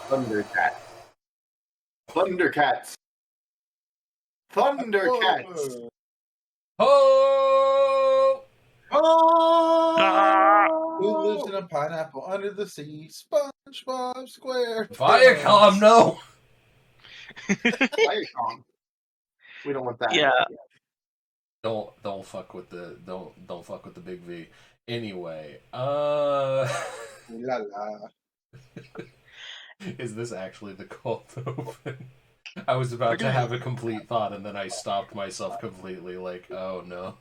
Thundercats. Thundercats. Thundercats. Oh! Oh! Who lives in a pineapple under the sea? SpongeBob SquarePants. Viacom, no! Viacom. We don't want that. Yeah. Don't fuck with the don't fuck with the big V. Anyway, La la. is this actually the cold open? I was about to have a complete thought and then I stopped myself completely, like, oh no.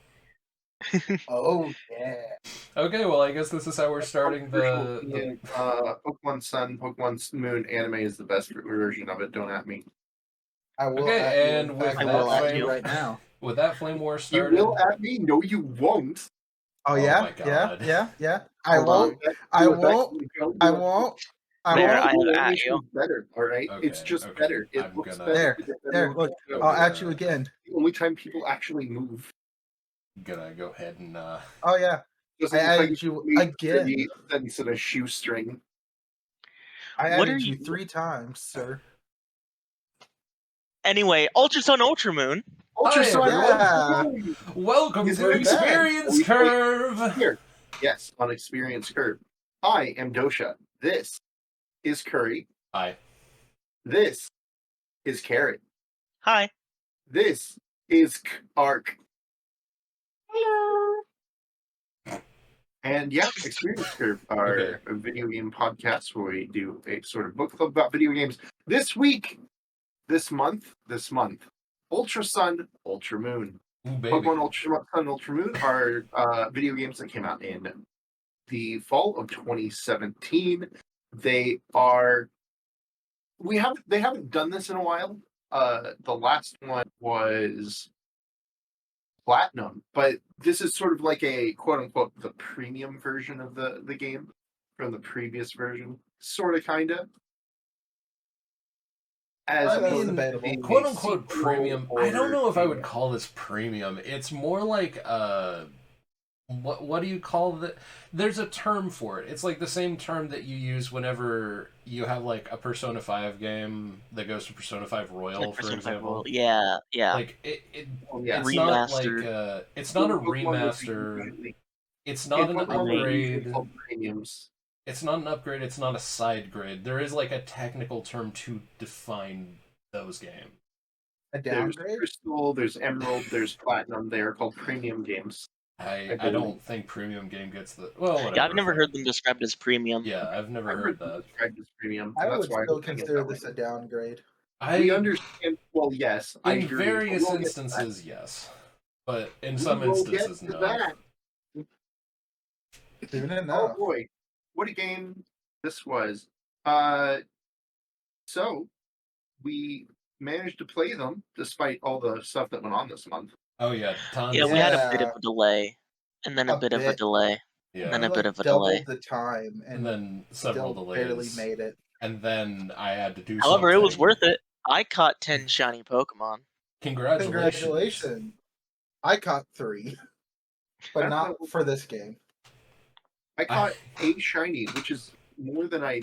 Oh yeah. Okay, well I guess this is how we're starting the Pokemon Sun, Pokemon Moon anime is the best version of it. Don't at me. I will Okay, at you. and In with fact, I that will at flame- you right now. with that flame war You started. will at me? No, you won't. Oh Oh yeah, my yeah, God. yeah. I Hold won't. on. I Do won't. it back. I won't. I There, won't. I have at Animation's you. better, all right? Okay, It's just okay. better. It I'm looks gonna- better. There, look. Okay. I'll at you again. The only time people actually move. Gonna go ahead and Oh yeah. Doesn't I look like added you made again. the sense in a shoestring. I What are added you you- 3 times, sir. Anyway, Ultra Sun, Ultra Moon. Ultra Hi, Sun, yeah. welcome Is to it Experience bad? Curve! Here. Yes, on Experience Curve. I am Dosha. This is Curry. Hi. This is Carrot. Hi. This is Ark. And yeah, Experience Curve, our video game podcast where we do a sort of book club about video games. This week, this month, Ultra Sun, Ultra Moon. Ooh, baby. Pokemon Ultra Sun, Ultra Moon are video games that came out in the fall of 2017. They haven't done this in a while. The last one was Platinum, but this is sort of like a quote unquote the premium version of the game from the previous version, sort of, kind of. As I mean, opposed to debatable. being a Quote unquote sequel premium. or I don't know if I would a- call this premium. It's more like what do you call that? There's a term for it. It's like the same term that you use whenever you have like a Persona 5 game that goes to Persona 5 Royal, Like for Persona 5 example. Royal. Yeah. Like Oh, yeah. it's not like Remastered. it's not a Pokemon would be remaster. usually- It's not an Pokemon would be usually upgrade. called premiums. It's not an upgrade. It's not a side grade. There is like a technical term to define those games. A There's downgrade? Crystal, there's Emerald, there's Platinum. They are called premium games. I believe. don't think premium game gets the whatever. Yeah, I've never heard them described as premium. Yeah, I've never I've heard them that. described as premium. I That's would why still I'm saying it consider that this way. a downgrade. We I understand. Well, yes, I in agree. various We'll get to that. instances, yes, but in We some will get instances, to no. that. Even Oh enough. boy, what a game this was. So we managed to play them despite all the stuff that went on this month. Oh yeah, tons. Yeah, we had a bit of Yeah. a delay, and then a A bit of a bit. delay, Yeah, and then a Like bit of a double delay. the time, and and then several still delays. barely made it. And then I had to do. However, it was something. worth it. I caught 10 shiny Pokemon. Congratulations! I caught 3, but That's not a- for this game. I caught 8 shiny, which is more than I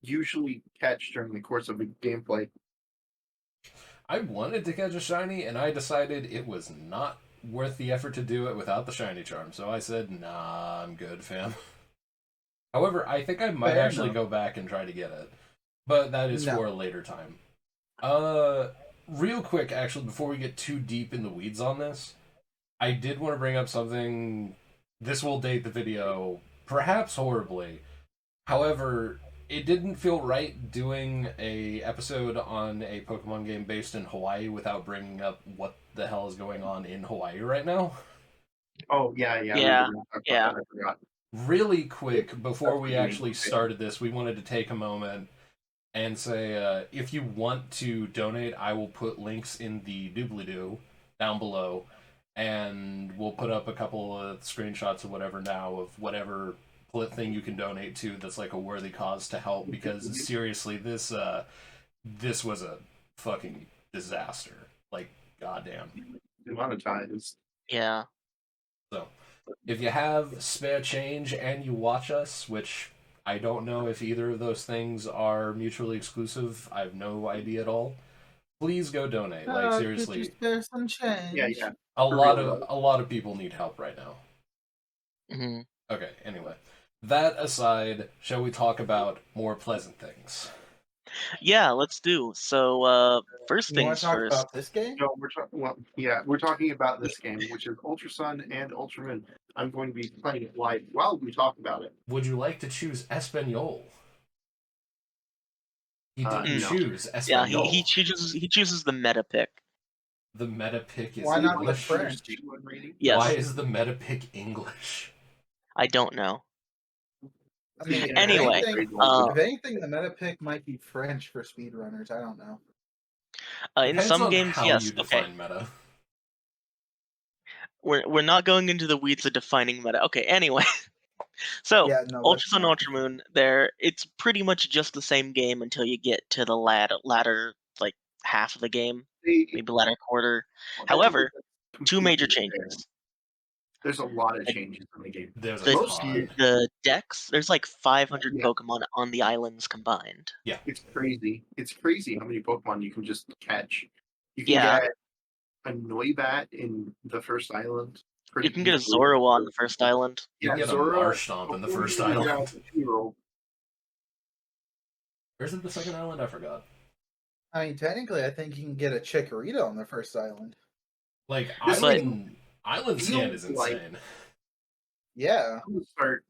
usually catch during the course of a gameplay. I wanted to catch a shiny, and I decided it was not worth the effort to do it without the shiny charm. So I said, "Nah, I'm good, fam." However, I think I might Fair actually enough. go back and try to get it, but that is No. for a later time. Real quick, actually, before we get too deep in the weeds on this, I did want to bring up something. This will date the video, perhaps horribly. However, it didn't feel right doing a episode on a Pokemon game based in Hawaii without bringing up what the hell is going on in Hawaii right now. Oh yeah. Yeah, we were gonna talk about yeah. that, I forgot. Really quick, before we That's actually okay. started this, we wanted to take a moment and say, if you want to donate, I will put links in the doobly-doo down below, and we'll put up a couple of screenshots or whatever now of whatever thing you can donate to that's like a worthy cause to help, because seriously, this was a fucking disaster. Like, goddamn. Demonetized. Yeah. So, if you have spare change and you watch us, which I don't know if either of those things are mutually exclusive. I have no idea at all. Please go donate. Like Could you seriously, spare some change? Yeah. a For lot real, of a lot of people need help right now. hmm Okay, anyway. That aside, shall we talk about more pleasant things? Yeah, let's do. So, first You want things to talk first. about this game? No, we're talking about this game, which is Ultra Sun and Ultra Moon. I'm going to be playing it live while we talk about it. Would you like to choose Espanol? He didn't No. choose Yeah, Espanol. he chooses the meta pick. The meta pick is Why not the English. French? Yes. Why is the meta pick English? I don't know. I mean, Yeah, Anyway, if anything, the meta pick might be French for speedrunners. I don't know. In Depends some on games, how yes. you Okay, define meta. we're not going into the weeds of defining meta. Okay, anyway. So, Yeah, no, Ultra that's Sun, not. Ultra Moon, it's pretty much just the same game until you get to the latter like half of the game, maybe latter quarter. However, two major changes. There's a lot of changes in the game. There's a The ton. the decks, there's like 500 Yeah. Pokemon on the islands combined. Yeah. It's crazy. It's crazy how many Pokemon you can just catch. You can Yeah. get a Noibat in the first island. You can get a Zoroark on the first island. You can get a Zora, Marshtomp in the before first you figure island. out the 2-year-old. Where's it the second island? I forgot. I mean, technically, I think you can get a Chikorita on the first island. Like, This island scan is feels like- insane. Yeah. From the start,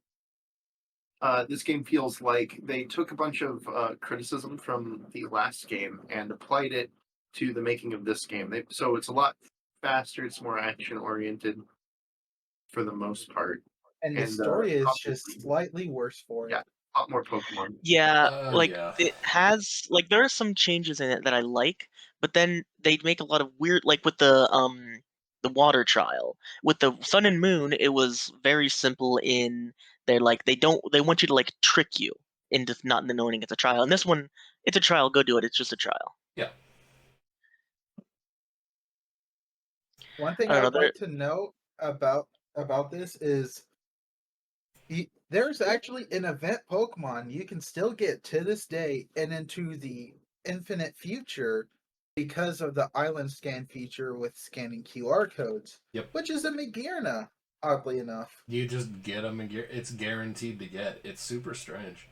this game feels like they took a bunch of criticism from the last game and applied it to the making of this game. So it's a lot faster. It's more action oriented for the most part. And the And, story is obviously- just slightly worse for it. Yeah. A lot more Pokemon. Yeah, Yeah. it has there are some changes in it that I like, but then they make a lot of weird with the water trial. With the Sun and Moon, it was very simple in they want you to trick you into not knowing it's a trial. And this one, it's a trial, go do it. It's just a trial. Yeah. One thing I don't I'd know, like to note about this is there's actually an event Pokemon you can still get to this day and into the infinite future because of the island scan feature with scanning QR codes. Yep. Which is a Magearna, oddly enough. You just get them and it's guaranteed to get. It's super strange.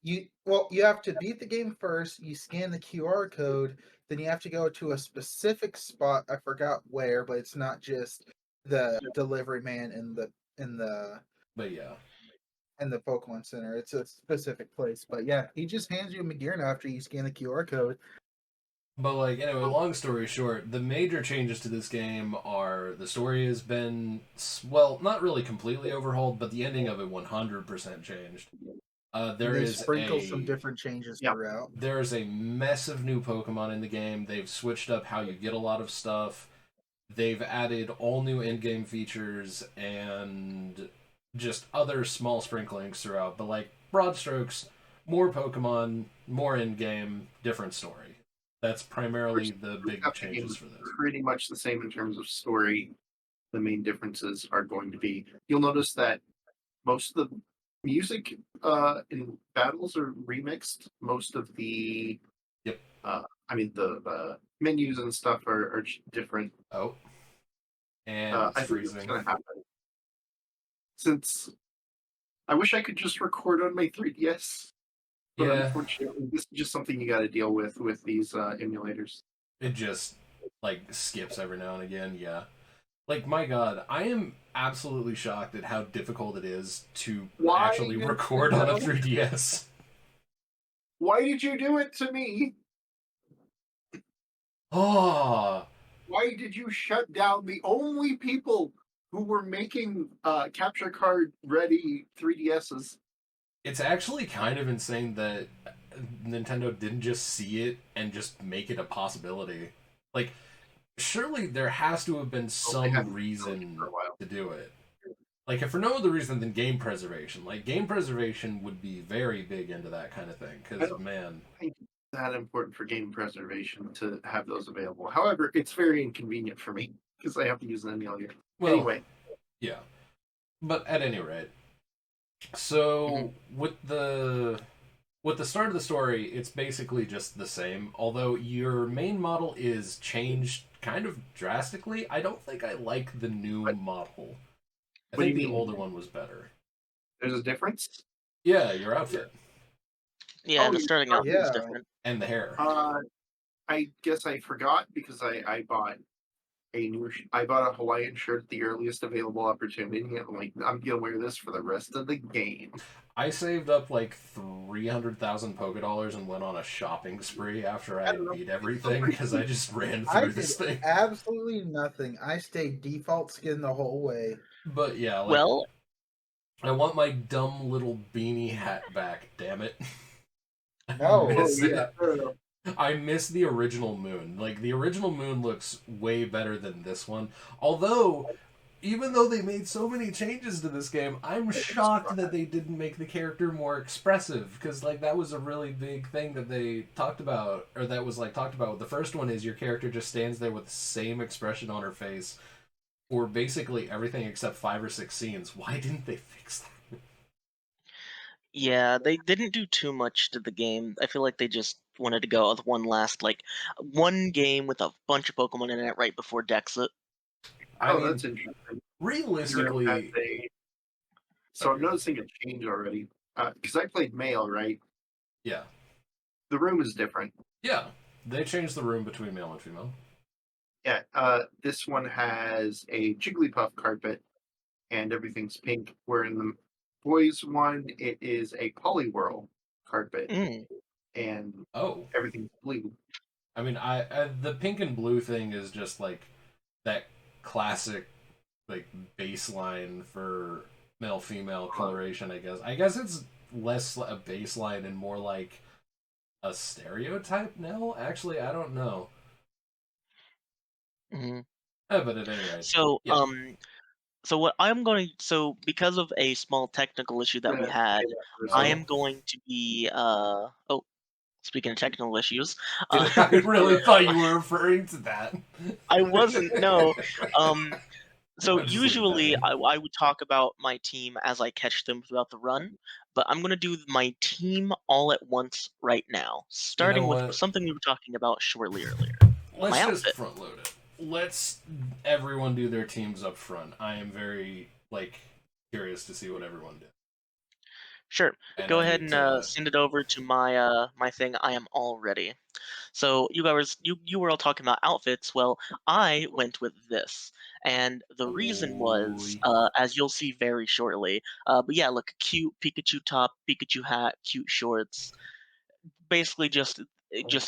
You have to beat the game first, you scan the QR code, then you have to go to a specific spot. I forgot where, but it's not just the delivery man in the But yeah. in the Pokemon Center. It's a specific place. But yeah, he just hands you a Magearna after you scan the QR code. But anyway, long story short, the major changes to this game are the story has been, well, not really completely overhauled, but the ending of it 100% changed. They sprinkle some different changes throughout. There's a mess of new Pokemon in the game. They've switched up how you get a lot of stuff. They've added all new in-game features and just other small sprinklings throughout. But broad strokes, more Pokemon, more in-game, different story. That's primarily the big changes for this. Pretty much the same in terms of story. The main differences are going to be, you'll notice that most of the music in battles are remixed. Most of the the menus and stuff are different. Oh, and I it's think freezing. it's going to happen. Since I wish I could just record on my 3DS. But Yeah, unfortunately, this is just something you got to deal with these emulators. it just skips every now and again. Yeah, my God, I am absolutely shocked at how difficult it is to actually record on a 3DS. Why did you do it to me? Oh, Why did you shut down the only people who were making capture card ready 3DSs? it's actually kind of insane that Nintendo didn't just see it and just make it a possibility. Surely there has to have been some reason to do it. If for no other reason than game preservation. Game preservation would be very big into that kind of thing. Because, man, I think it's that important for game preservation to have those available. However, it's very inconvenient for me because I have to use an emulator. well, Anyway, yeah. But at any rate, So with the start of the story, it's basically just the same. Although your main model is changed kind of drastically. I don't think I like the new What, model. I what do think you the mean? older one was better. There's a difference? Yeah, your outfit Yeah, Oh, the you're starting starting. outfit is Yeah. different. and the hair. I guess I forgot because I bought I bought a Hawaiian shirt at the earliest available opportunity. And I'm like, I'm gonna wear this for the rest of the game. I saved up like 300,000 Poké Dollars and went on a shopping spree after I I don't had know. beat It's still everything pretty because I cute. just ran I through did this thing. absolutely nothing. I stayed default skin the whole way. But yeah, like Well, I want my dumb little beanie hat back. Damn it, I No, Oh miss yeah, it. no. I miss the original Moon. Like the original Moon looks way better than this one. Although, even though they made so many changes to this game, I'm shocked that they didn't make the character more expressive because like that was a really big thing that they talked about, or that was like talked about. The first one is your character just stands there with the same expression on her face for basically everything except 5 or 6 scenes. Why didn't they fix that? yeah, they didn't do too much to the game. I feel like they just wanted to go with one last one game with a bunch of Pokemon in it right before Dexit. I Oh, mean, that's interesting. Zero has realistically, a. So I'm okay, noticing a change already. Because I played male, right? yeah, The room is different. yeah, they changed the room between male and female. Yeah. This one has a Jigglypuff carpet, and everything's pink. Where in the boys one, it is a Poliwhirl carpet, Mm. and Oh, everything's blue. I mean, the pink and blue thing is just like that classic like baseline for male female coloration. I guess it's less a baseline and more like a stereotype now. Actually, I don't know. Hmm. But at any rate, So, yeah. so because of a small technical issue I'm that we gonna had, say that for a I Oh, second. am going to be oh, speaking of technical issues, I really thought you were referring to that. I wasn't. No. Um, so I'll just leave that usually in. I would talk about my team as I catch them throughout the run, but I'm gonna do my team all at once right now, You know starting with what? something we were talking about shortly earlier. My Let's just outfit. front load it. Let's everyone do their teams up front. I am very like curious to see what everyone did, Sure. and Go I ahead need and to. send it over to my thing. I am all ready. So you were all talking about outfits. Well, I went with this, and the reason Oh, was, as you'll see very shortly. But yeah, look, cute Pikachu top, Pikachu hat, cute shorts. Basically, just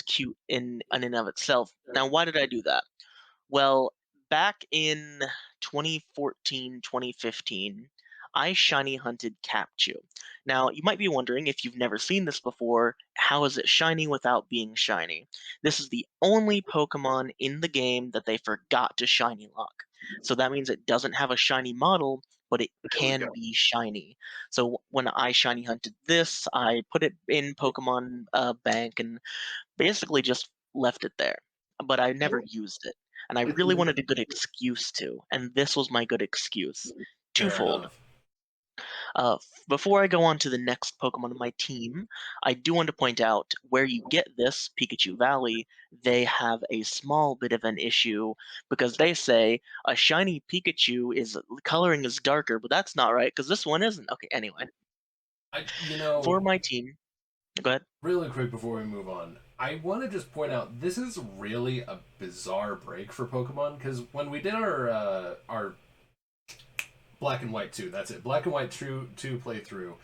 cute in and of itself. Now, why did I do that? Well, back in 2014, 2015, I shiny hunted Capchu. Now, you might be wondering if you've never seen this before, how is it shiny without being shiny? This is the only Pokemon in the game that they forgot to shiny lock. So that means it doesn't have a shiny model, but it There we can go. be shiny. So when I shiny hunted this, I put it in Pokemon Bank and basically just left it there. But I never used it. And I It's really wanted a good excuse to, and this was my good excuse. fair Twofold. enough. Before I go on to the next Pokemon on my team, I do want to point out where you get this, Pikachu Valley, they have a small bit of an issue because they say a shiny Pikachu is coloring is darker, but that's not right because this one isn't. Okay, anyway, You know, for my team, go ahead. really quick before we move on, I want to just point out this is really a bizarre break for Pokemon because when we did our Black and White 2, that's it, Black and White 2 playthrough,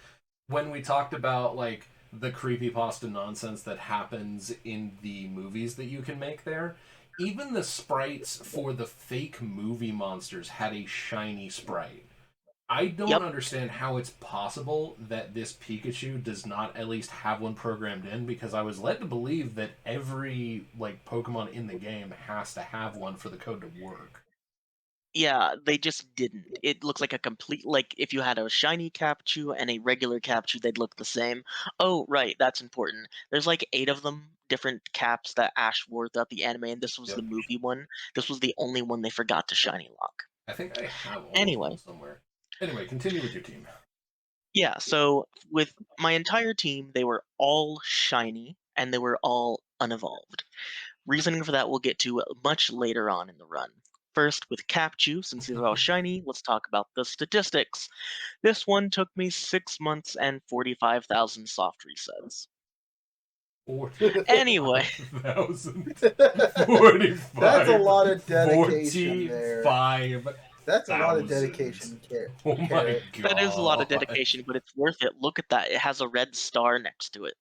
when we talked about like the creepypasta nonsense that happens in the movies that you can make there, even the sprites for the fake movie monsters had a shiny sprite. I don't Yep. understand how it's possible that this Pikachu does not at least have one programmed in because I was led to believe that every like Pokemon in the game has to have one for the code to work. Yeah, they just didn't. It looks like a complete like if you had a shiny Capchu and a regular Capchu, they'd look the same. Oh, right, that's important. There's like 8 of them, different caps that Ash wore throughout the anime, and this was the Yep. movie one. This was the only one they forgot to shiny lock. I think I have all of them Anyway, somewhere. Anyway, continue with your team. Yeah, so with my entire team, they were all shiny and they were all unevolved. Reasoning for that we'll get to much later on in the run. First, with Capchu, since these are all shiny, let's talk about the statistics. This one took me 6 months and 45,000 soft resets. Anyway, 45,000. That's a lot of dedication there. 45. That's a lot of Thousands. dedication, Oh my Carrot. god. that is a lot of dedication, but it's worth it. Look at that. It has a red star next to it.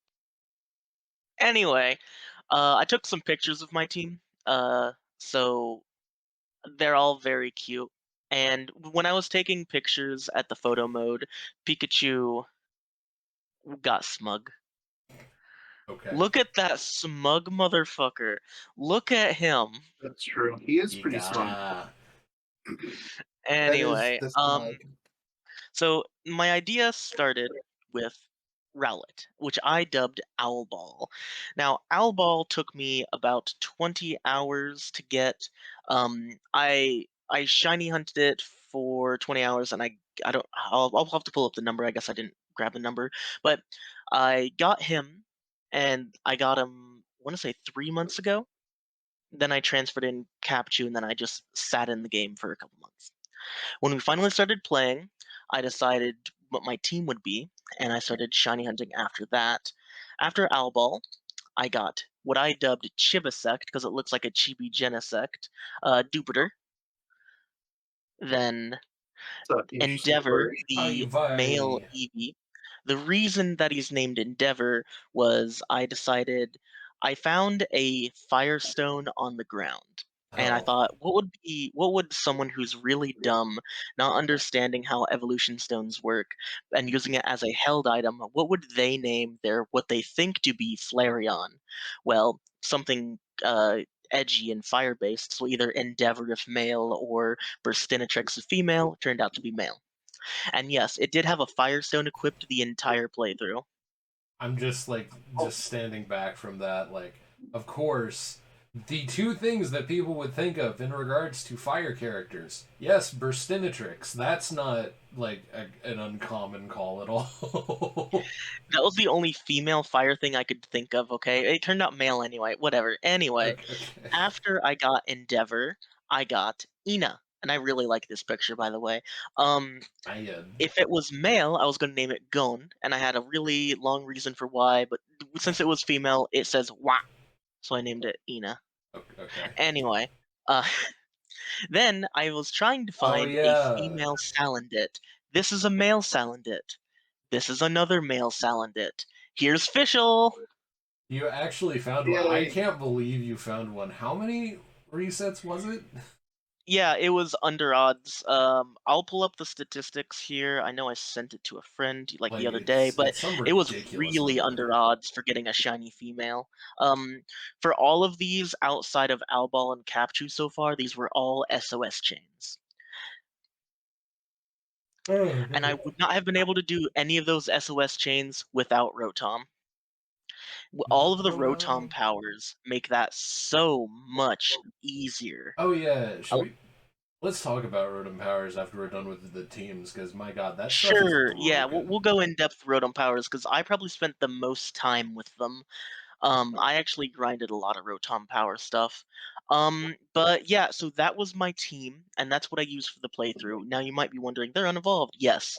Anyway, I took some pictures of my team. So they're all very cute. And when I was taking pictures at the photo mode, Pikachu got smug. Okay. Look at that smug motherfucker. Look at him. That's true. He is pretty smart. Yeah. That is Anyway, the smug. so my idea started with Rowlet, which I dubbed Owlball. Now, Owlball took me about 20 hours to get. I shiny hunted it for 20 hours, and I don't. I'll have to pull up the number. I guess I didn't grab the number, but I got him, and I got him. I want to say 3 months ago. Then I transferred in Capchu, and then I just sat in the game for a couple months. When we finally started playing, I decided what my team would be, and I started shiny hunting after that. After Owlball, I got what I dubbed Chibisect because it looks like a Chibi Genesect, Dupiter. Then It's an interesting Endeavor, story. the male Hi-vi. Eevee. The reason that he's named Endeavor was I found a Firestone on the ground. And I Oh. thought, what would someone who's really dumb, not understanding how evolution stones work, and using it as a held item, what would they name their what they think to be Flareon? Well, something edgy and fire based, so either Endeavor if male or Burstinatrix if female turned out to be male. And yes, it did have a Firestone equipped the entire playthrough. I'm just standing back from that. Like, of course, the two things that people would think of in regards to fire characters. Yes, Burstinatrix. That's not an uncommon call at all. That was the only female fire thing I could think of, okay? It turned out male anyway, whatever. Anyway, Okay. after I got Endeavor, I got Ina. And I really like this picture, by the way. I If it was male, I was going to name it Gon, and I had a really long reason for why, but since it was female, it says Wah, so I named it Ina. okay. Anyway, uh, then I was trying to Oh find a yeah. female Salandit. This is a male Salandit. This is another male Salandit. Here's Fischl. You actually found one. I Yay. can't believe you found one. How many resets was it? Yeah, it was under odds. I'll pull up the statistics here. I know I sent it to a friend like the other day, but It's some it was ridiculous really number. under odds for getting a shiny female. For all of these outside of Albal and Capchu so far, these were all SOS chains. And I would not have been able to do any of those SOS chains without Rotom. All of the Rotom powers make that so much easier. Oh yeah, should we? Let's talk about Rotom powers after we're done with the teams, because my god, that stuff is Sure, yeah, broken. we'll go in depth with Rotom powers because I probably spent the most time with them. I actually grinded a lot of Rotom power stuff. But yeah, so that was my team, and that's what I used for the playthrough. Now you might be wondering, they're unevolved. Yes,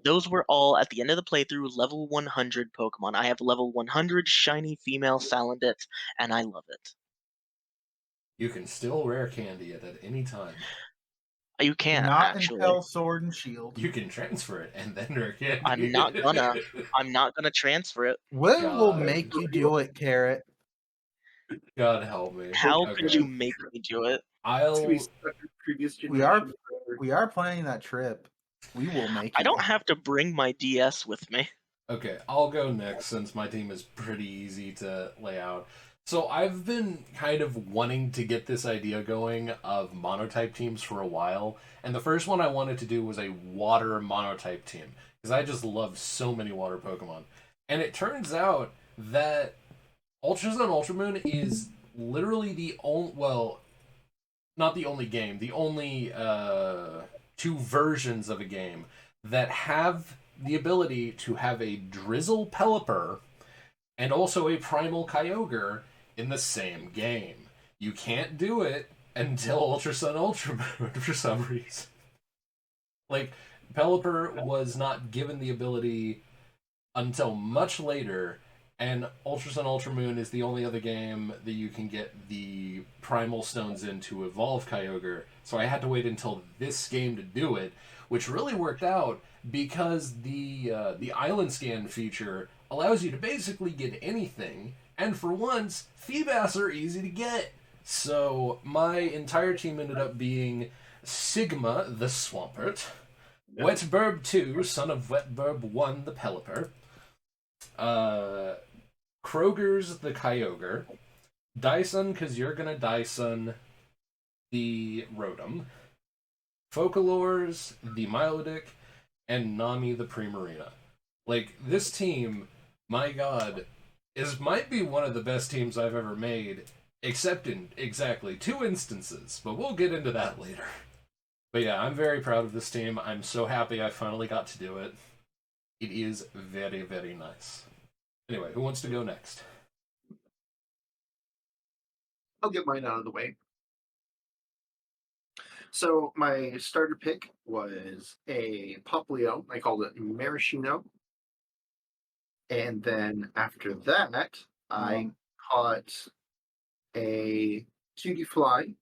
those were all at the end of the playthrough level 100 Pokemon. I have level 100 shiny female Salandit, and I love it. You can still rare candy it at any time. You can't Not actually. until Sword and Shield. You can transfer it and then rare candy. I'm not gonna. I'm not gonna transfer it. What will God. make you do it, Carrot? God help me. How Okay. could you make me do it? It's gonna be I'll. stuck in previous We are generation forever. we are planning that trip. We will make it. I don't have to bring my DS with me. Okay, I'll go next since my team is pretty easy to lay out. So I've been kind of wanting to get this idea going of monotype teams for a while, and the first one I wanted to do was a water monotype team because I just love so many water Pokemon. And it turns out that Ultra Sun Ultra Moon is literally the only, well, not the only game, the only two versions of a game that have the ability to have a Drizzle Pelipper and also a Primal Kyogre in the same game. You can't do it until Ultra Sun Ultra Moon for some reason. Like, Pelipper was not given the ability until much later, and Ultra Sun Ultra Moon is the only other game that you can get the Primal Stones in to evolve Kyogre, so I had to wait until this game to do it, which really worked out because the Island Scan feature allows you to basically get anything, and for once, Feebas are easy to get. So my entire team ended up being Sigma the Swampert, Wetburb 2, son of Wetburb 1 the Pelipper, Kroger's the Kyogre, Dyson, because you're gonna Dyson the Rotom, Focalors the Milotic, and Nami the Primarina. Like, this team, my god, might be one of the best teams I've ever made, except in exactly 2 instances, but we'll get into that later. But yeah, I'm very proud of this team. I'm so happy I finally got to do it. It is very, very nice. Anyway, who wants to go next? I'll get mine out of the way. So my starter pick was a Poplio. I called it Maraschino. And then after that, I caught a Cutie Fly.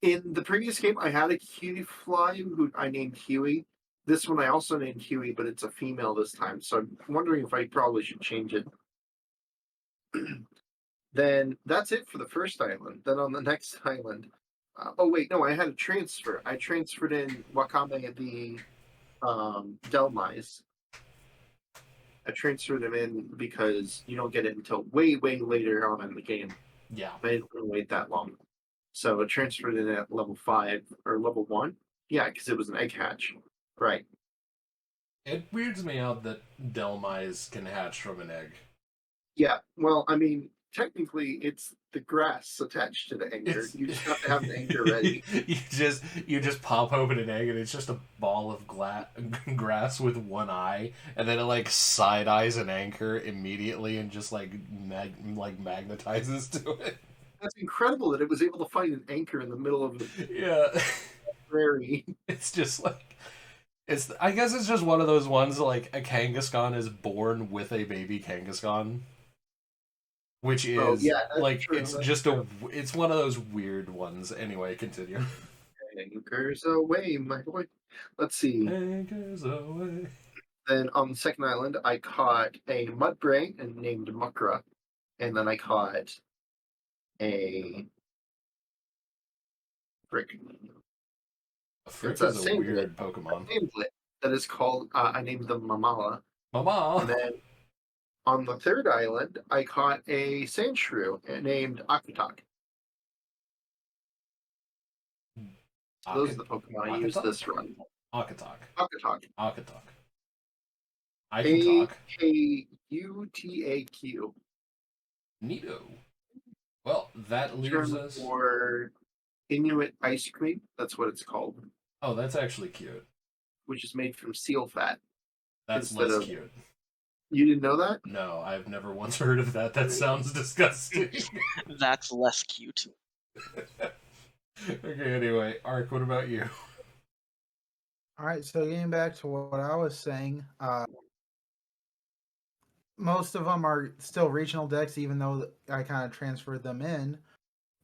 In the previous game, I had a Cutie Fly who I named Huey. This one I also named Huey, but it's a female this time. So I'm wondering if I probably should change it. Then that's it for the first island. Then on the next island, I had a transfer. I transferred in Wakame the Delmise. I transferred him in because you don't get it until way, way later on in the game. Yeah. I didn't wait that long. So I transferred it at level 5 or level 1. Yeah, because it was an egg hatch. Right. It weirds me out that Delmise can hatch from an egg. Yeah, well, I mean, technically, it's the grass attached to the anchor. You just have to have the anchor ready. you just pop open an egg and it's just a ball of grass with one eye, and then it like side eyes an anchor immediately and just like magnetizes to it. That's incredible that it was able to find an anchor in the middle of the prairie. It's just like I guess it's just one of those ones like a Kangaskhan is born with a baby Kangaskhan. Which is like true. It's one of those weird ones. Anyway, continue. Anchors away, my boy. Let's see. Anchors away. Then on the second island, I caught a Mudbray and named Mukra, and then I caught a Frick. A Frick is a weird Pokemon. That is called. I named them Mamala. Mama. And then on the third island, I caught a Sandshrew named Akatok. So those are the Pokemon I used this run. Akatok. I can talk. A-K-U-T-A-Q. Neato. Well, that leaves us for Inuit ice cream. That's what it's called. Oh, that's actually cute. Which is made from seal fat. That's less cute. You didn't know that? No, I've never once heard of that. That sounds disgusting. That's less cute. Okay, anyway, Ark, what about you? Alright, so getting back to what I was saying, most of them are still regional decks, even though I kind of transferred them in.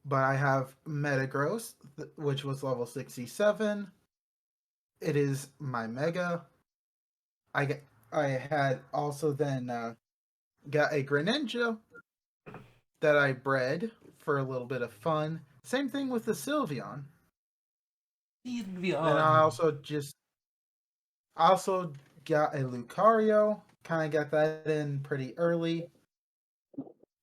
But I have Metagross, which was level 67. It is my Mega. I had also then got a Greninja that I bred for a little bit of fun. Same thing with the Sylveon. And I also got a Lucario. Kind of got that in pretty early.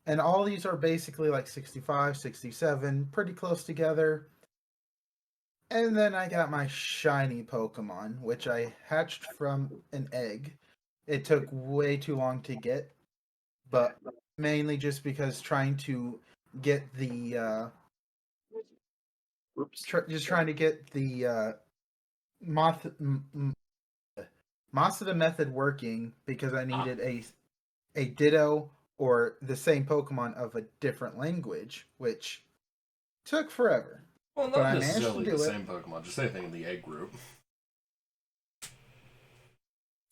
And all these are basically like 65, 67, pretty close together. And then I got my shiny Pokemon, which I hatched from an egg. It took way too long to get, but mainly just because trying to get the trying to get the Masada method working because I needed a Ditto or the same Pokemon of a different language, which took forever. Well, But not I managed to necessarily the do it. same Pokemon, just anything in the egg group.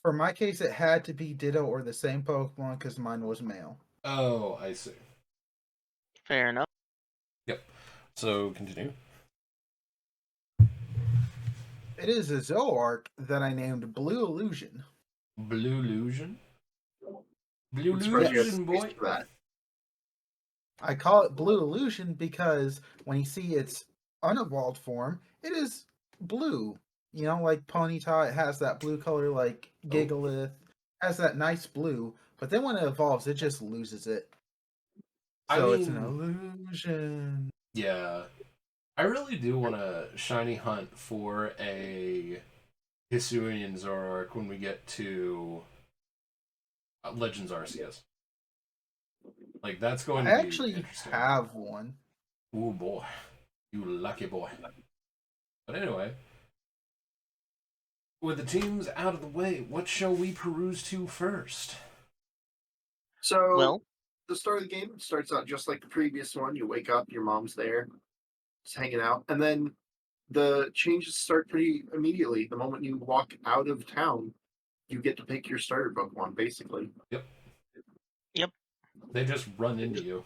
For my case, it had to be Ditto or the same Pokemon because mine was male. Oh, I see. Fair enough. Yep. So, continue. It is a Zooark that I named Blue Illusion. Blue Illusion? Blue I'm surprised you had Illusion, space boy! for that. I call it Blue Illusion because when you see its unevolved form, it is blue. You know, like Ponyta, it has that blue color, like Gigalith, has that nice blue. But then when it evolves, it just loses it. So it's an illusion. Yeah. I really do want to shiny hunt for a Hisuian Zoroark when we get to Legends Arceus. Like, that's going to I be actually interesting. have one. Ooh, boy. You lucky boy. But anyway, with the teams out of the way, what shall we peruse to first? So, Well, the start of the game starts out just like the previous one. You wake up, your mom's there, just hanging out, and then the changes start pretty immediately. The moment you walk out of town, you get to pick your starter Pokemon, basically. Yep. Yep. They just run into you.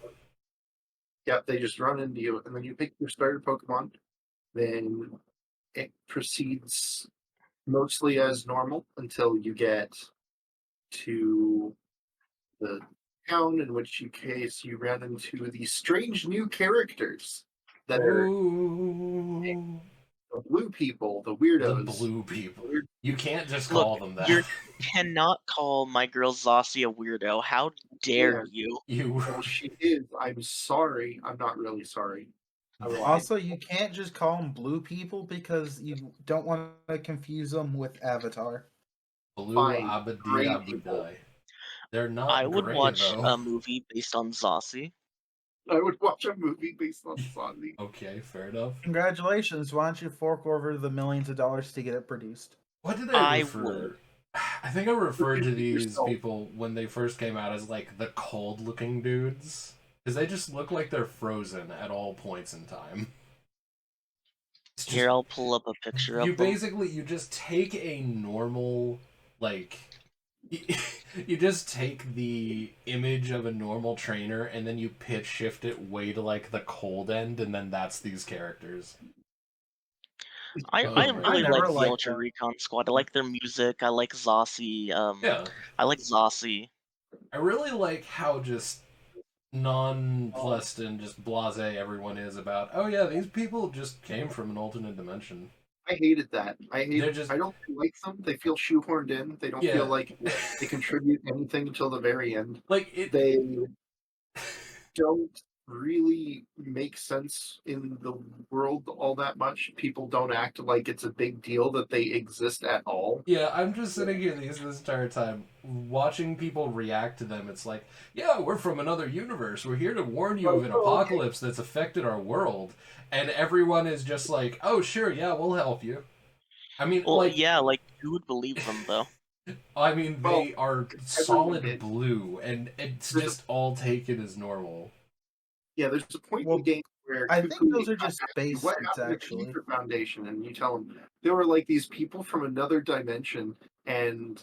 Yep, they just run into you, and then you pick your starter Pokemon. Then it proceeds mostly as normal until you get to the town, in which case you ran into these strange new characters that are Ooh, the blue people, the the weirdos. blue people. Weird- You can't just Look, call them that. you cannot call my girl Zossie a weirdo. How dare Yeah. you? You. Well, she is. I'm sorry. I'm not really sorry. I lied. Also, you can't just call them blue people because you don't want to confuse them with Avatar. Blue Fine. Abadi Gray people. Abudai. They're not I would gray, watch though. a movie based on Zossie. I would watch a movie based on Sonic. Okay, fair enough. Congratulations! Why don't you fork over the millions of dollars to get it produced? What did I refer? would. I think I referred to Look at these yourself. people when they first came out as like the cold-looking dudes, because they just look like they're frozen at all points in time. It's just, Here, I'll pull up a picture you of them. basically you just take a normal like you just take the image of a normal trainer and then you pitch shift it way to like the cold end, and then that's these characters. I Oh, man. really never like the liked Ultra them. Recon Squad. I like their music. I like Zossie. Yeah, I like Zossie. I really like how just nonplussed and just blasé everyone is about, oh yeah, these people just came from an alternate dimension. I hated that. They're just I don't like them. They feel shoehorned in. They don't yeah. feel like they contribute anything until the very end. Like it They don't really make sense in the world all that much. People don't act like it's a big deal that they exist at all. yeah, I'm just sitting here this entire time watching people react to them. It's like, yeah, we're from another universe. We're here to warn you of an apocalypse that's affected our world. And everyone is just like, oh, sure, yeah, we'll help you. I mean, Well, like, yeah, like who would believe them though? I mean, Well, they are everyone solid did. blue, and it's There's a- just all taken as normal. Yeah, there's a point Well, in the game where I think Kukui those are just asks you, base what suits, happened to actually. Kiefer Foundation, and you tell him there were like these people from another dimension, and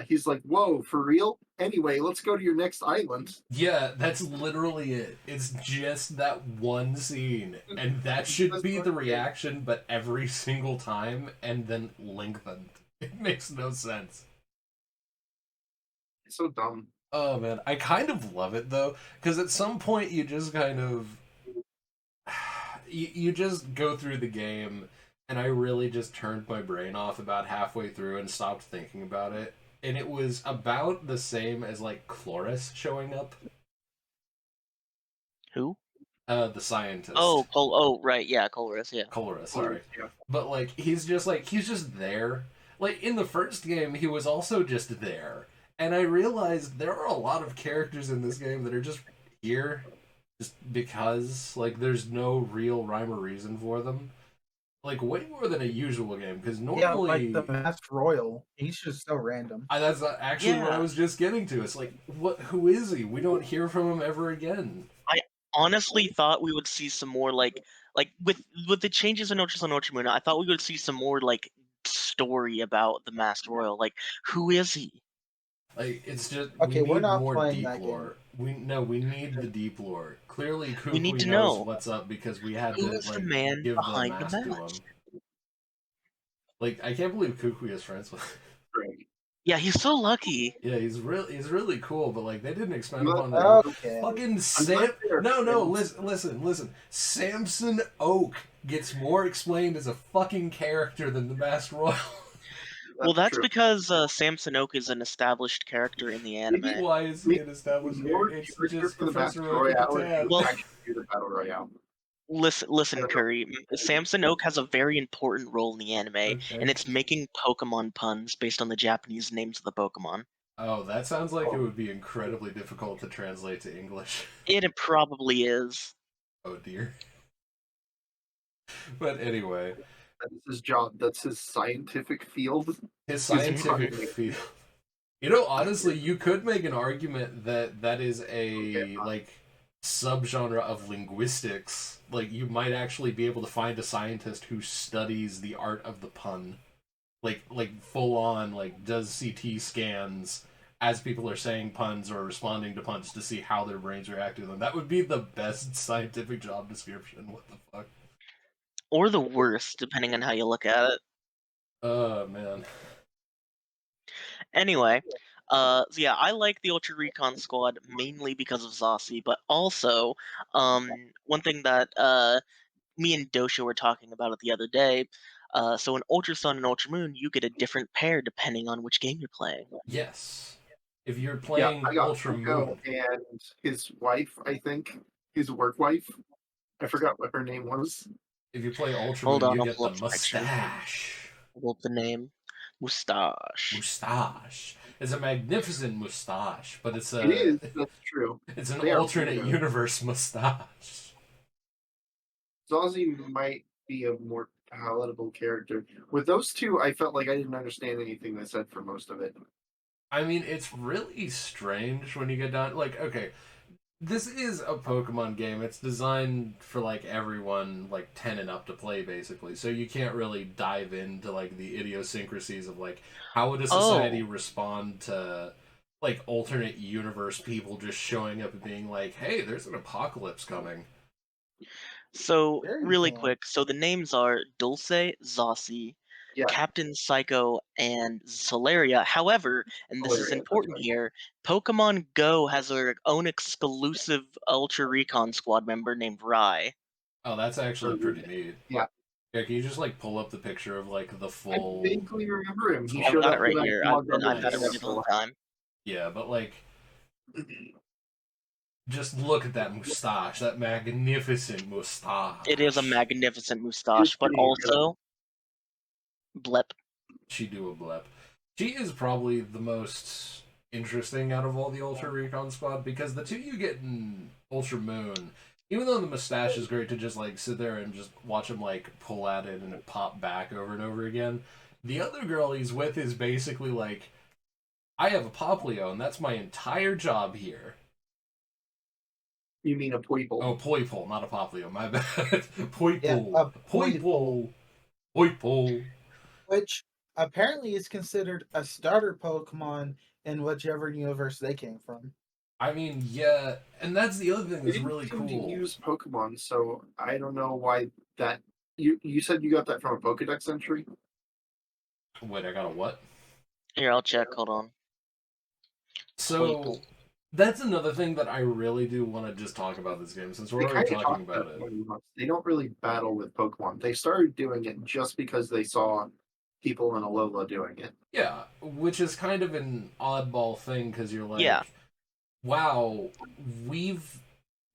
he's like, "Whoa, for real?" Anyway, let's go to your next island. Yeah, that's literally it. It's just that one scene, and that should be the reaction, but every single time, and then lengthened. It makes no sense. It's so dumb. Oh man, I kind of love it though, because at some point you just kind of you just go through the game, and I really just turned my brain off about halfway through and stopped thinking about it. And it was about the same as like Chloris showing up, Who? the scientist. Oh, right, yeah, Colress, yeah. Chloris, sorry. Yeah. But like he's just there. Like in the first game, he was also just there. And I realized there are a lot of characters in this game that are just here just because like there's no real rhyme or reason for them. like way more than a usual game. Because Yeah, like the normally, Masked Royal. He's just so random. that's actually what I Yeah. was just getting to. It's like, what? Who is he? We don't hear from him ever again. I honestly thought we would see some more like with the changes in Ultra Sun Ultra Moon, I thought we would see some more like story about the Masked Royal. Like, who is he? Like it's just Okay, we we're need not more playing deep that game. lore. We need the deep lore. Clearly, We need Kukui to knows know what's up because we had who to is the like man give the behind the mask to him. mask. Like I can't believe Kukui is friends with. Right. Yeah, he's so lucky. Yeah, he's really cool, but like they didn't expand Not- upon that. Okay. Fucking Sam. they're No, friends. listen. Samson Oak gets more explained as a fucking character than the Masked Royal. Well, that's true. because Samson Oak is an established character in the anime. Why is he an established More character? It's character just for the Battle Professor Oak with a Royale, and tan. who Well- actually do the Battle Royale. Listen, I don't know. Curry. Samson Oak has a very important role in the anime, Okay. and it's making Pokemon puns based on the Japanese names of the Pokemon. Oh, that sounds like it would be incredibly difficult to translate to English. It probably is. Oh dear. But anyway, That's his job. That's his scientific field. his Using scientific funny. field. You know, honestly, you could make an argument that that is a like subgenre of linguistics. Like you might actually be able to find a scientist who studies the art of the pun. Like full on like does CT scans as people are saying puns or responding to puns to see how their brains react to them. That would be the best scientific job description. What the fuck? Or the worst, depending on how you look at it. Oh man. Anyway, so yeah, I like the Ultra Recon Squad mainly because of Zossi, but also, one thing that me and Dosha were talking about it the other day. So in Ultra Sun and Ultra Moon, you get a different pair depending on which game you're playing. Yes. If you're Yeah, playing I got Ultra Fuko Moon, and his wife, I think, his work wife. I forgot what her name was. if you play Ultra Hold Moon, on, you I'll get pull the up the picture. mustache. Pull up the name. Mustache. Mustache. It's a magnificent mustache, but it's It is. a That's true. it's an They are alternate weirdos. universe mustache. Zozzy might be a more palatable character. With those two, I felt like I didn't understand anything they said for most of it. I mean, it's really strange when you get down. Like, okay, this is a Pokemon game. It's designed for like everyone, like 10 and up to play, basically. So you can't really dive into like the idiosyncrasies of like how would a society respond to like alternate universe people just showing up and being like, "Hey, there's an apocalypse coming." So, Very really cool. quick, so the names are Dulce, Zossi, Yeah, Captain Psycho, and Solaria. However, and this is Hilarious, that's important right. here, Pokemon Go has their own exclusive Ultra Recon Squad member named Rai. Oh, that's actually pretty neat. Yeah. Yeah, can you just like pull up the picture of like the I full? vaguely remember him. He I've showed got up it right for that here. vlog on the I've had it channel ready the for a whole while. time. Yeah, but like, just look at that mustache, that magnificent mustache. It is a magnificent mustache, but pretty, also blep. She do a blep. She is probably the most interesting out of all the Ultra Recon Squad because the two you get in Ultra Moon, even though the mustache is great to just like sit there and just watch him like pull at it and it pop back over and over again, the other girl he's with is basically like, I have a Poplio and that's my entire job here. You mean a Poiple? Oh, Poipole, not a Poplio, my bad. Poipole. Yeah, a Poipole. Poipole. Which apparently is considered a starter Pokemon in whichever universe they came from. I mean, yeah, and that's the other thing They that's didn't really seem to cool. use Pokemon, so I don't know why that. You said you got that from a Pokedex entry? Wait, I got a what? Here, I'll check. Hold on. So Poiple. that's another thing that I really do want to just talk about this game since we're They already kinda talking talk about it. They don't really battle with Pokemon. They started doing it just because they saw people in Alola doing it. Yeah, which is kind of an oddball thing because you're like, Yeah. wow, we've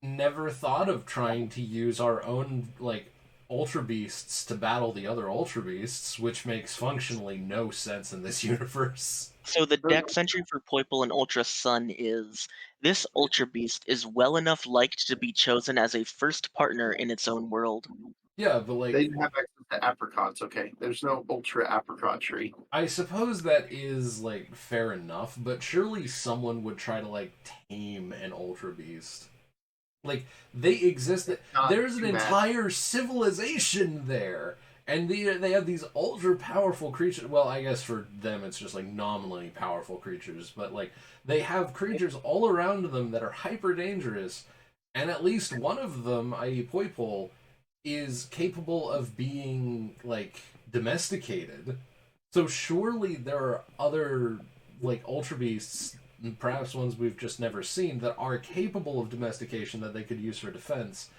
never thought of trying to use our own like Ultra Beasts to battle the other Ultra Beasts, which makes functionally no sense in this universe. So the dex entry for Poiple and Ultra Sun is, this Ultra Beast is well enough liked to be chosen as a first partner in its own world. Yeah, but like They didn't have access the apricots. Okay, there's no ultra apricot tree. I suppose that is like fair enough, but surely someone would try to like tame an ultra beast. Like they exist. Not There's an too bad. entire civilization there, and they have these ultra powerful creatures. Well, I guess for them it's just like nominally powerful creatures, but like they have creatures all around them that are hyper dangerous, and at least one of them, i.e., Poipole, is capable of being like domesticated. So surely there are other like ultra beasts, perhaps ones we've just never seen, that are capable of domestication that they could use for defense,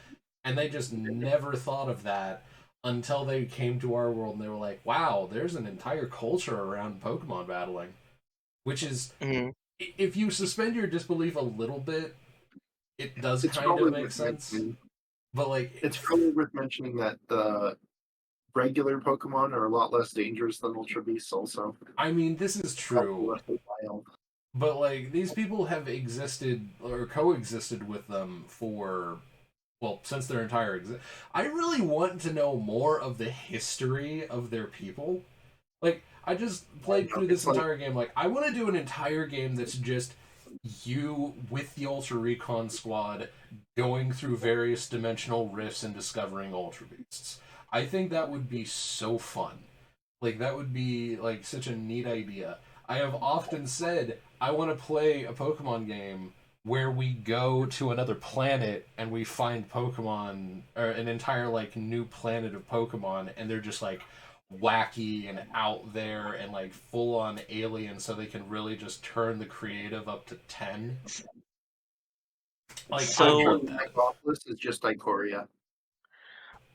and they just never thought of that until they came to our world and they were like, "Wow, there's an entire culture around Pokemon battling," which is, Mhm. if you suspend your disbelief a little bit, it does It's kind of probably make worth sense. mentioning. But like, It's probably worth mentioning that the regular Pokemon are a lot less dangerous than Ultra Beasts. Also, I mean, this is true. Less wild. But like these people have existed or coexisted with them for, well, since their entire I really want to know more of the history of their people. Like I just played through this It's like- entire game. Like I want to do an entire game that's just you with the Ultra Recon Squad going through various dimensional rifts and discovering Ultra Beasts. I think that would be so fun. Like that would be like such a neat idea. I have often said I want to play a Pokemon game where we go to another planet and we find Pokemon, or an entire like new planet of Pokemon, and they're just like wacky and out there and like full on alien, so they can really just turn the creative up to 10. Like So- I want that. Metropolis is just Ikoria.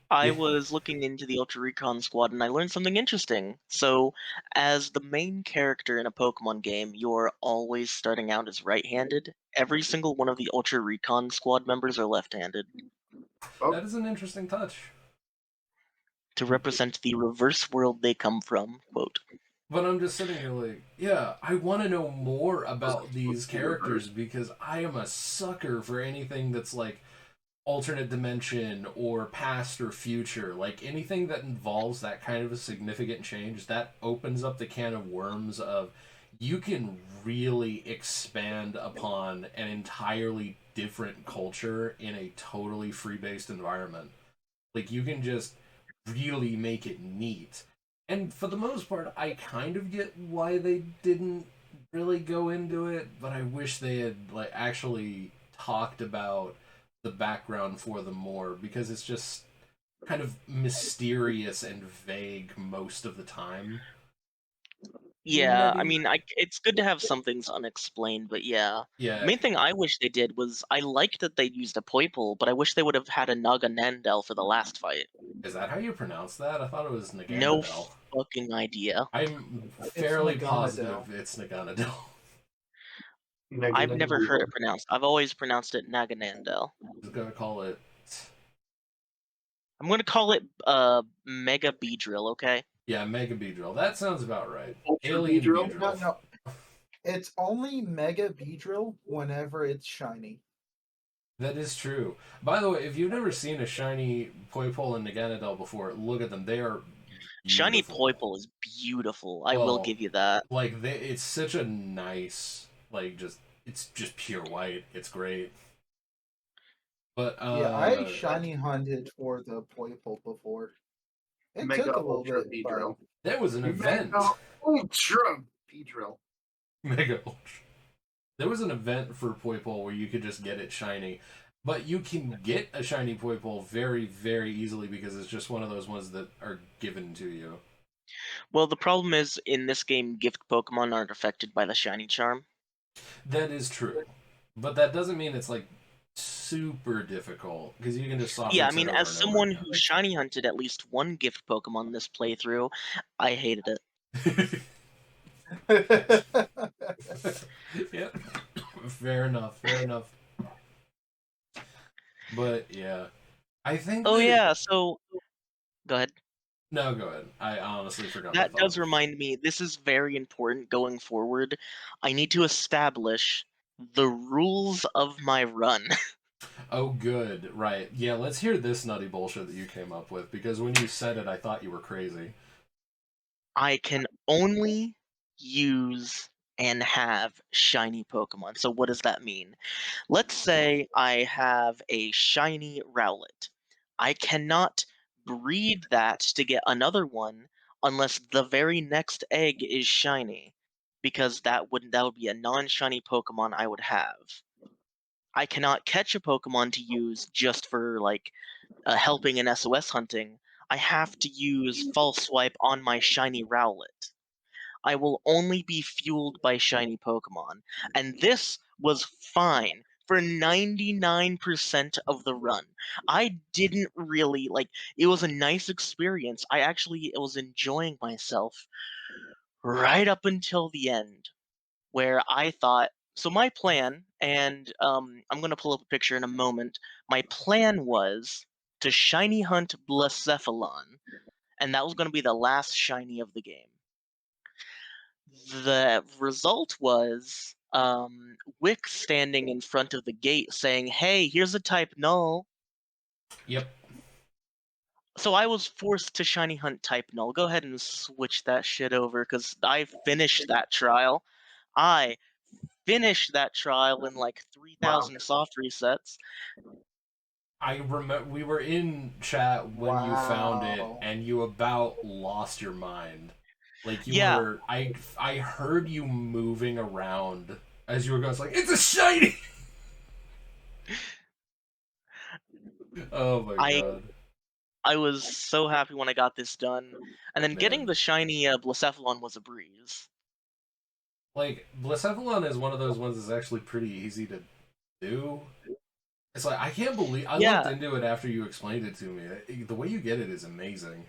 I Yeah. was looking into the Ultra Recon Squad and I learned something interesting. So, as the main character in a Pokemon game, you're always starting out as right-handed. Every single one of the Ultra Recon Squad members are left-handed Oh, That is an interesting touch. to represent the reverse world they come from. Quote. But I'm just sitting here like, yeah, I want to know more about these characters because I am a sucker for anything that's like alternate dimension or past or future. Like anything that involves that kind of a significant change, that opens up the can of worms of you can really expand upon an entirely different culture in a totally free-based environment. Like you can just really make it neat. And for the most part, I kind of get why they didn't really go into it, but I wish they had like actually talked about the background for them more, because it's just kind of mysterious and vague most of the time. Yeah, I Maybe- mean, it's good to have some things unexplained, but yeah. Yeah, The main thing I wish they did was I liked that they used a Poipole, but I wish they would have had a Naganandel for the last fight. is that how you pronounce that? I thought it was No Naganadel. fucking idea. I'm fairly Naganadel. positive it's Naganadel. I've never heard it pronounced. I've always pronounced it Naganandel. I was gonna call it. I'm gonna call it Mega Beedrill, okay? Yeah, Mega Beedrill. That sounds about right. Ultra Alien Beedrill? Beedrill. No. It's only Mega Beedrill whenever it's shiny. That is true. By the way, if you've never seen a shiny Poipole and Naganadel before, look at them. They are Shiny beautiful. Poipole is beautiful. I will Well, give you that. Like it's such a nice, like it's just pure white. It's great. But Yeah, I shiny hunted for the Poipole before. It Mega took a little Ultra bit, Beedrill. there was an event. Mega Ultra Beedrill. Mega Ultra. There was an event for Poipole where you could just get it shiny. But you can get a shiny Poipole very, very easily because it's just one of those ones that are given to you. Well, the problem is in this game, gift Pokemon aren't affected by the shiny charm. That is true. But that doesn't mean it's like super difficult because you can just soft Yeah, I reset mean, over as and over someone again. who shiny hunted at least one gift Pokemon this playthrough, I hated it. Yep. Fair enough. Fair enough. But yeah, I think. Oh that- yeah, so go ahead. No, go ahead. I honestly forgot. That my does thought. remind me, this is very important going forward. I need to establish the rules of my run. Oh, good. Right. Yeah, let's hear this nutty bullshit that you came up with, because when you said it, I thought you were crazy. I can only use and have shiny Pokemon. So what does that mean? Let's say I have a shiny Rowlet. I cannot breed that to get another one unless the very next egg is shiny, because that would be a non-shiny Pokemon I would have. I cannot catch a Pokemon to use just for like helping in SOS hunting. I have to use False Swipe on my shiny Rowlet. I will only be fueled by shiny Pokemon. And this was fine for 99% of the run. I didn't really like it was a nice experience. I actually was enjoying myself right up until the end where I thought so my plan and I'm going to pull up a picture in a moment. My plan was to shiny hunt Blacephalon, and that was going to be the last shiny of the game. The result was Wick standing in front of the gate saying, "Hey, here's a type null." Yep. So I was forced to shiny hunt type null. Go ahead and switch that shit over because I finished that trial. I finished that trial in like Wow. 3,000 soft resets. I remember we were in chat when you found it, Wow. and you about lost your mind. Like you Yeah, were, I heard you moving around as you were going. It's like it's a shiny. Oh my I god, I was so happy when I got this done, and then getting man! the shiny Blacephalon was a breeze. Like Blacephalon is one of those ones that's actually pretty easy to do. It's like I can't believe I looked Yeah, into it after you explained it to me. The way you get it is amazing.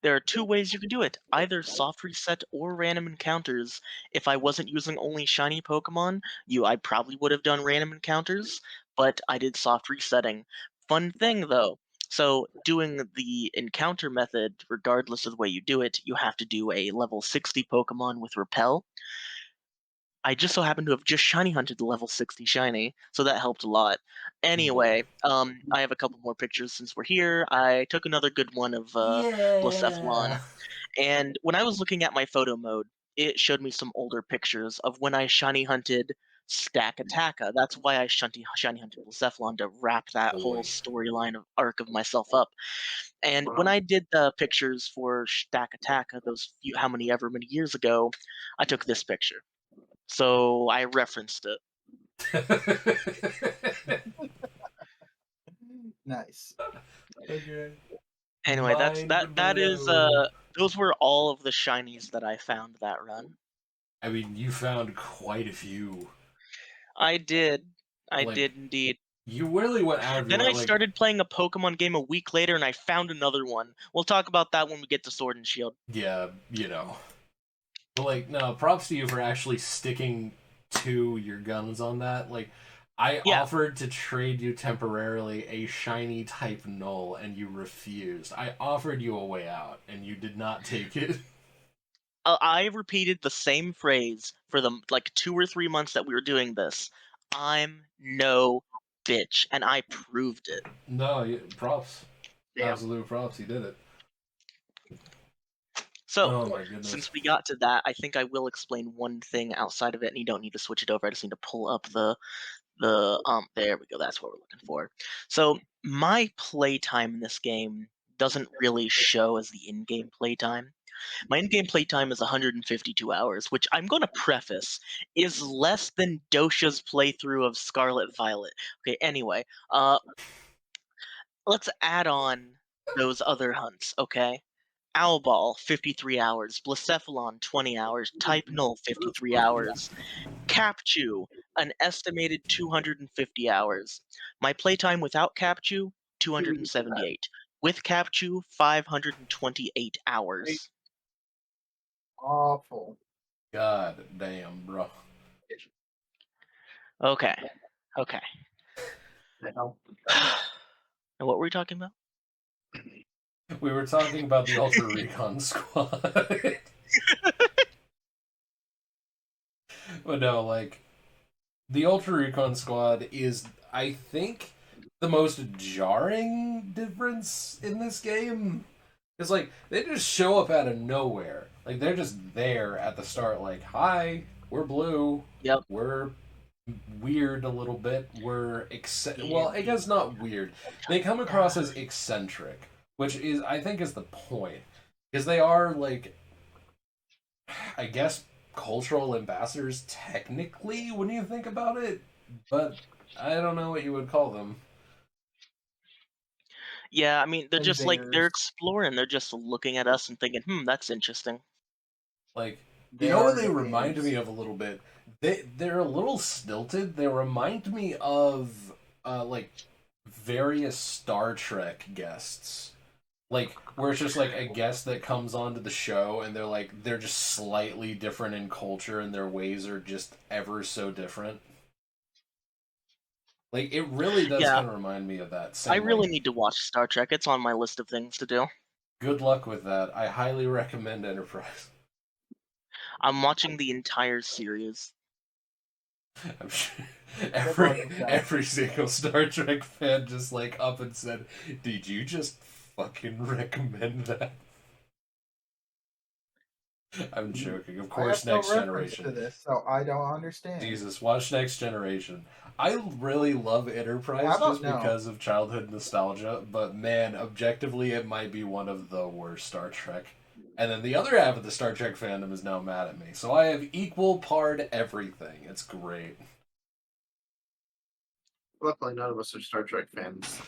there are two ways you can do it: either soft reset or random encounters. If I wasn't using only shiny Pokemon, I probably would have done random encounters, but I did soft resetting. Fun thing though. So doing the encounter method, regardless of the way you do it, you have to do a level 60 Pokemon with Repel. I just so happened to have just shiny hunted the level 60 shiny, so that helped a lot. Boy. Anyway, I have a couple more pictures since we're here. I took another good one of Blacephalon, Yeah. and when I was looking at my photo mode, it showed me some older pictures of when I shiny hunted Stack Attacka. That's why I shiny hunted Blacephalon to wrap that whole Boy. storyline of arc of myself up. And when I did the pictures for Stack Attacka, those few how many ever many years ago, I took this picture. So I referenced it. Nice. Okay. Anyway, Mind that is blown. those were all of the shinies that I found that run. I mean, you found quite a few. I did. I Like, did indeed. you really went out of your Then way. I Like, started playing a Pokemon game a week later and I found another one. We'll talk about that when we get to Sword and Shield. yeah, you know. But, like, no, props to you for actually sticking to your guns on that. Like, I Yeah, offered to trade you temporarily a shiny type null, and you refused. I offered you a way out, and you did not take it. I repeated the same phrase for the like 2 or 3 months that we were doing this. I'm no bitch, and I proved it. No, props. Damn. Absolute props. You did it. So, Oh my goodness. since we got to that, I think I will explain one thing outside of it, and you don't need to switch it over. I just need to pull up the there we go. That's what we're looking for. So my playtime in this game doesn't really show as the in-game playtime. My in-game playtime is 152 hours, which I'm going to preface is less than Dosha's playthrough of Scarlet Violet. Okay, anyway, let's add on those other hunts, okay? Owlball, 53 hours. Blacephalon, 20 hours. Type Null, 53 hours. Capchew, an estimated 250 hours. My playtime without Capchew, 278. With Capchew, 528 hours. Awful. God damn, bro. Okay, okay. The hell? And what were we talking about? We were talking about the Ultra Recon Squad. But no, like, the Ultra Recon Squad is, I think, the most jarring difference in this game. It's like they just show up out of nowhere. Like they're just there at the start. Like, hi, we're blue. Yep. We're weird a little bit. We're Yeah. well, I guess not weird. They come across as eccentric, which is I think is the point, because they are like, I guess, cultural ambassadors technically when you think about it, but I don't know what you would call them. Yeah, I mean, they're just like, they're Invaders. exploring. They're just looking at us and thinking, that's interesting. Like, They you know what are they remind invaders. me of a little bit? They're a little stilted. They remind me of like various Star Trek guests. Like where it's just like a guest that comes onto the show and they're just slightly different in culture and their ways are just ever so different. Like it really does Yeah. kind of remind me of that. I Same, really like, need to watch Star Trek. It's on my list of things to do. good luck with that. I highly recommend Enterprise. I'm watching the entire series. I'm sure luck with that. every single Star Trek fan just like up and said, "Did you just fucking recommend that?" I'm joking. Of course, I have Next no reference Generation. to this, so I don't understand. Jesus, watch Next Generation. I really love Enterprise How about just no? because of childhood nostalgia, but man, objectively, it might be one of the worst Star Trek. And then the other half of the Star Trek fandom is now mad at me. So I have equal part everything. It's great. Luckily, none of us are Star Trek fans.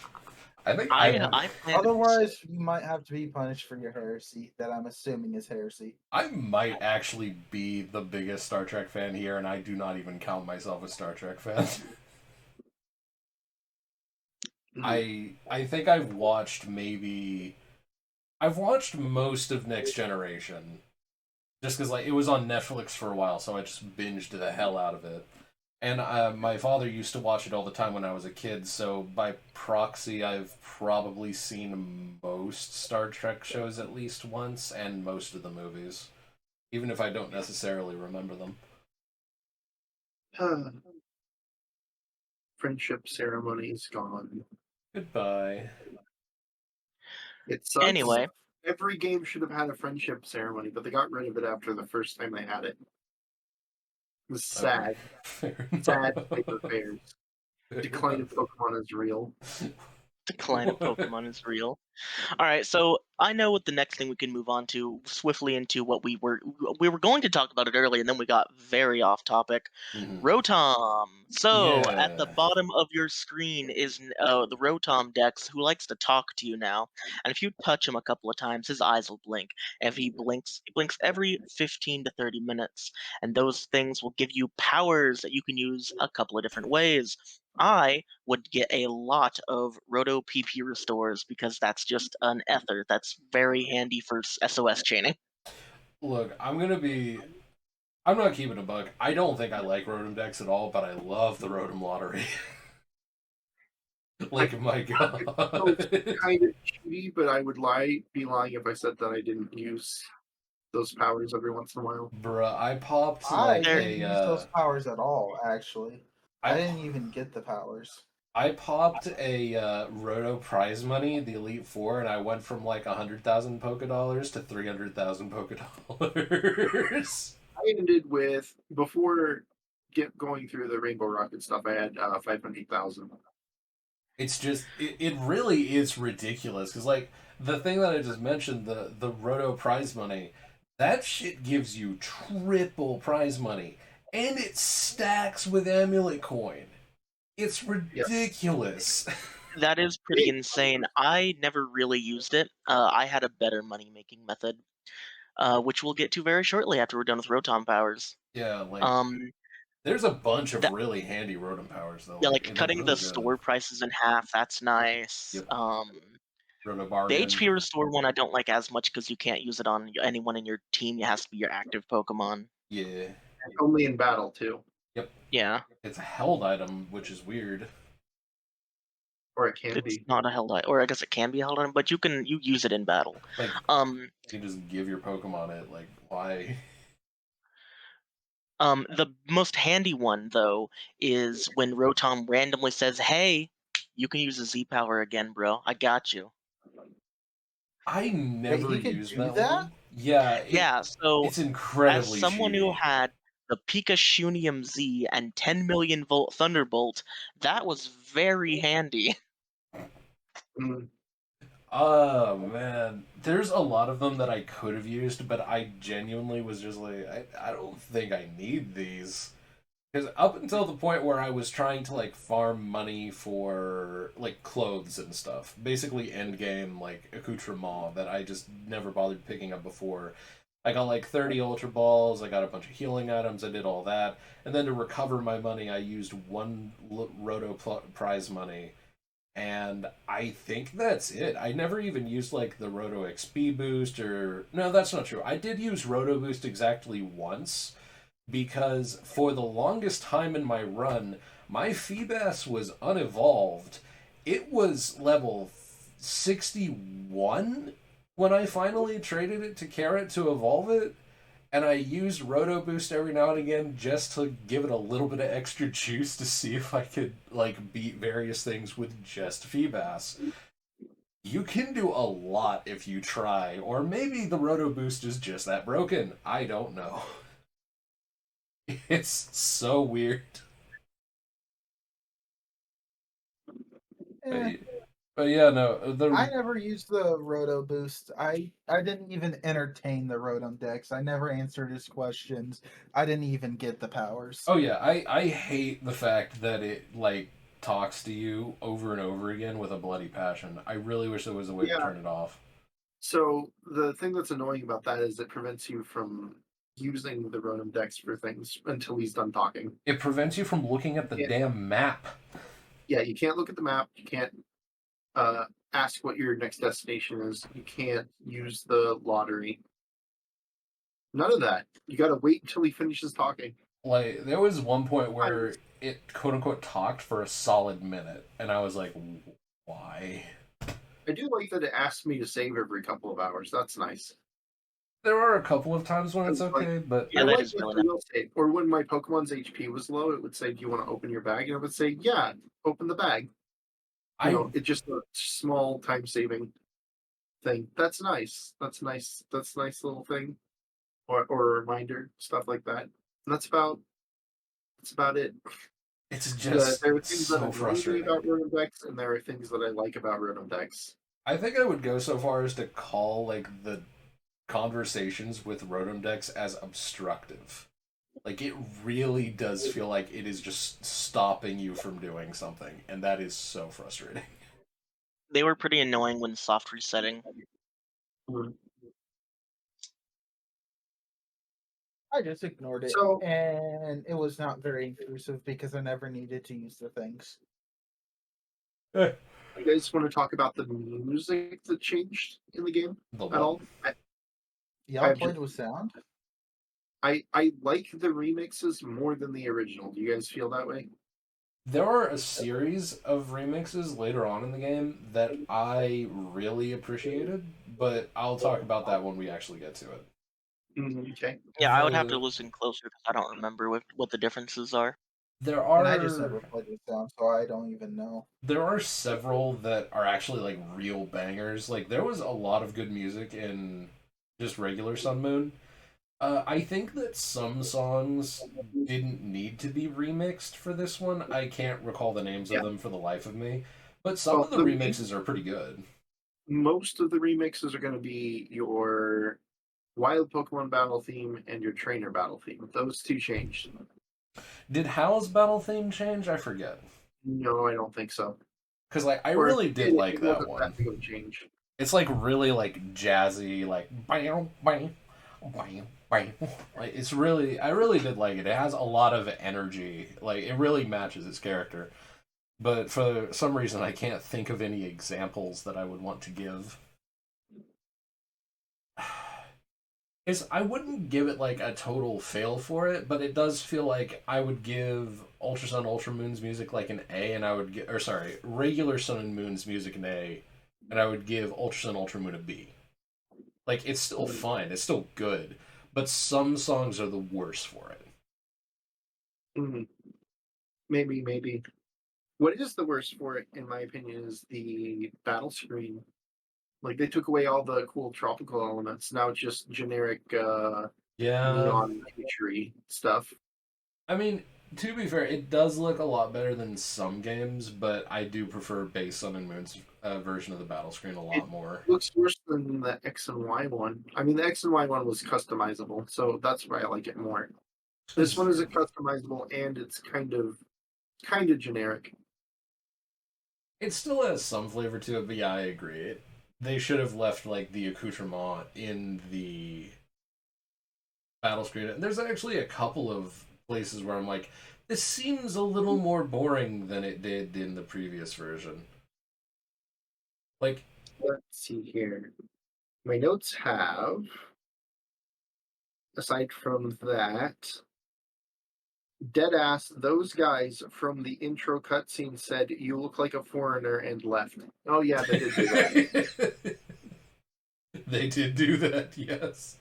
I think I I plan to- Otherwise, you might have to be punished for your heresy. That I'm assuming is heresy. I might actually be the biggest Star Trek fan here, and I do not even count myself a Star Trek fan. I think I've watched most of Next Generation, just because like it was on Netflix for a while, so I just binged the hell out of it. And my father used to watch it all the time when I was a kid, so by proxy, I've probably seen most Star Trek shows at least once, and most of the movies, even if I don't necessarily remember them. Friendship ceremony's gone. Goodbye. It sucks. Anyway. Every game should have had a friendship ceremony, but they got rid of it after the first time they had it. It was sad. Fair Sad enough. paper fairs. Decline of Pokemon is real. Decline of Pokemon is real. All right, so I know what the next thing we can move on to swiftly into what we were going to talk about it earlier, and then we got very off topic. Mhm. Rotom. So at the Yeah. bottom of your screen is the Rotom Dex, who likes to talk to you now. And if you touch him a couple of times, his eyes will blink. If he blinks every 15 to 30 minutes, and those things will give you powers that you can use a couple of different ways. I would get a lot of Roto PP restores because that's just an ether that's very handy for SOS chaining. Look, I'm not keeping a bug. I don't think I like Rotom decks at all, but I love the Rotom lottery. Like, my god. Kind of cheaty, but I would be lying if I said that I didn't use those powers every once in a while. Bruh, I popped I like didn't use those a powers at all. Actually, I didn't even get the powers. I popped a Roto prize money, the Elite Four, and I went from like 100,000 Poké Dollars to 300,000 Poké Dollars. I ended with, before going through the Rainbow Rocket stuff, I had 500,000. It's just it really is ridiculous because like the thing that I just mentioned, the Roto prize money, that shit gives you triple prize money, and it stacks with Amulet Coin. It's ridiculous. That is pretty insane. I never really used it. I had a better money making method, which we'll get to very shortly after we're done with Rotom powers. Yeah, like Um, there's a bunch of that- really handy Rotom powers though. yeah, Like, like they're cutting really the good. store prices in half. That's nice. Yep. Roto The Bargain. HP restore one I don't like as much because you can't use it on anyone in your team. It has to be your active Pokemon. Yeah. And only in battle, too. Yeah, It's a held item, which is weird. Or it can it's be. not a held item, or I guess it can be a held item, but you use it in battle. Like, Um, you just give your Pokemon it. Like, why? the most handy one though is when Rotom randomly says, "Hey, you can use the Z power again, bro. I got you. I Wait, never he can used do that that? one. Yeah, Yeah, so it's as incredibly someone who cheaty. had the Pikachuium Z and 10 million volt Thunderbolt, that was very handy. Mm. Oh man, there's a lot of them that I could have used, but I genuinely was just like, I don't think I need these. Because up until the point where I was trying to like farm money for like clothes and stuff, basically end game like accoutrement that I just never bothered picking up before. I got like 30 Ultra Balls, I got a bunch of healing items, I did all that, and then to recover my money, I used one prize money, and I think that's it. I never even used like the Roto XP boost or no, that's not true. I did use Roto boost exactly once because for the longest time in my run, my Feebas was unevolved. It was level 61 when I finally traded it to Carrot to evolve it, and I used Roto Boost every now and again just to give it a little bit of extra juice to see if I could like beat various things with just Feebas. You can do a lot if you try, or maybe the Roto Boost is just that broken. I don't know. It's so weird. Eh, But yeah, no, I never used the Roto Boost. I didn't even entertain the Rotom decks. I never answered his questions. I didn't even get the powers. oh yeah, I hate the fact that it like talks to you over and over again with a bloody passion. I really wish there was a way to Yeah. turn it off. So the thing that's annoying about that is it prevents you from using the Rotom Dex for things until he's done talking. It prevents you from looking at the Yeah. damn map. Yeah, you can't look at the map. You can't uh, ask what your next destination is. You can't use the lottery. None of that. You got to wait until he finishes talking. Like there was one point where it quote unquote talked for a solid minute, and I was like, why? I do like that it asks me to save every couple of hours. That's nice. There are a couple of times when it's okay, but Yeah, I that like is that really the will save. Or when my Pokemon's HP was low, it would say, "Do you want to open your bag?" And I would say, "Yeah, open the bag." You I know, it's just a small time saving thing. That's nice. That's nice. That's a nice little thing, or a reminder, stuff like that. And that's about it. it's just There are things that so annoy me frustrating. about Rotom decks, and there are things that I like about Rotom decks. I think I would go so far as to call like the conversations with Rotom decks as obstructive. Like it really does feel like it is just stopping you from doing something, and that is so frustrating. They were pretty annoying when soft resetting. Mhm. I just ignored it, So, and it was not very intrusive because I never needed to use the things. you guys want to talk about the music that changed in the game The at all? what? Y'all I've played just, with sound? I like the remixes more than the original. Do you guys feel that way? There are a series of remixes later on in the game that I really appreciated, but I'll talk about that when we actually get to it. Okay. Yeah, I would have to The listen closer because I don't remember what the differences are. there And I just never are played with sound, so I don't even know. there are several that are actually like real bangers. Like there was a lot of good music in just regular Sun Moon. I think that some songs didn't need to be remixed for this one. I can't recall the names of Yeah. them for the life of me, but some Well, of the remixes are pretty good. most of the remixes are going to be your wild Pokemon battle theme and your trainer battle theme. Those two changed. Did Hal's battle theme change? I forget. No, I don't think so. Because like I Or if really it did did, like it that wasn't one. that big of a change. It's like really like jazzy, like bam, bam, bam, bam. Like it's really, I really did like it. It has a lot of energy. Like it really matches its character. But for some reason, I can't think of any examples that I would want to give. I wouldn't give it like a total fail for it, but it does feel like I would give Ultra Sun Ultra Moon's music like an A, and I would or sorry, regular Sun and Moon's music an A, and I would give Ultra Sun Ultra Moon a B. Like it's still fine, it's still good, but some songs are the worst for it. Mm-hmm. Maybe. What is the worst for it, in my opinion, is the battle screen. Like they took away all the cool tropical elements. Now it's just generic Yeah. neon futury stuff. I mean, to be fair, it does look a lot better than some games, but I do prefer base Sun and Moon's version of the battle screen a It lot more. looks worse than the X and Y one. I mean, the X and Y one was customizable, so that's why I like it more. This one isn't customizable, and it's kind of generic. It still has some flavor to it, but yeah, I agree. They should have left like the accoutrement in the battle screen. And there's actually a couple of places where I'm like, this seems a little more boring than it did in the previous version. Like, Let's see here. My notes have, aside from that, dead ass, those guys from the intro cutscene said, "You look like a foreigner," and left. Oh, yeah, they did do that. they did do that, yes.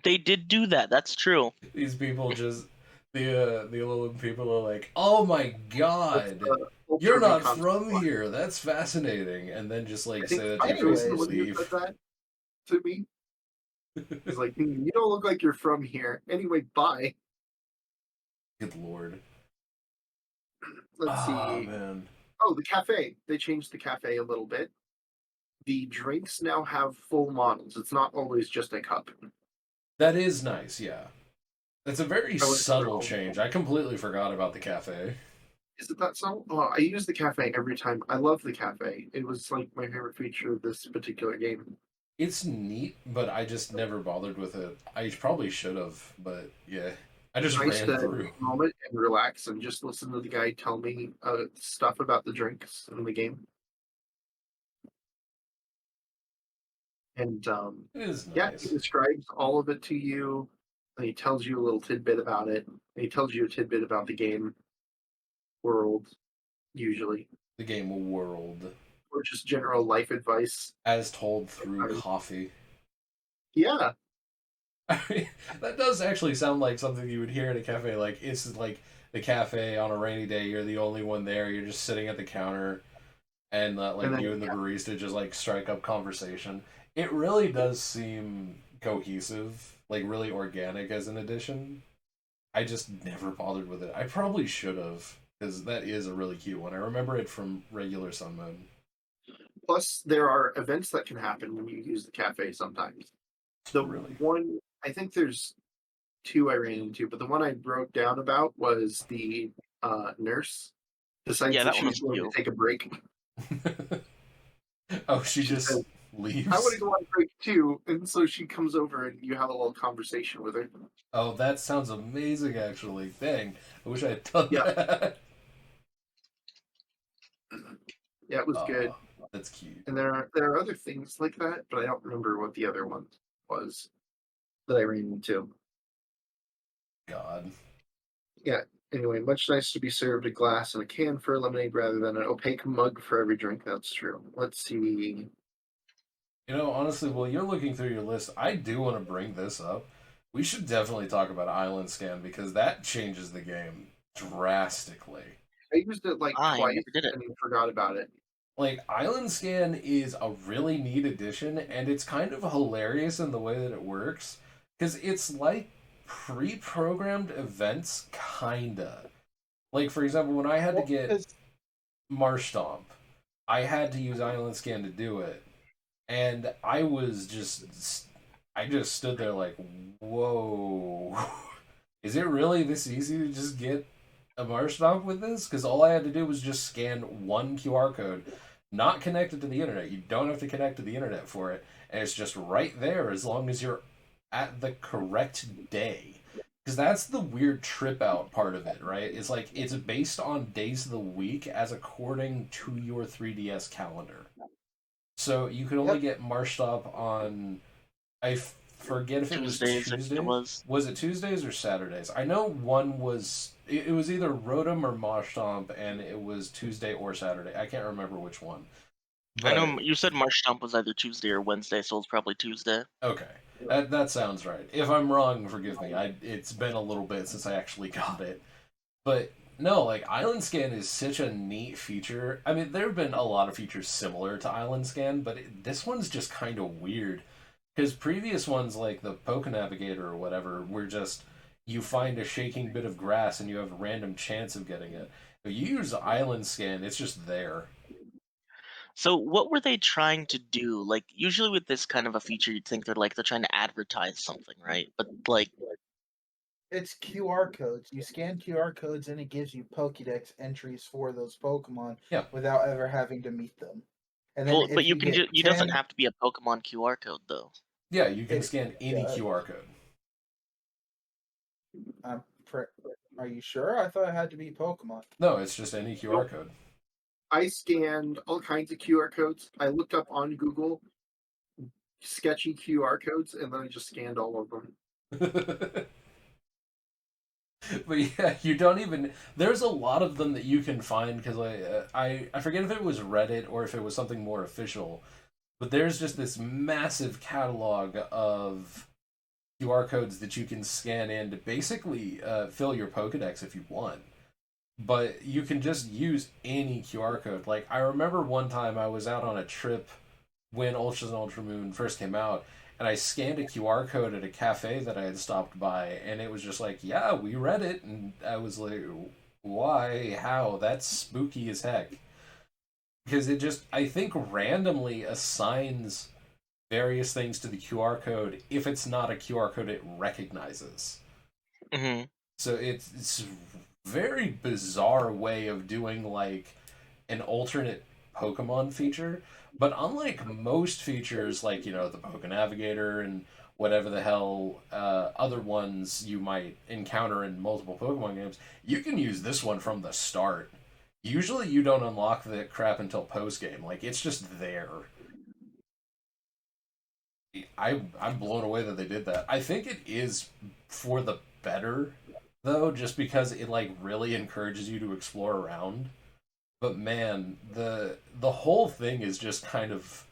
They did do that. That's true. These people just the little people are like, "Oh my god, you're not from here. That's fascinating," and then just like say that to your face and leave. Said that to me. It's like, you don't look like you're from here. Anyway, bye. Good lord. Let's see. Man. Oh, the cafe. They changed the cafe a little bit. The drinks now have full models. It's not always just a cup. That is nice, yeah. That's a very subtle change. I completely forgot about the cafe. Is it that subtle? Oh, I use the cafe every time. I love the cafe. It was like my favorite feature of this particular game. It's neat, but I just never bothered with it. I probably should have, but yeah. I just ran through. A moment and relax and just listen to the guy tell me stuff about the drinks in the game. And it is nice. Yeah, he describes all of it to you. And he tells you a little tidbit about it. And he tells you a tidbit about the game world, usually. The game world. Or just general life advice. As told through coffee. Yeah. I mean, that does actually sound like something you would hear in a cafe. Like, it's like the cafe on a rainy day, you're the only one there, you're just sitting at the counter, and you and the barista just like strike up conversation. It really does seem cohesive, like really organic as an addition. I just never bothered with it. I probably should have, because that is a really cute one. I remember it from regular Sun Moon. Plus, there are events that can happen when you use the cafe sometimes. The one, I think there's two I ran into, but the one I wrote down about was the nurse decides that she's going to take a break. Oh, she just says, leaves? I want to go on break too, and so she comes over and you have a little conversation with her. Oh, that sounds amazing, actually. Dang, I wish I had done that. Yeah, it was good. That's cute. And there are other things like that, but I don't remember what the other one was that I ran into. God. Yeah. Anyway, much nicer to be served a glass and a can for lemonade rather than an opaque mug for every drink. That's true. Let's see. You know, honestly, while you're looking through your list, I do want to bring this up. We should definitely talk about Island Scan, because that changes the game drastically. I used it like twice and forgot about it. Like, Island Scan is a really neat addition, and it's kind of hilarious in the way that it works, because it's like pre-programmed events, kinda. Like, for example, when I had to get Marsh Stomp, I had to use Island Scan to do it, and I just stood there like, whoa, is it really this easy to just get a Marsh Stomp with this? Because all I had to do was just scan one QR code, not connected to the internet. You don't have to connect to the internet for it, and it's just right there as long as you're at the correct day. Because that's the weird trip out part of it, right? It's like, it's based on days of the week as according to your 3DS calendar. So you could only get Marsh Stomp on, I forget if it was Tuesday. Was it Tuesdays or Saturdays? I know one was, it was either Rotom or Marsh Stomp, and it was Tuesday or Saturday. I can't remember which one. But I know you said Marsh Stomp was either Tuesday or Wednesday, so it's probably Tuesday. Okay, that sounds right. If I'm wrong, forgive me. It's been a little bit since I actually got it. But no, like Island Scan is such a neat feature. I mean, there have been a lot of features similar to Island Scan, but this one's just kind of weird. Because previous ones, like the Poke Navigator or whatever, were just you find a shaking bit of grass and you have a random chance of getting it. If you use Island Scan, it's just there. So what were they trying to do? Like usually with this kind of a feature, you'd think they're trying to advertise something, right? But like, It's QR codes. You scan QR codes and it gives you Pokédex entries for those Pokemon Yeah, without ever having to meet them. And then well, but if you get you doesn't 10, have to be a Pokemon QR code though. yeah, you can it scan any does. QR code. I'm pre- Are you sure? I thought it had to be Pokemon. No, it's just any QR code. I scanned all kinds of QR codes. I looked up on Google sketchy QR codes, and then I just scanned all of them. But yeah, you don't even. There's a lot of them that you can find because I forget if it was Reddit or if it was something more official, but there's just this massive catalog of QR codes that you can scan in to basically fill your Pokedex if you want. But you can just use any QR code. Like I remember one time I was out on a trip when Ultra and Ultra Moon first came out, and I scanned a QR code at a cafe that I had stopped by, and it was just like, yeah, we read it, and I was like, why, how? That's spooky as heck. Because it just, I think, randomly assigns various things to the QR code if it's not a QR code it recognizes. Hmm. So it's a very bizarre way of doing like an alternate Pokemon feature. But unlike most features, like, the Poke Navigator and whatever the hell other ones you might encounter in multiple Pokemon games, you can use this one from the start. Usually you don't unlock the crap until post game. Like, it's just there. I'm blown away that they did that. I think it is for the better, though, just because it, like, really encourages you to explore around. But man, the whole thing is just kind of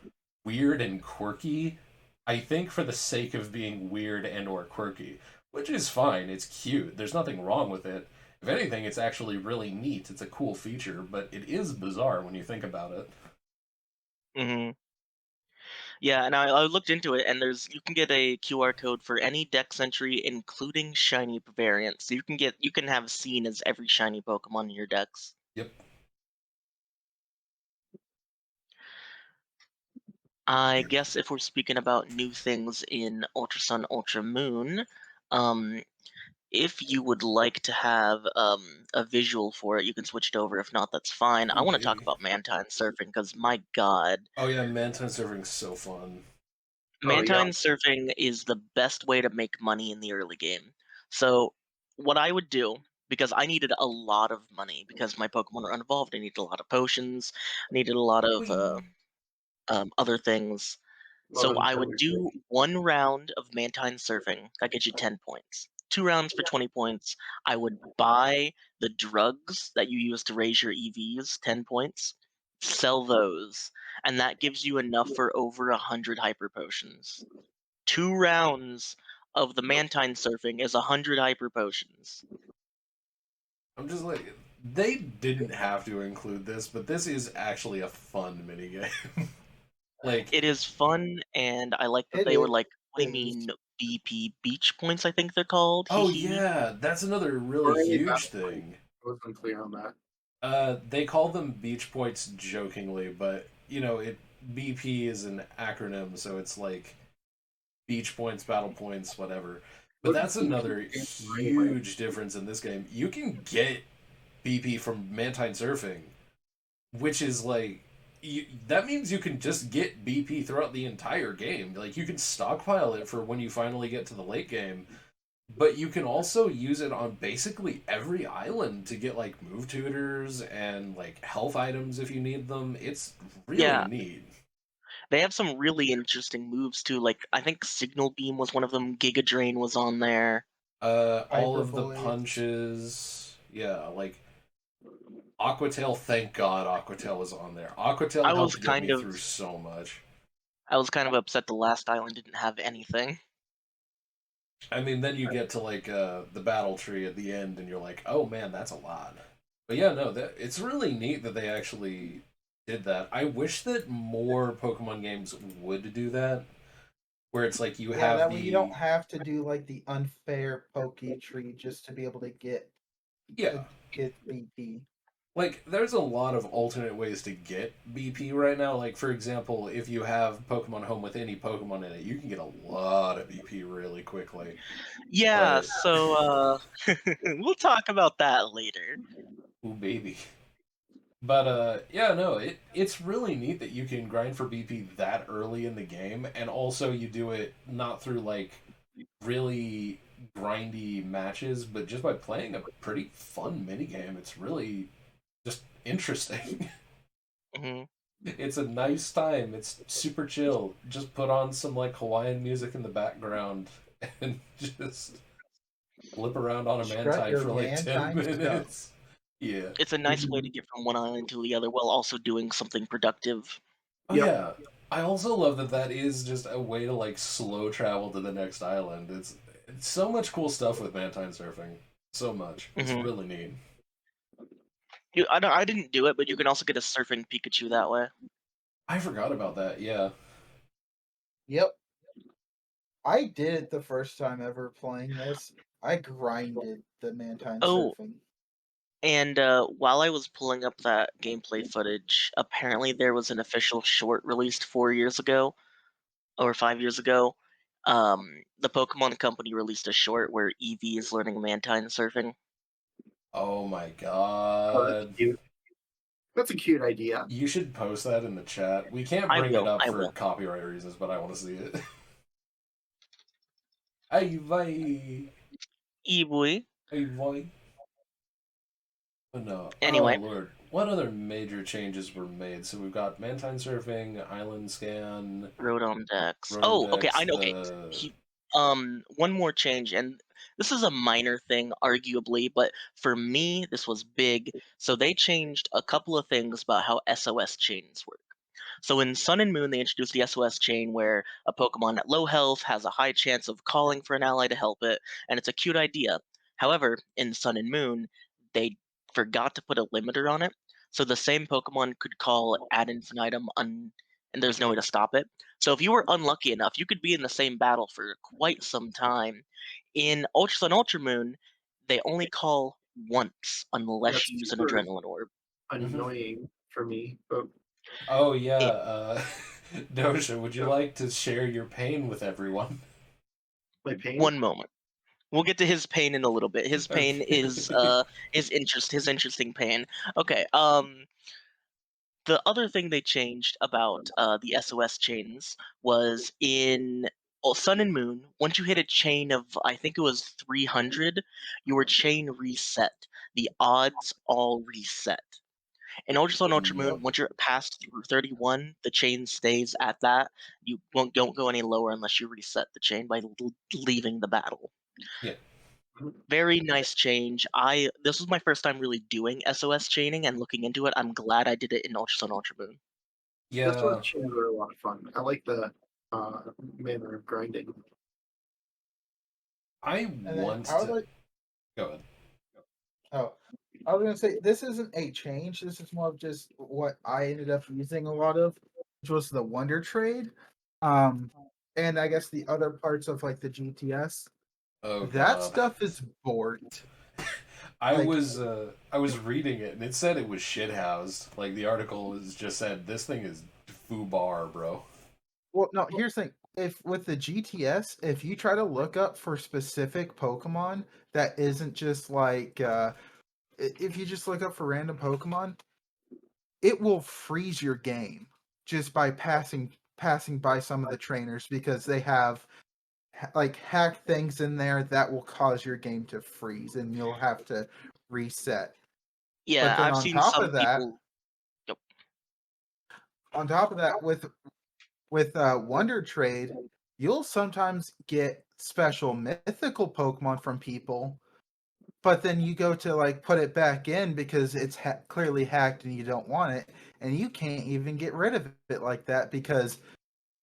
weird and quirky. I think for the sake of being weird and or quirky, which is fine. It's cute. There's nothing wrong with it. If anything, it's actually really neat. It's a cool feature, but it is bizarre when you think about it. Hmm. Yeah, and I looked into it, and you can get a QR code for any Dex entry, including shiny variants. So you can have seen as every shiny Pokemon in your Dex. Yep. I guess if we're speaking about new things in Ultra Sun, Ultra Moon, um, if you would like to have a visual for it, you can switch it over. If not, that's fine. I Ooh, want to talk baby. about Mantine surfing because my God, Oh yeah, Mantine surfing's so fun. Oh yeah, Mantine surfing is the best way to make money in the early game. So, what I would do, because I needed a lot of money because my Pokemon are unevolved, I needed a lot of potions, I needed a lot of Whee! other things. love So them I would killers. do one round of Mantine surfing. That gets you 10 points. Two rounds for 20 points. I would buy the drugs that you use to raise your EVs, 10 points. Sell those. And that gives you enough for over 100 hyper potions. Two rounds of the Mantine surfing is 100 hyper potions. I'm just like, they didn't have to include this, but this is actually a fun minigame. Like, It is fun, and I like that It they were is. like, what do It you is. mean BP beach points, I think they're called? Hee oh hee. yeah, that's another really Or any huge battle point. thing. I wasn't clear on that. They call them beach points jokingly, but BP is an acronym, so it's like beach points, battle points, whatever. But Wasn't that's BP another anyway? huge difference in this game. You can get BP from Mantine Surfing, which is like that means you can just get BP throughout the entire game. Like you can stockpile it for when you finally get to the late game, but you can also use it on basically every island to get like move tutors and like health items if you need them. It's really Yeah, neat. they have some really interesting moves too. Like I think Signal Beam was one of them. Giga Drain was on there. All Hyper of the Voice. punches, yeah, like Aquatail. Thank God Aquatail was on there. Aquatail I was helped get kind me of through so much. I was kind of upset the last island didn't have anything. I mean, then you get to like the battle tree at the end, and you're like, oh man, that's a lot. But yeah, no, it's really neat that they actually did that. I wish that more Pokemon games would do that, where it's like you Yeah, have that way you don't the have to do like the unfair Poke tree just to be able to yeah, get BP. like there's a lot of alternate ways to get BP right now. Like for example, if you have Pokemon Home with any Pokemon in it, you can get a lot of BP really quickly. Yeah, But so we'll talk about that later. ooh baby. But yeah, no, it's really neat that you can grind for BP that early in the game, and also you do it not through like really grindy matches, but just by playing a pretty fun minigame. It's really just interesting. Hmm. It's a nice time. It's super chill. Just put on some like Hawaiian music in the background and just flip around on a Strut manti your for like man 10 time stuff. minutes. Yeah. It's a nice way to get from one island to the other while also doing something productive. Oh Yep. yeah. I also love that that is just a way to like slow travel to the next island. It's so much cool stuff with Mantine surfing. So much. It's Hmm. really neat. I didn't do it, but you can also get a surfing Pikachu that way. I forgot about that. Yeah. Yep. I did it the first time ever playing this. I grinded the Mantine Oh, surfing. and while I was pulling up that gameplay footage, apparently there was an official short released 4 years ago or 5 years ago. The Pokemon Company released a short where Eevee is learning Mantine surfing. Oh my Oh, that's god. cute. That's a cute idea. You should post that in the chat. We can't I bring it will. up I for will. copyright reasons, but I want to see it. Hey, bye. Eevee. Hey, boy. Oh, no. Oh, Anyway, Lord. What other major changes were made? So we've got Mantine Surfing, Island Scan, Rotom Dex. Rotom Oh, okay. Dex, I know. Okay. the. He, one more change, and this is a minor thing, arguably, but for me, this was big. So they changed a couple of things about how SOS chains work. So in Sun and Moon, they introduced the SOS chain where a Pokemon at low health has a high chance of calling for an ally to help it, and it's a cute idea. However, in Sun and Moon, they forgot to put a limiter on it. So the same Pokemon could call ad infinitum, and there's no way to stop it. So if you were unlucky enough, you could be in the same battle for quite some time. In Ultra Sun Ultra Moon, they only call once unless That's you use an super Adrenaline Orb. Mhm. annoying for me. But Oh, yeah. It, Dosha, would you like to share your pain with everyone? my pain. one moment. We'll get to his pain in a little bit. His pain is Okay. his interesting pain. Okay. The other thing they changed about the SOS chains was in Sun and Moon. Once you hit a chain of, I think it was 300, your chain reset. The odds all reset. In Ultra Sun Ultra Yep. Moon, once you're past through 31, the chain stays at that. You don't go any lower unless you reset the chain by leaving the battle. Yeah. Very nice change. This was my first time really doing SOS chaining and looking into it. I'm glad I did it in Ultra Sun Ultra Moon. That's Yeah. what chains are a lot of fun. I like the manner of grinding. I And then want I was to. like, Go ahead. oh, I was gonna say this isn't a change. This is more of just what I ended up using a lot of, which was the Wonder Trade, um, and I guess the other parts of like the GTS. Oh, That God. stuff is borked. I Like, was I was reading it and it said it was shithoused. Like the article was just said this thing is foobar, bro. well, no. Here's the thing: if with the GTS, if you try to look up for specific Pokemon that isn't just like, if you just look up for random Pokemon, it will freeze your game just by passing by some of the trainers because they have like hack things in there that will cause your game to freeze and you'll have to reset. Yeah, But then I've seen some people. Yep. on top of that, with Wonder Trade, you'll sometimes get special mythical Pokemon from people, but then you go to like put it back in because it's clearly hacked and you don't want it, and you can't even get rid of it like that because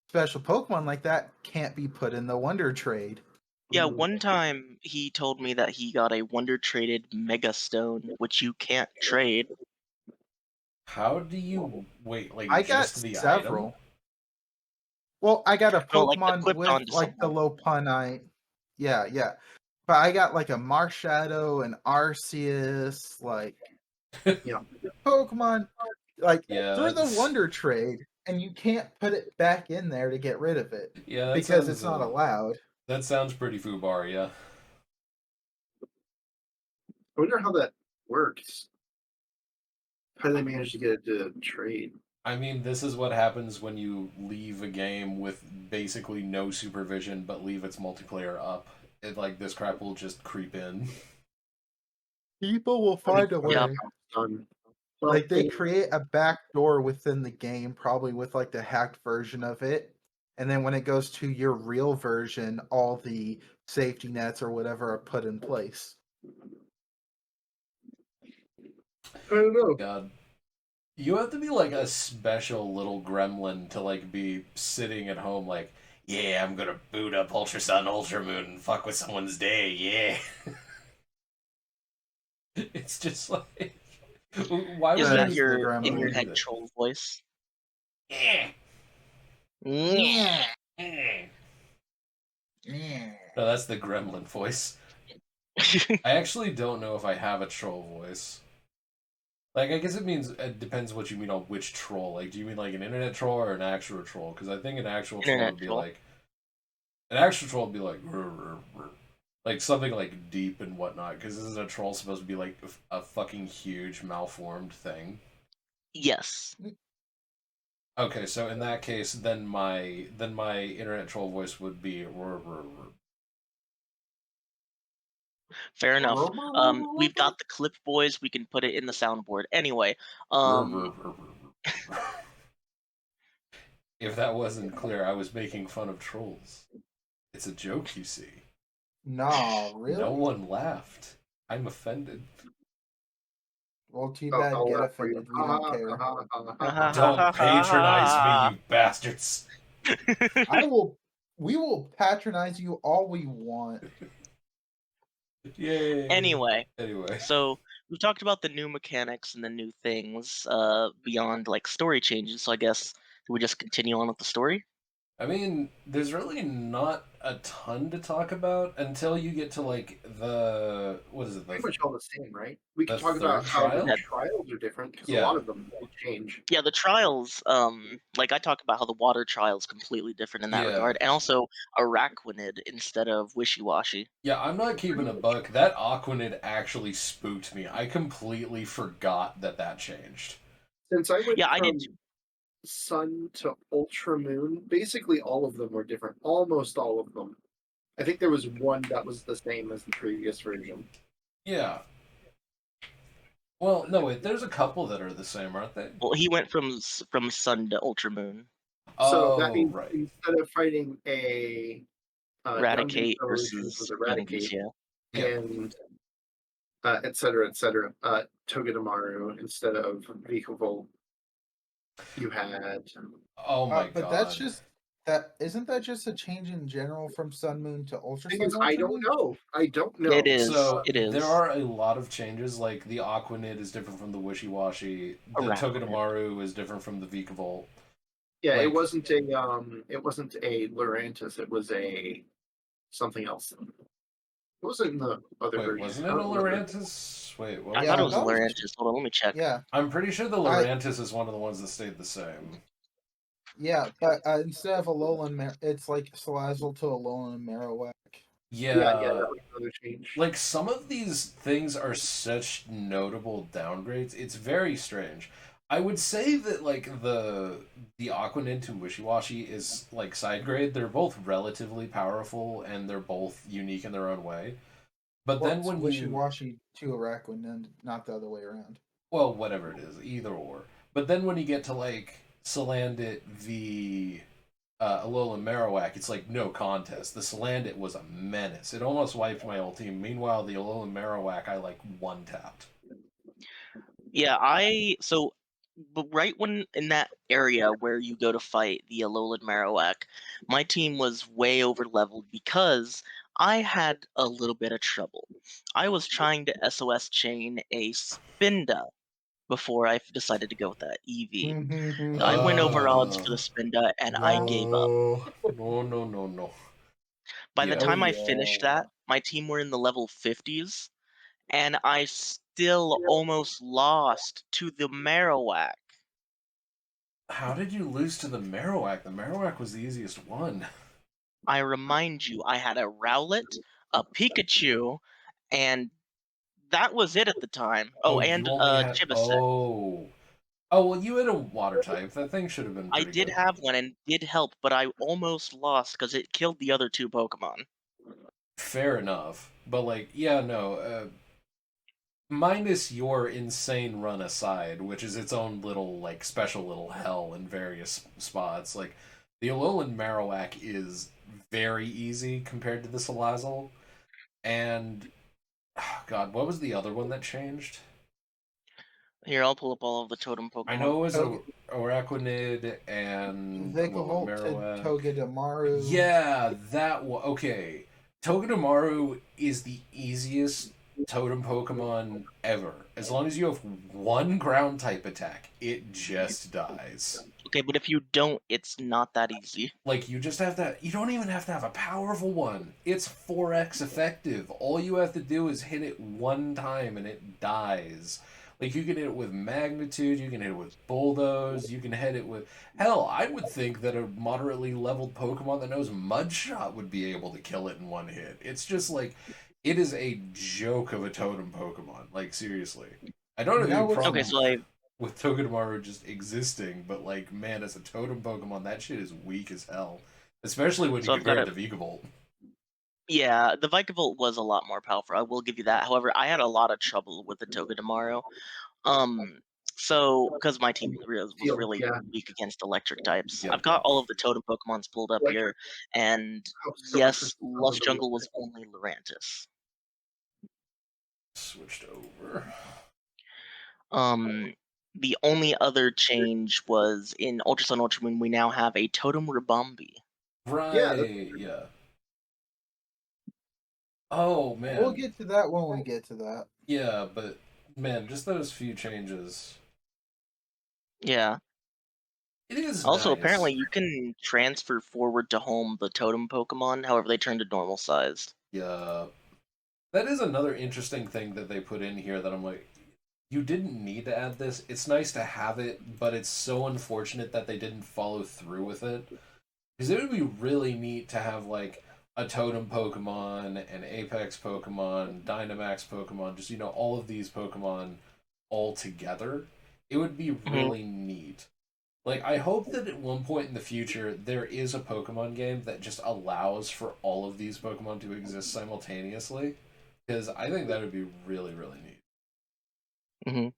special Pokemon like that can't be put in the Wonder Trade. Yeah, one time he told me that he got a Wonder Traded Mega Stone, which you can't trade. How do you wait? Like I got just the several. item? Well, I got a No, like the Pokemon clipped with onto like the someone. Lopunite. Yeah, yeah. But I got like a Marshadow, an Arceus, like Yeah. Pokemon like Yeah, through the that's Wonder Trade, and you can't put it back in there to get rid of it yeah. That because sounds it's not allowed. that sounds pretty foobar. Yeah. I wonder how that works. How do they manage to get it to trade? I mean, this is what happens when you leave a game with basically no supervision, but leave its multiplayer up. It like this crap will just creep in. People will find a Yep. way. Done. Well, Like they create a back door within the game, probably with like the hacked version of it. And then when it goes to your real version, all the safety nets or whatever are put in place. I don't know. God, you have to be like a special little gremlin to like be sitting at home like, yeah, I'm gonna boot up Ultra Sun, Ultra Moon, and fuck with someone's day. Yeah. It's just like, why Is would That that is you? the your in your gremlin. head troll voice? Yeah. Yeah. Yeah. Yeah. No, that's the gremlin voice. I actually don't know if I have a troll voice. Like, I guess it depends what you mean on which troll. Like, do you mean like an internet troll or an actual troll? Because I think an actual troll Internet would be troll. like, an actual troll would be like, "Rrr, rrr, rrr." Like something like deep and whatnot. Because isn't a troll supposed to be like a fucking huge malformed thing? Yes. Okay, so in that case, then my internet troll voice would be "Rrr, rrr, rrr." Fair enough. We've got the clip boys. We can put it in the soundboard. Anyway, Rrr, rrr, rrr, rrr, rrr. If that wasn't clear, I was making fun of trolls. It's a joke, you see. Nah, really? No one laughed. I'm offended. Well, too Oh, bad. I'll Get laugh for you. offended. We don't care. Don't patronize me, you bastards. We will patronize you all we want. Yay. Anyway, Anyway. so we've talked about the new mechanics and the new things beyond like story changes. So I guess we just continue on with the story. I mean, there's really not a ton to talk about until you get to like what is it? Pretty much all the same, right? We can the talk about third how trial? the trials are different because a Yeah. lot of them will change. Yeah, the trials. Like I talked about how the water trial is completely different in that Yeah. regard, and also Araquanid instead of Wishy Washy. Yeah, I'm not keeping a buck. That Aquanid actually spooked me. I completely forgot that changed. Since I went Yeah, I from did. Sun to Ultra Moon, basically all of them were different. Almost all of them. I think there was one that was the same as the previous version. Yeah. Well, no, wait. There's a couple that are the same, aren't they? Well, he went from Sun to Ultra Moon. So Oh, that means right. instead of fighting a Eradicate Dungeon Evolution versus with Eradicate yeah. Yep. and et cetera, Togedemaru instead of Vehicle, you had Oh my god. But that's just that. Isn't that just a change in general from Sun Moon to Ultra thing Sun? is, I Ultra don't Moon? know. I don't know. It is. So It is. there are a lot of changes. Like the Aquanid is different from the Wishy Washy. The Araquanid. Togedemaru is different from the Vikavolt. Yeah, Like- it wasn't a Lurantis. It was a something else. It wasn't in the other Wait, version. wasn't it a Lurantis? Wait, what I was thought Yeah, it was a that was- Lurantis. Hold on, let me check. Yeah, I'm pretty sure the Lurantis is one of the ones that stayed the same. yeah. But instead of Alolan, it's like Salazzle to Alolan Marowak. Yeah. That was another change. Like some of these things are such notable downgrades. It's very strange. I would say that like the Aquanid to Wishy Washy is like side grade. They're both relatively powerful and they're both unique in their own way. But then when Wishy you Washy to Araquanid, and not the other way around. well, whatever it is, either or. But then when you get to like Salandit v Alolan Marowak, it's like no contest. The Salandit was a menace. It almost wiped my whole team. Meanwhile, the Alolan Marowak, I like one tapped. Yeah, but right when in that area where you go to fight the Alolan Marowak, my team was way over leveled because I had a little bit of trouble. I was trying to SOS chain a Spinda before I decided to go with that EV. I went over odds for the Spinda and I gave up. No. By the Yeah. time I finished that, my team were in the level 50s, and I still almost lost to the Marowak. How did you lose to the Marowak? The Marowak was the easiest one. I remind you, I had a Rowlet, a Pikachu, and that was it at the time. Oh, and you only had Chibiset. well, you had a water type. That thing should have been I pretty did good. have one and did help, but I almost lost because it killed the other two Pokemon. Fair enough, but like, yeah, no. Minus your insane run aside, which is its own little like special little hell in various spots. Like the Alolan Marowak is very easy compared to the Salazzle, and God, what was the other one that changed? Here, I'll pull up all of the totem I Pokemon. know it was Araquanid and Alolan Vikavolt to Marowak. Togedemaru. Yeah, that one. Okay, Togedemaru is the easiest totem Pokemon ever. As long as you have one ground type attack, it just dies. Okay, but if you don't, it's not that easy. Like, you just have to. You don't even have to have a powerful one. It's 4x effective. All you have to do is hit it one time and it dies. Like, you can hit it with Magnitude, you can hit it with Bulldoze, you can hit it with. Hell, I would think that a moderately leveled Pokemon that knows Mud Shot would be able to kill it in one hit. It's just like. It is a joke of a totem Pokemon. Like, seriously. I don't have any problem Okay, so with Togedemaru just existing, but, like, man, as a totem Pokemon, that shit is weak as hell. Especially when you I've got compare it to Vikavolt. Yeah, the Vikavolt was a lot more powerful. I will give you that. However, I had a lot of trouble with the Togedemaru. So because my team was really Yeah. weak against electric types, Yep, I've got yep. all of the totem Pokemons pulled up here, and yes, Lost Jungle was only Lurantis. Switched over. The only other change was in Ultra Sun Ultra Moon. We now have a Totem Ribombee. Right, yeah. Oh, man. We'll get to that when we get to that. Yeah, but, man, just those few changes. Yeah. It is Also, nice. apparently, you can transfer forward to home the totem Pokemon. However, they turn to normal sized. Yeah. That is another interesting thing that they put in here that I'm like, you didn't need to add this. It's nice to have it, but it's so unfortunate that they didn't follow through with it. Because it would be really neat to have, like, a Totem Pokemon, an Apex Pokemon, Dynamax Pokemon, just, all of these Pokemon all together. It would be really neat. Like, I hope that at one point in the future, there is a Pokemon game that just allows for all of these Pokemon to exist simultaneously. Because I think that would be really, really neat.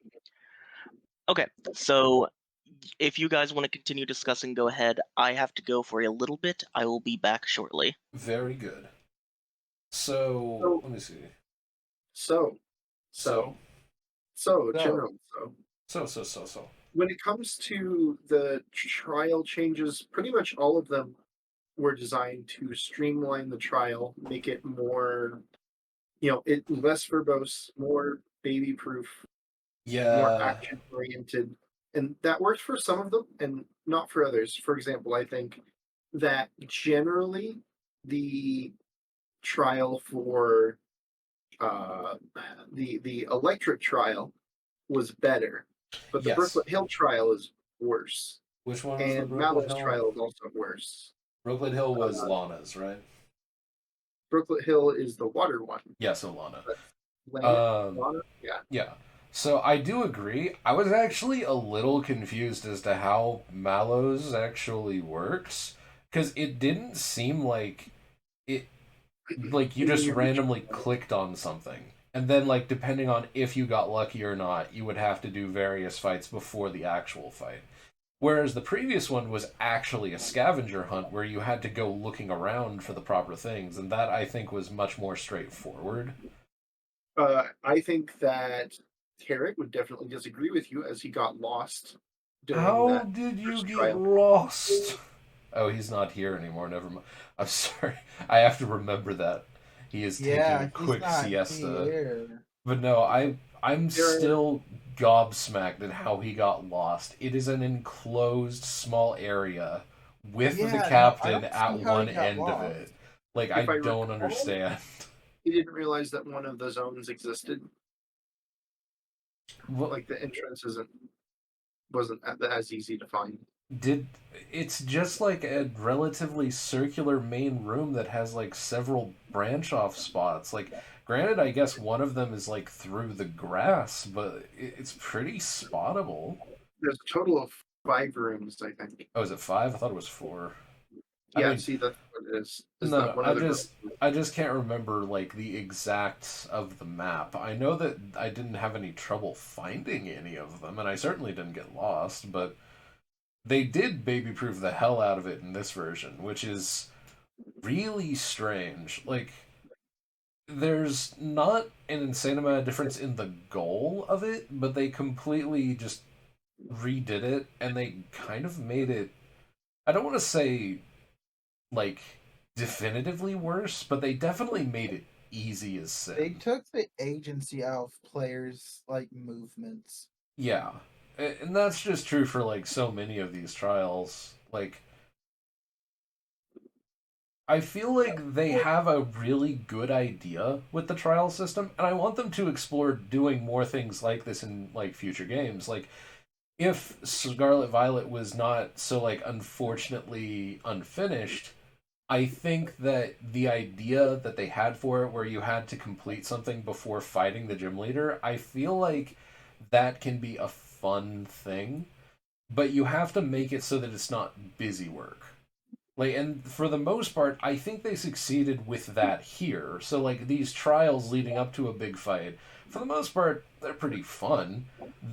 Okay, so if you guys want to continue discussing, go ahead. I have to go for a little bit. I will be back shortly. Very good. So let me see. So, General. When it comes to the trial changes, pretty much all of them were designed to streamline the trial, make it more, less verbose, more baby-proof, more action-oriented, and that worked for some of them and not for others. For example, I think that generally the trial for the electric trial was better, but the Brooklet Hill trial is worse. Which one was and the Brooklet Mallows Hill? trial is also worse. Brooklet Hill was Lana's, right? Brooklet Hill is the water one. Yeah, so Lana. Lana? Yeah. Yeah. So I do agree. I was actually a little confused as to how Mallows actually works, because it didn't seem like it, like you just randomly clicked on something. And then, like, depending on if you got lucky or not, you would have to do various fights before the actual fight. Whereas the previous one was actually a scavenger hunt where you had to go looking around for the proper things, and that, I think, was much more straightforward. I think that Tarek would definitely disagree with you, as he got lost. How did you get lost? Oh, he's not here anymore. Never mind. I'm sorry. I have to remember that. He is taking Yeah, a he's quick not siesta. here. But no, I'm There- still gobsmacked at how he got lost. It is an enclosed small area with Yeah, the no, I captain don't at see how he one got end of lost. it. Like, If I I don't recall- understand. He didn't realize that one of the zones existed. Well, Like the entrance wasn't as easy to find. it's just like a relatively circular main room that has like several branch off spots. Like, granted, I guess one of them is like through the grass, but it's pretty spottable. There's a total of 5 rooms, I think. Oh, is it 5? I thought it was 4. Yeah, I mean, see, that's what it is. Is no, that no, one I of the just I just can't remember like the exacts of the map. I know that I didn't have any trouble finding any of them, and I certainly didn't get lost, but they did baby-proof the hell out of it in this version, which is really strange. Like, there's not an insane amount of difference in the goal of it, but they completely just redid it, and they kind of made it, I don't want to say like definitively worse, but they definitely made it easy as They sin. took the agency out of players' like movements. Yeah. And that's just true for like so many of these trials. Like, I feel like they have a really good idea with the trial system, and I want them to explore doing more things like this in like future games. Like, if Scarlet Violet was not so like unfortunately unfinished, I think that the idea that they had for it, where you had to complete something before fighting the gym leader, I feel like that can be a fun thing, but you have to make it so that it's not busy work. Like, and for the most part, I think they succeeded with that here. So, like, these trials leading up to a big fight, for the most part, they're pretty fun.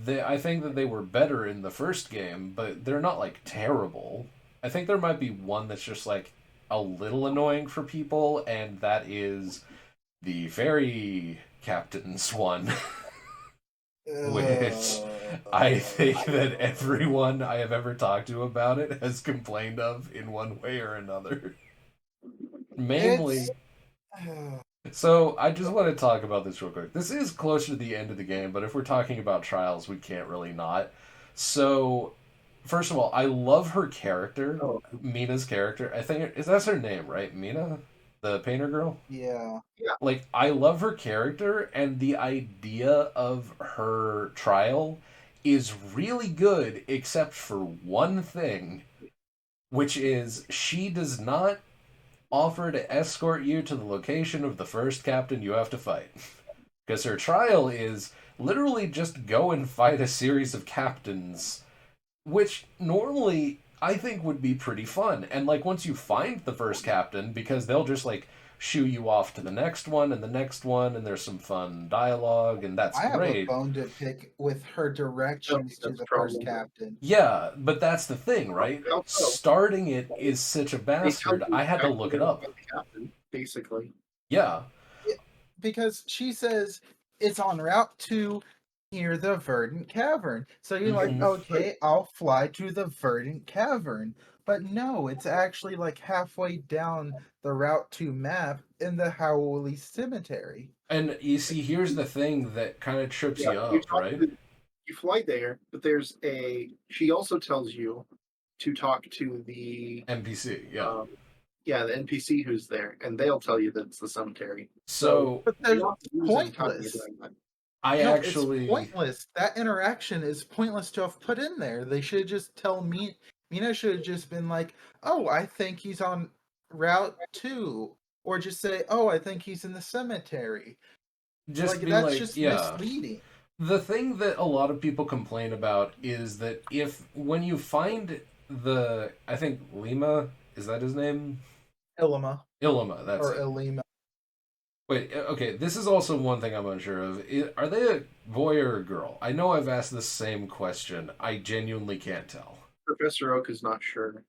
I think that they were better in the first game, but they're not like terrible. I think there might be one that's just like a little annoying for people, and that is the fairy captain's one. Which I think that everyone I have ever talked to about it has complained of in one way or another. Mainly. So, I just want to talk about this real quick. This is closer to the end of the game, but if we're talking about trials, we can't really not. So, first of all, I love her character, Oh. Mina's character. I think that's her name, right? Mina, the painter girl. Yeah. Like, I love her character, and the idea of her trial is really good, except for one thing, which is she does not offer to escort you to the location of the first captain you have to fight. Because her trial is literally just go and fight a series of captains, which normally I think would be pretty fun. And like, once you find the first captain, because they'll just like shoo you off to the next one and the next one, and there's some fun dialogue, and that's I have a great. bone to pick with her directions to that's the first probably- captain. Yeah, but that's the thing, right? How so? Starting it is such a They tell bastard. you I had to exactly look it where up. to get the captain, basically. Yeah. Because she says it's en route to near the Verdant Cavern. So you're like, Mhm. okay, I'll fly to the Verdant Cavern. But no, it's actually like halfway down the Route 2 map in the Howley Cemetery. And you see, here's the thing that kind of trips you up, talk right? you fly there, but she also tells you to talk to the NPC, yeah. the NPC who's there, and they'll tell you that it's the cemetery. So But You're there's not losing time pointless. doing that. I No, actually, it's pointless. That interaction is pointless to have put in there. They should just tell me. Mina should have just been like, "Oh, I think he's on Route 2," or just say, "Oh, I think he's in the cemetery." just Like be that's like, just yeah. misleading. The thing that a lot of people complain about is that when you find I think Lima, is that his name? Ilima Ilima, that's or it. Ilima. Wait, okay, this is also one thing I'm unsure of. Are they a boy or a girl? I know I've asked the same question. I genuinely can't tell. Professor Oak is not sure.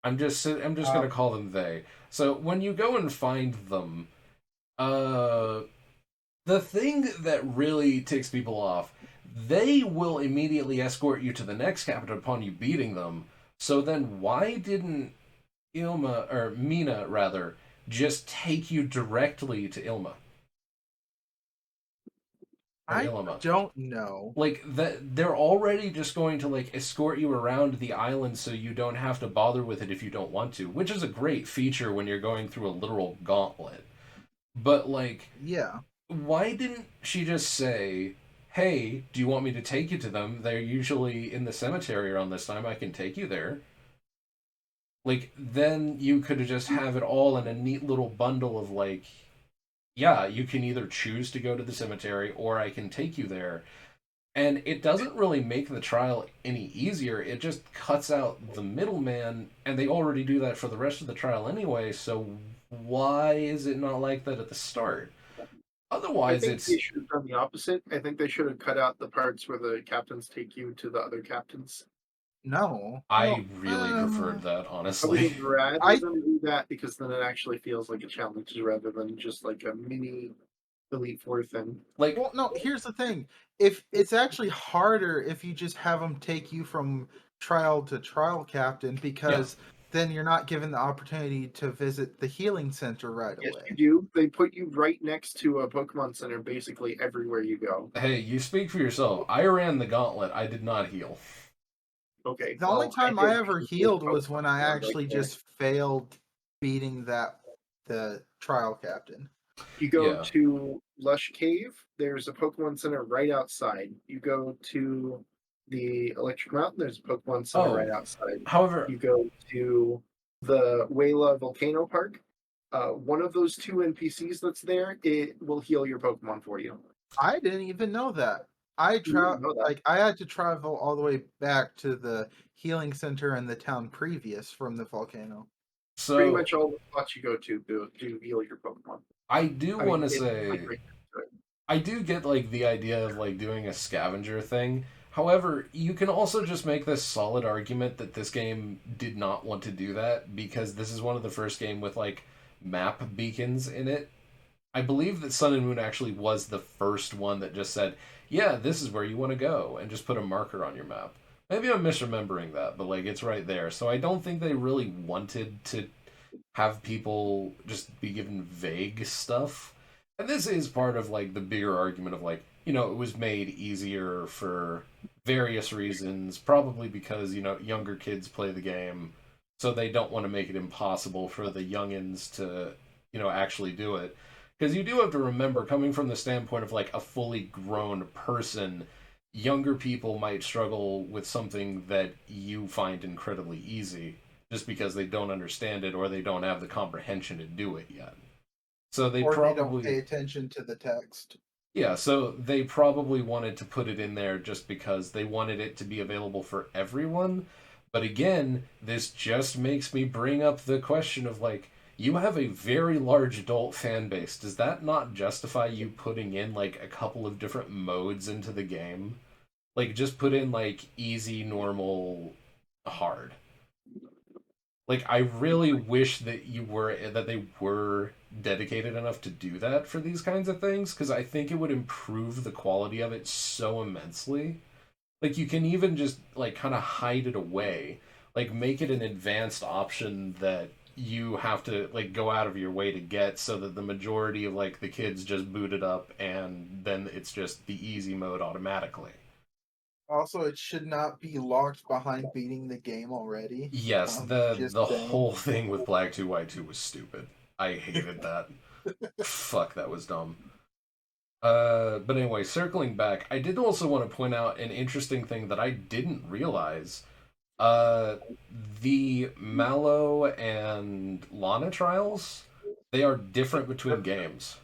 I'm just gonna call them they. So when you go and find them, the thing that really ticks people off, they will immediately escort you to the next captain upon you beating them. So then why didn't Mina rather just take you directly to Ilma. Or I Ilma. don't know. Like that, they're already just going to like escort you around the island so you don't have to bother with it if you don't want to, which is a great feature when you're going through a literal gauntlet. But like, Yeah. why didn't she just say, "Hey, do you want me to take you to them? They're usually in the cemetery around this time. I can take you there." Like then you could have just have it all in a neat little bundle of like, yeah, you can either choose to go to the cemetery or I can take you there. And it doesn't really make the trial any easier. It just cuts out the middleman, and they already do that for the rest of the trial anyway, so why is it not like that at the start? I Otherwise, think it's. they should have done the opposite. I think they should have cut out the parts where the captains take you to the other captains. No. I Well, really preferred that, I would honestly. have rather I- them do that because then it actually feels like a challenge rather than just like a mini Elite Four thing. Like, Well, no, here's the thing. If it's actually harder if you just have them take you from trial to trial captain, because then you're not given the opportunity to visit the healing center right Yes, away. you do. They put you right next to a Pokemon Center basically everywhere you go. hey, you speak for yourself. I ran the gauntlet. I did not heal. Okay. The only time I ever healed was when I Pokemon actually right there. just failed beating the trial captain. You go Yeah. to Lush Cave. There's a Pokemon Center right outside. You go to the Electric Mountain. There's a Pokemon Center right outside. However, You go to the Wayla Volcano Park. One of those two NPCs that's there, it will heal your Pokemon for you. I didn't even know that. You didn't know that. I had to travel all the way back to the healing center in the town previous from the volcano. so Pretty much all the spots you go to heal your Pokemon. I do I mean, want to it's say. like right next to it. I do get like the idea of like doing a scavenger thing. However, you can also just make this solid argument that this game did not want to do that because this is one of the first game with like map beacons in it. I believe that Sun and Moon actually was the first one that just said, "Yeah, this is where you want to go," and just put a marker on your map. Maybe I'm misremembering that, but like it's right there. So I don't think they really wanted to have people just be given vague stuff. And this is part of like the bigger argument of like, you know, it was made easier for various reasons, probably because, you know, younger kids play the game, so they don't want to make it impossible for the youngins to, you know, actually do it. Because you do have to remember, coming from the standpoint of like a fully grown person, younger people might struggle with something that you find incredibly easy just because they don't understand it or they don't have the comprehension to do it yet. So they Or probably they don't pay attention to the text. yeah, so they probably wanted to put it in there just because they wanted it to be available for everyone. But again, this just makes me bring up the question of like, you have a very large adult fan base. Does that not justify you putting in like a couple of different modes into the game? Like, just put in like easy, normal, hard. Like, I really wish that they were dedicated enough to do that for these kinds of things because I think it would improve the quality of it so immensely. Like, you can even just like kind of hide it away, like make it an advanced option that you have to like go out of your way to get so that the majority of like the kids just boot it up and then it's just the easy mode automatically. Also, it should not be locked behind beating the game already. Yes, Just the saying. whole thing with Black 2 White 2 was stupid. I hated that. Fuck, that was dumb. But anyway, circling back, I did also want to point out an interesting thing that I didn't realize. The Mallow and Lana trials, they are different between games.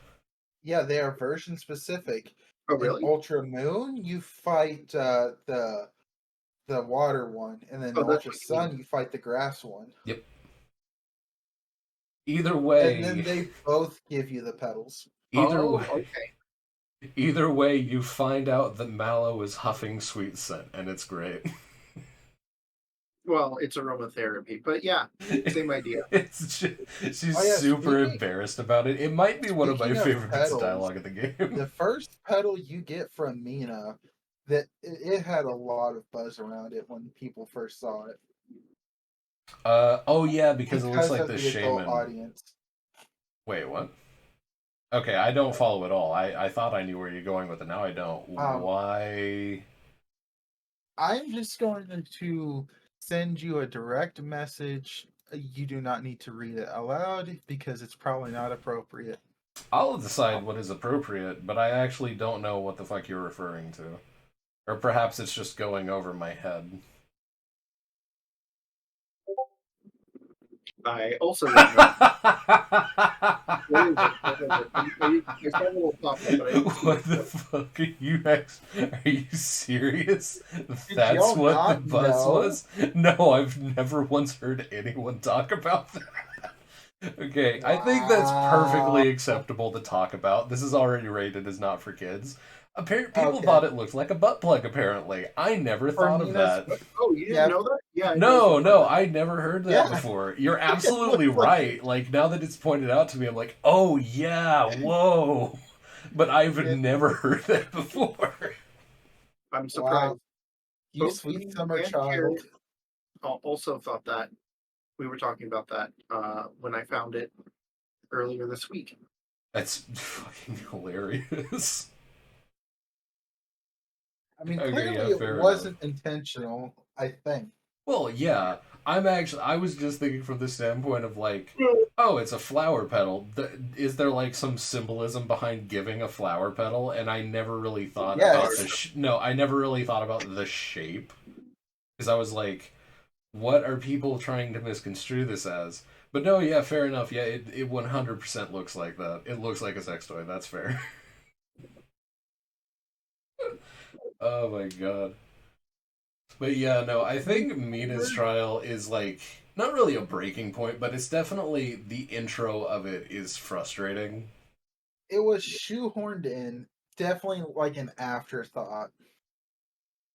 Yeah, they are version specific. Oh, In really? Ultra Moon, you fight the water one, and then Oh, that's Ultra what you Sun, mean. you fight the grass one. Yep. Either And then way, they both give you the petals. Okay. either way, you find out that Mallow is huffing sweet scent, and it's great. Well, it's aromatherapy, but yeah, same idea. It's just, she's Oh, yeah, super speaking- embarrassed about it. It might be one of my speaking of favorite bits of petals, dialogue in the game. The first petal you get from Mina, that it had a lot of buzz around it when people first saw it. Oh yeah, because it looks like of the adult shaman. audience. Wait, what? Okay, I don't follow at all. I thought I knew where you're going with it. Now I don't. Why? I'm just going to send you a direct message. You do not need to read it aloud because it's probably not appropriate. I'll decide what is appropriate, but I actually don't know what the fuck you're referring to. Or perhaps it's just going over my head. I also don't know. What is it? I saw a little pop-up, but I didn't see What it. the fuck are you serious? Did That's y'all what the not buzz know? was? No, I've never once heard anyone talk about that. Okay, I think that's perfectly acceptable to talk about. This is already rated as not for kids. People Okay. thought it looked like a butt plug, apparently. I never thought of Nina's- that. Oh, you didn't Yeah. know that? Yeah. No, I never heard that Yeah. before. You're absolutely looks like right. Like, now that it's pointed out to me, I'm like, oh, yeah, whoa. But I've Yeah. never heard that before. I'm surprised. Wow. You Both sweet me summer and child. Jared also thought that. We were talking about that when I found it earlier this week. That's fucking hilarious. I mean, Okay, clearly yeah, it fair wasn't intentional, I think. Well, yeah. I was just thinking from the standpoint of like, oh, it's a flower petal. Is there like some symbolism behind giving a flower petal? And I never really thought about Yes. I never really thought about the shape. Because I was like, what are people trying to misconstrue this as? But no, yeah, fair enough. Yeah, it 100% looks like that. It looks like a sex toy. That's fair. Oh my god. But yeah, no, I think Mina's trial is like not really a breaking point, but it's definitely the intro of it is frustrating. It was shoehorned in, definitely like an afterthought.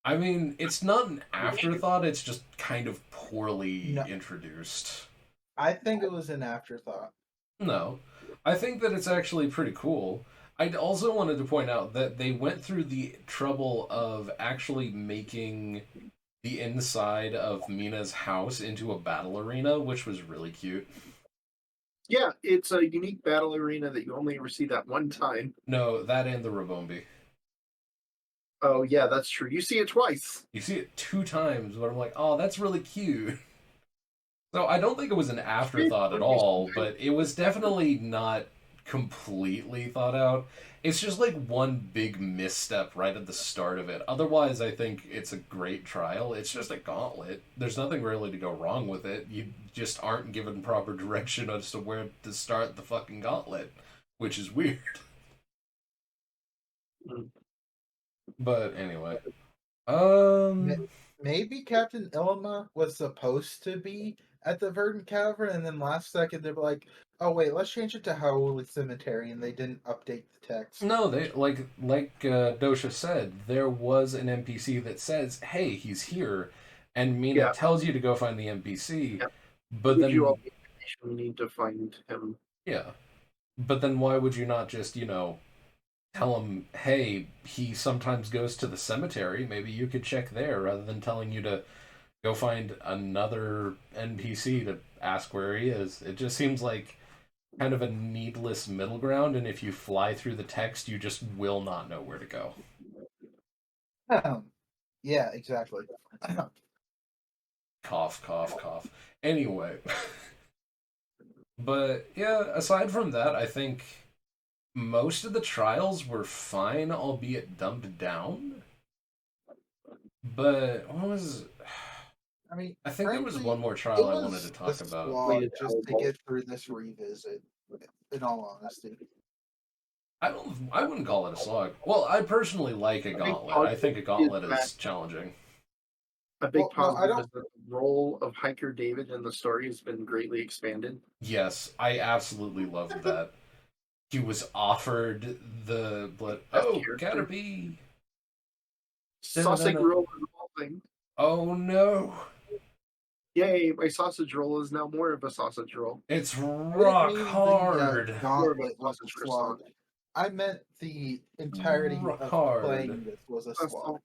I mean, it's not an afterthought, it's just kind of poorly No. introduced. I think it was an afterthought. No. I think that it's actually pretty cool. I also wanted to point out that they went through the trouble of actually making the inside of Mina's house into a battle arena, which was really cute. Yeah, it's a unique battle arena that you only ever see that one time. No, that and the Rabombi. Oh, yeah, that's true. You see it twice. You see it 2 times, but I'm like, oh, that's really cute. So I don't think it was an afterthought at all, but it was definitely not completely thought out. It's just like one big misstep right at the start of it. Otherwise, I think it's a great trial. It's just a gauntlet. There's nothing really to go wrong with it. You just aren't given proper direction as to where to start the fucking gauntlet, which is weird. But anyway. Maybe Captain Ilma was supposed to be at the Verdant Cavern, and then last second they were like, "Oh wait, let's change it to Howley Cemetery," and they didn't update the text. No, they like Dosha said, there was an NPC that says, "Hey, he's here," and Mina tells you to go find the NPC. Yeah. But then you all need to find him. Yeah, but then why would you not just tell him, "Hey, he sometimes goes to the cemetery. Maybe you could check there," rather than telling you to go find another NPC to ask where he is. It just seems like kind of a needless middle ground, and if you fly through the text, you just will not know where to go. Yeah, exactly. Cough, cough, cough. Anyway. But yeah, aside from that, I think most of the trials were fine, albeit dumbed down. But what was... I mean, I think there was frankly, one more trial I wanted to talk a about. slog just to get through this revisit. In all honesty, I wouldn't call it a slog. Well, I personally like a gauntlet. I think a gauntlet is challenging. A big positive is that the role of Hiker David in the story has been greatly expanded. Yes, I absolutely loved that. He was offered the Caterpie. Sausage roll thing. Oh no. Yay, my sausage roll is now more of a sausage roll. It's rock hard. Gauntlet was a slog. I meant the entirety of playing this was a slog.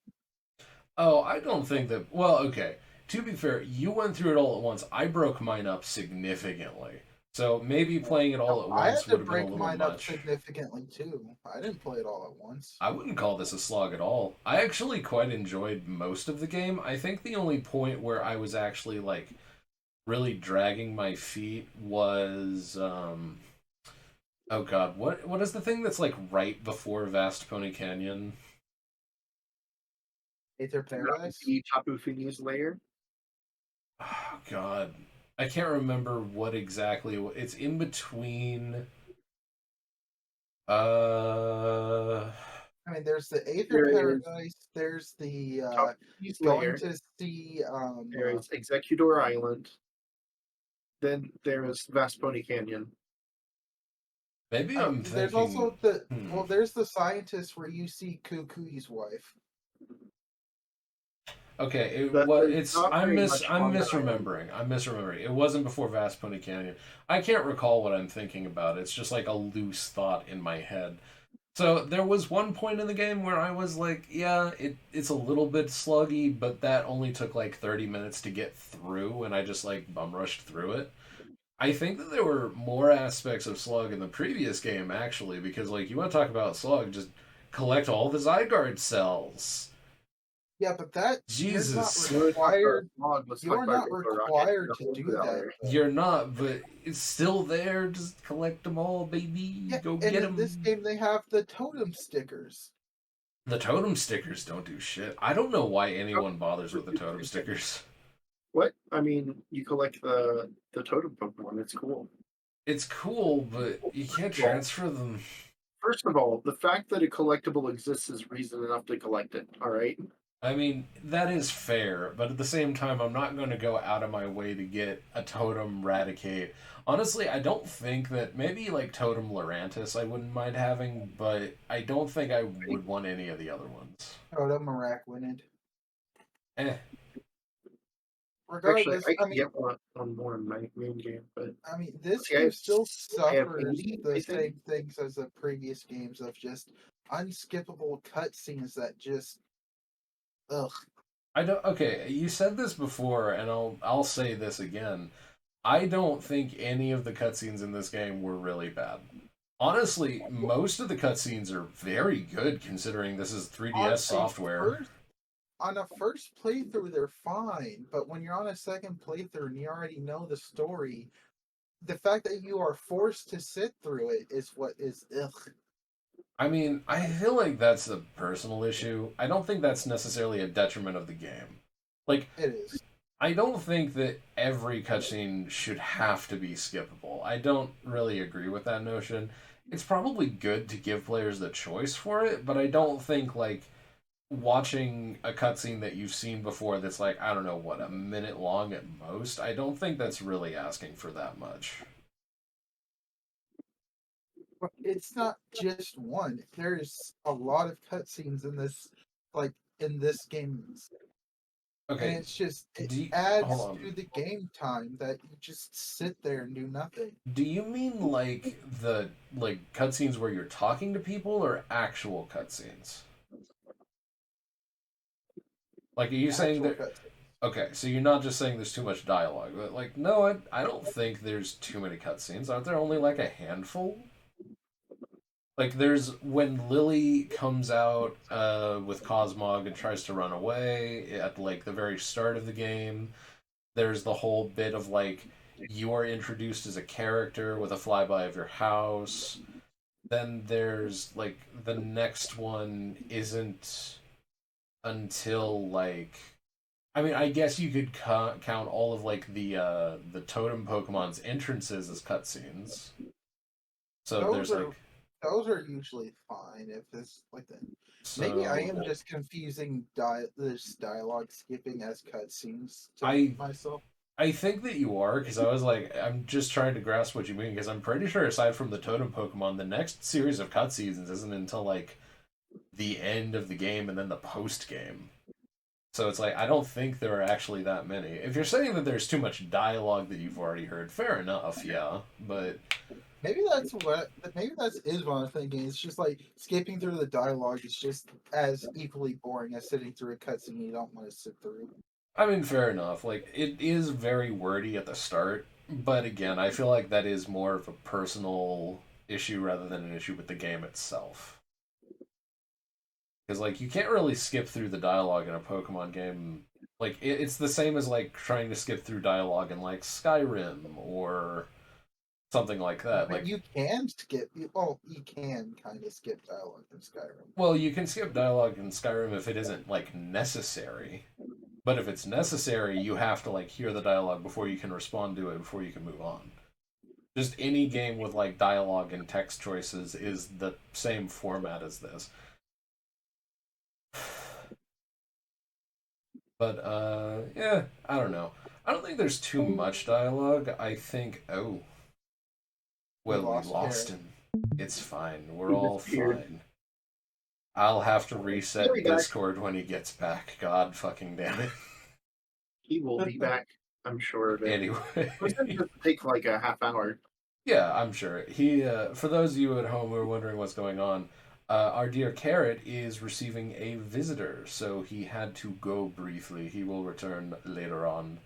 Oh, I don't think that... Well, okay. To be fair, you went through it all at once. I broke mine up significantly. So maybe playing it all at I had once to would have been a break little mine up much. significantly too. I didn't play it all at once. I wouldn't call this a slog at all. I actually quite enjoyed most of the game. I think the only point where I was actually like really dragging my feet was oh god, what is the thing that's like right before Vast Pony Canyon? Aether Paradise. The Tapu Fini's lair. Oh god. I can't remember what exactly it's in between I mean, there's the Aether There is Paradise. There's the Tapu Fini's going lair. to see There's Executor Island. Then there is Vast Pony Canyon. maybe I'm there's thinking also the there's the scientist where you see Kukui's wife. Okay, That is it's not I'm very much on the misremembering. I'm misremembering. It wasn't before Vast Pony Canyon. I can't recall what I'm thinking about. It's just like a loose thought in my head. So there was one point in the game where I was like, yeah, it's a little bit sluggy, but that only took like 30 minutes to get through, and I just like bum rushed through it. I think that there were more aspects of slug in the previous game actually, because like you want to talk about slug, just collect all the Zygarde cells. Yeah, but that Jesus. you're not required. Let's You're talk not about required to Rocket. do that. You're not, but it's still there. Just collect them all, baby. Yeah, Go and get in them. this game they have the totem stickers. The totem stickers don't do shit. I don't know why anyone bothers with the totem stickers. What? I mean, you collect the totem Pokemon. It's cool. It's cool, but you can't transfer them. First of all, the fact that a collectible exists is reason enough to collect it. All right. I mean, that is fair, but at the same time, I'm not going to go out of my way to get a Totem Raticate. Honestly, I don't think that maybe like Totem Lurantis I wouldn't mind having, but I don't think I would want any of the other ones. Totem Araquanid. Eh. Regardless, Actually, I can get one more in my main game, but I mean, this See, I game have- still I have suffers 80, the I think. same things as the previous games of just unskippable cutscenes that just ugh. I don't. Okay, you said this before, and I'll say this again. I don't think any of the cutscenes in this game were really bad. Honestly, most of the cutscenes are very good considering this is 3DS On a software. On a first playthrough, they're fine, but when you're on a second playthrough and you already know the story, the fact that you are forced to sit through it is what is ugh. I mean, I feel like that's a personal issue. I don't think that's necessarily a detriment of the game. Like, It is. I don't think that every cutscene should have to be skippable. I don't really agree with that notion. It's probably good to give players the choice for it, but I don't think, like, watching a cutscene that you've seen before that's like, I don't know, what, a minute long at most, I don't think that's really asking for that much. But it's not just one. There's a lot of cutscenes in this, like in this game, and Okay, it's just it do you, adds hold on. to the game time that you just sit there and do nothing. Do you mean like the like cutscenes where you're talking to people or actual cutscenes? Like, are you saying Actual that? cutscenes. Okay, so you're not just saying there's too much dialogue, but like, no, I don't think there's too many cutscenes. Aren't there only like a handful? Like, there's when Lily comes out with Cosmog and tries to run away at like the very start of the game. There's the whole bit of like you are introduced as a character with a flyby of your house. Then there's like the next one isn't until like I mean I guess you could count all of like the totem Pokemon's entrances as cutscenes. So Those there's are like those are usually fine if it's like that. so Maybe I am just confusing this dialogue skipping as cutscenes to I myself. I think that you are, because I was like, I'm just trying to grasp what you mean, because I'm pretty sure aside from the totem Pokemon, the next series of cutscenes isn't until like the end of the game and then the post game. So it's like I don't think there are actually that many. If you're saying that there's too much dialogue that you've already heard, fair enough, yeah. But Maybe that's what. Maybe that is what I'm thinking. It's just like skipping through the dialogue is just as equally boring as sitting through a cutscene you don't want to sit through. I mean, fair enough. Like it is very wordy at the start, But again, I feel like that is more of a personal issue rather than an issue with the game itself. Because, like, you can't really skip through the dialogue in a Pokemon game. Like, it's the same as, like, trying to skip through dialogue in, like, Skyrim or something like that. But Like, you can skip. Well, you can kind of skip dialogue in Skyrim. well, you can skip dialogue in Skyrim if it isn't, like, necessary. But if it's necessary, you have to, like, hear the dialogue before you can respond to it, before you can move on. Just any game with, like, dialogue and text choices is the same format as this. But, yeah, I don't know. I don't think there's too much dialogue. I think, oh, well, we lost him. It's fine. We're all fine. I'll have to reset Discord when he gets back. God fucking damn it. He will be back, I'm sure of it. Anyway. It's going to take like a half hour. Yeah, I'm sure. He, for those of you at home who are wondering what's going on, our dear Carrot is receiving a visitor, so he had to go briefly. He will return later on.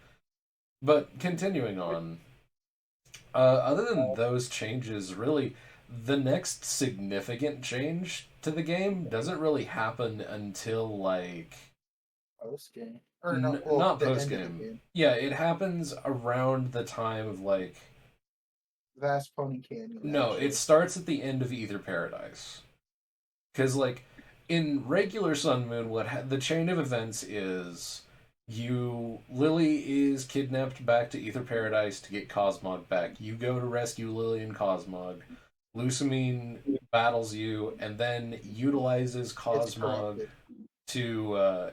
But continuing on, other than those changes, really, the next significant change to the game doesn't really happen until, like... Post-game. Or not post-game. Yeah, it happens around the time of, like... Vast Pony Canyon. No, actually. it starts at the end of Ether Paradise. Because, like, in regular Sun Moon, the chain of events is Lily is kidnapped back to Ether Paradise to get Cosmog back. You go to rescue Lily and Cosmog. Lusamine battles you and then utilizes Cosmog to,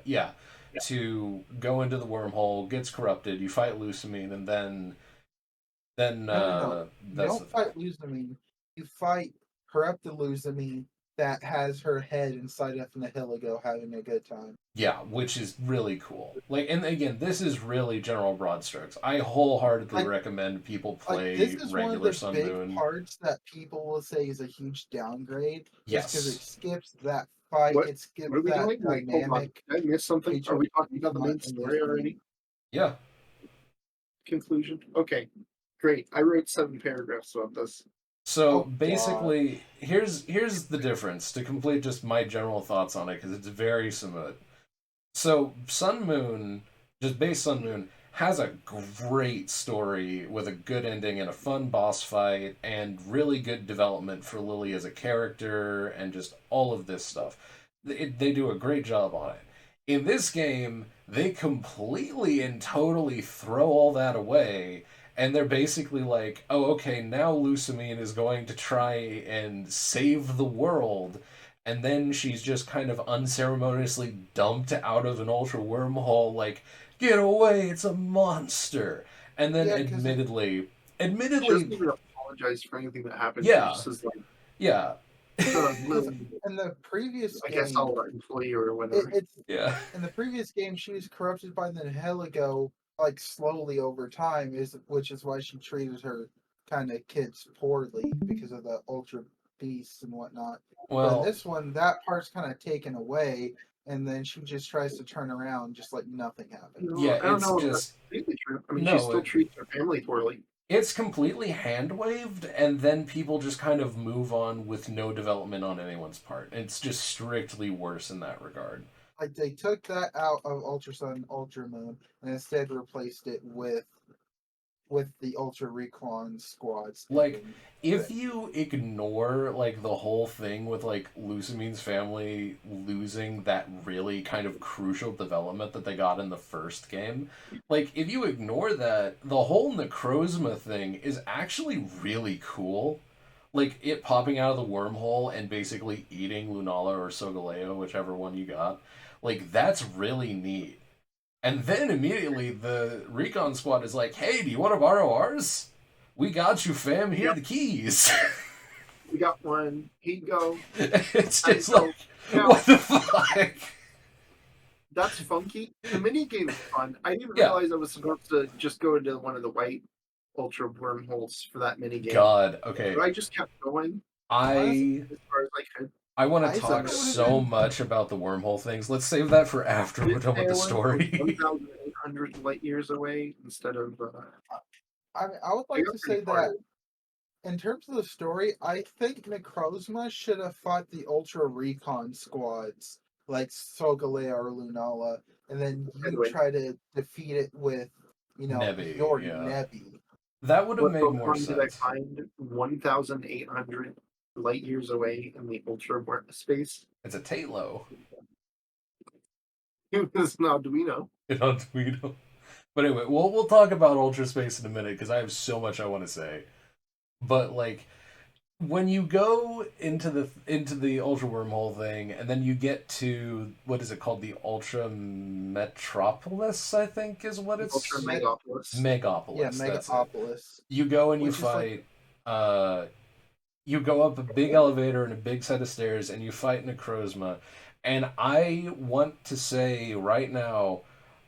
to go into the wormhole, gets corrupted. You fight Lusamine, and then no. You don't fight Lusamine. You fight corrupted Lusamine that has her head inside of Nihilego having a good time. Yeah, which is really cool. Like, and again, this is really general broad strokes. I wholeheartedly recommend people play this is regular one Sun of the big Moon. parts that people will say is a huge downgrade. Yes, because it skips that fight. It skips that dynamic. Did I miss something? Are we talking about the main story already? Yeah. Conclusion. Okay, great. I wrote 7 paragraphs about this. So basically, here's the difference to complete just my general thoughts on it, because it's very similar. So Sun Moon, just base Sun Moon, has a great story with a good ending and a fun boss fight and really good development for Lily as a character and just all of this stuff. They do a great job on it. In this game, they completely and totally throw all that away. And they're basically like, oh, okay, now Lusamine is going to try and save the world. And then she's just kind of unceremoniously dumped out of an ultra wormhole, like, get away, it's a monster. And then admittedly... She doesn't even apologize for anything that happened. Yeah. She just like, yeah. In the previous game... I guess I'll employee or whatever. In the previous game, she was corrupted by the Nihilego, like, slowly over time, which is why she treated her kind of kids poorly because of the ultra beasts and whatnot. Well, but this one, that part's kind of taken away, and then she just tries to turn around just like nothing happened. Yeah, I don't know. Just... That's true. I mean, she still treats her family poorly. It's completely hand-waved, and then people just kind of move on with no development on anyone's part. It's just strictly worse in that regard. Like, they took that out of Ultra Sun, Ultra Moon, and instead replaced it with the Ultra Recon squads. Like, if you ignore, like, the whole thing with, like, Lusamine's family losing that really kind of crucial development that they got in the first game, like, if you ignore that, the whole Necrozma thing is actually really cool. Like, it popping out of the wormhole and basically eating Lunala or Solgaleo, whichever one you got. Like, that's really neat. And then immediately the Recon Squad is like, hey, do you want to borrow ours? We got you, fam. Here are the keys. We got one. Here you go. It's just like, what the fuck? That's funky. The minigame is fun. I didn't realize I was supposed to just go into one of the white ultra wormholes for that minigame. God, okay. But I just kept going. I want to talk so much about the wormhole things. Let's save that for after we're done with the story. 1,800 light years away instead of. I would They like got to pretty say far. that in terms of the story, I think Necrozma should have fought the Ultra Recon squads like Solgaleo or Lunala, and then you Anyway, try to defeat it with, Nebby, your yeah. Nebby. That would have what made more Pokemon did I sense. find 1,800 light years away in the ultra space? It's a Talo. It was an Arduino. On Tweedle. But anyway, we'll talk about Ultra Space in a minute because I have so much I want to say. But like, when you go into the Ultra Wormhole thing, and then you get to what is it called, the Ultra Metropolis, I think is what it's Ultra Megapolis. Megapolis. Yeah, That's it. Megapolis. You go and you Which is like- fight. You go up a big elevator and a big set of stairs, and you fight Necrozma. And I want to say right now,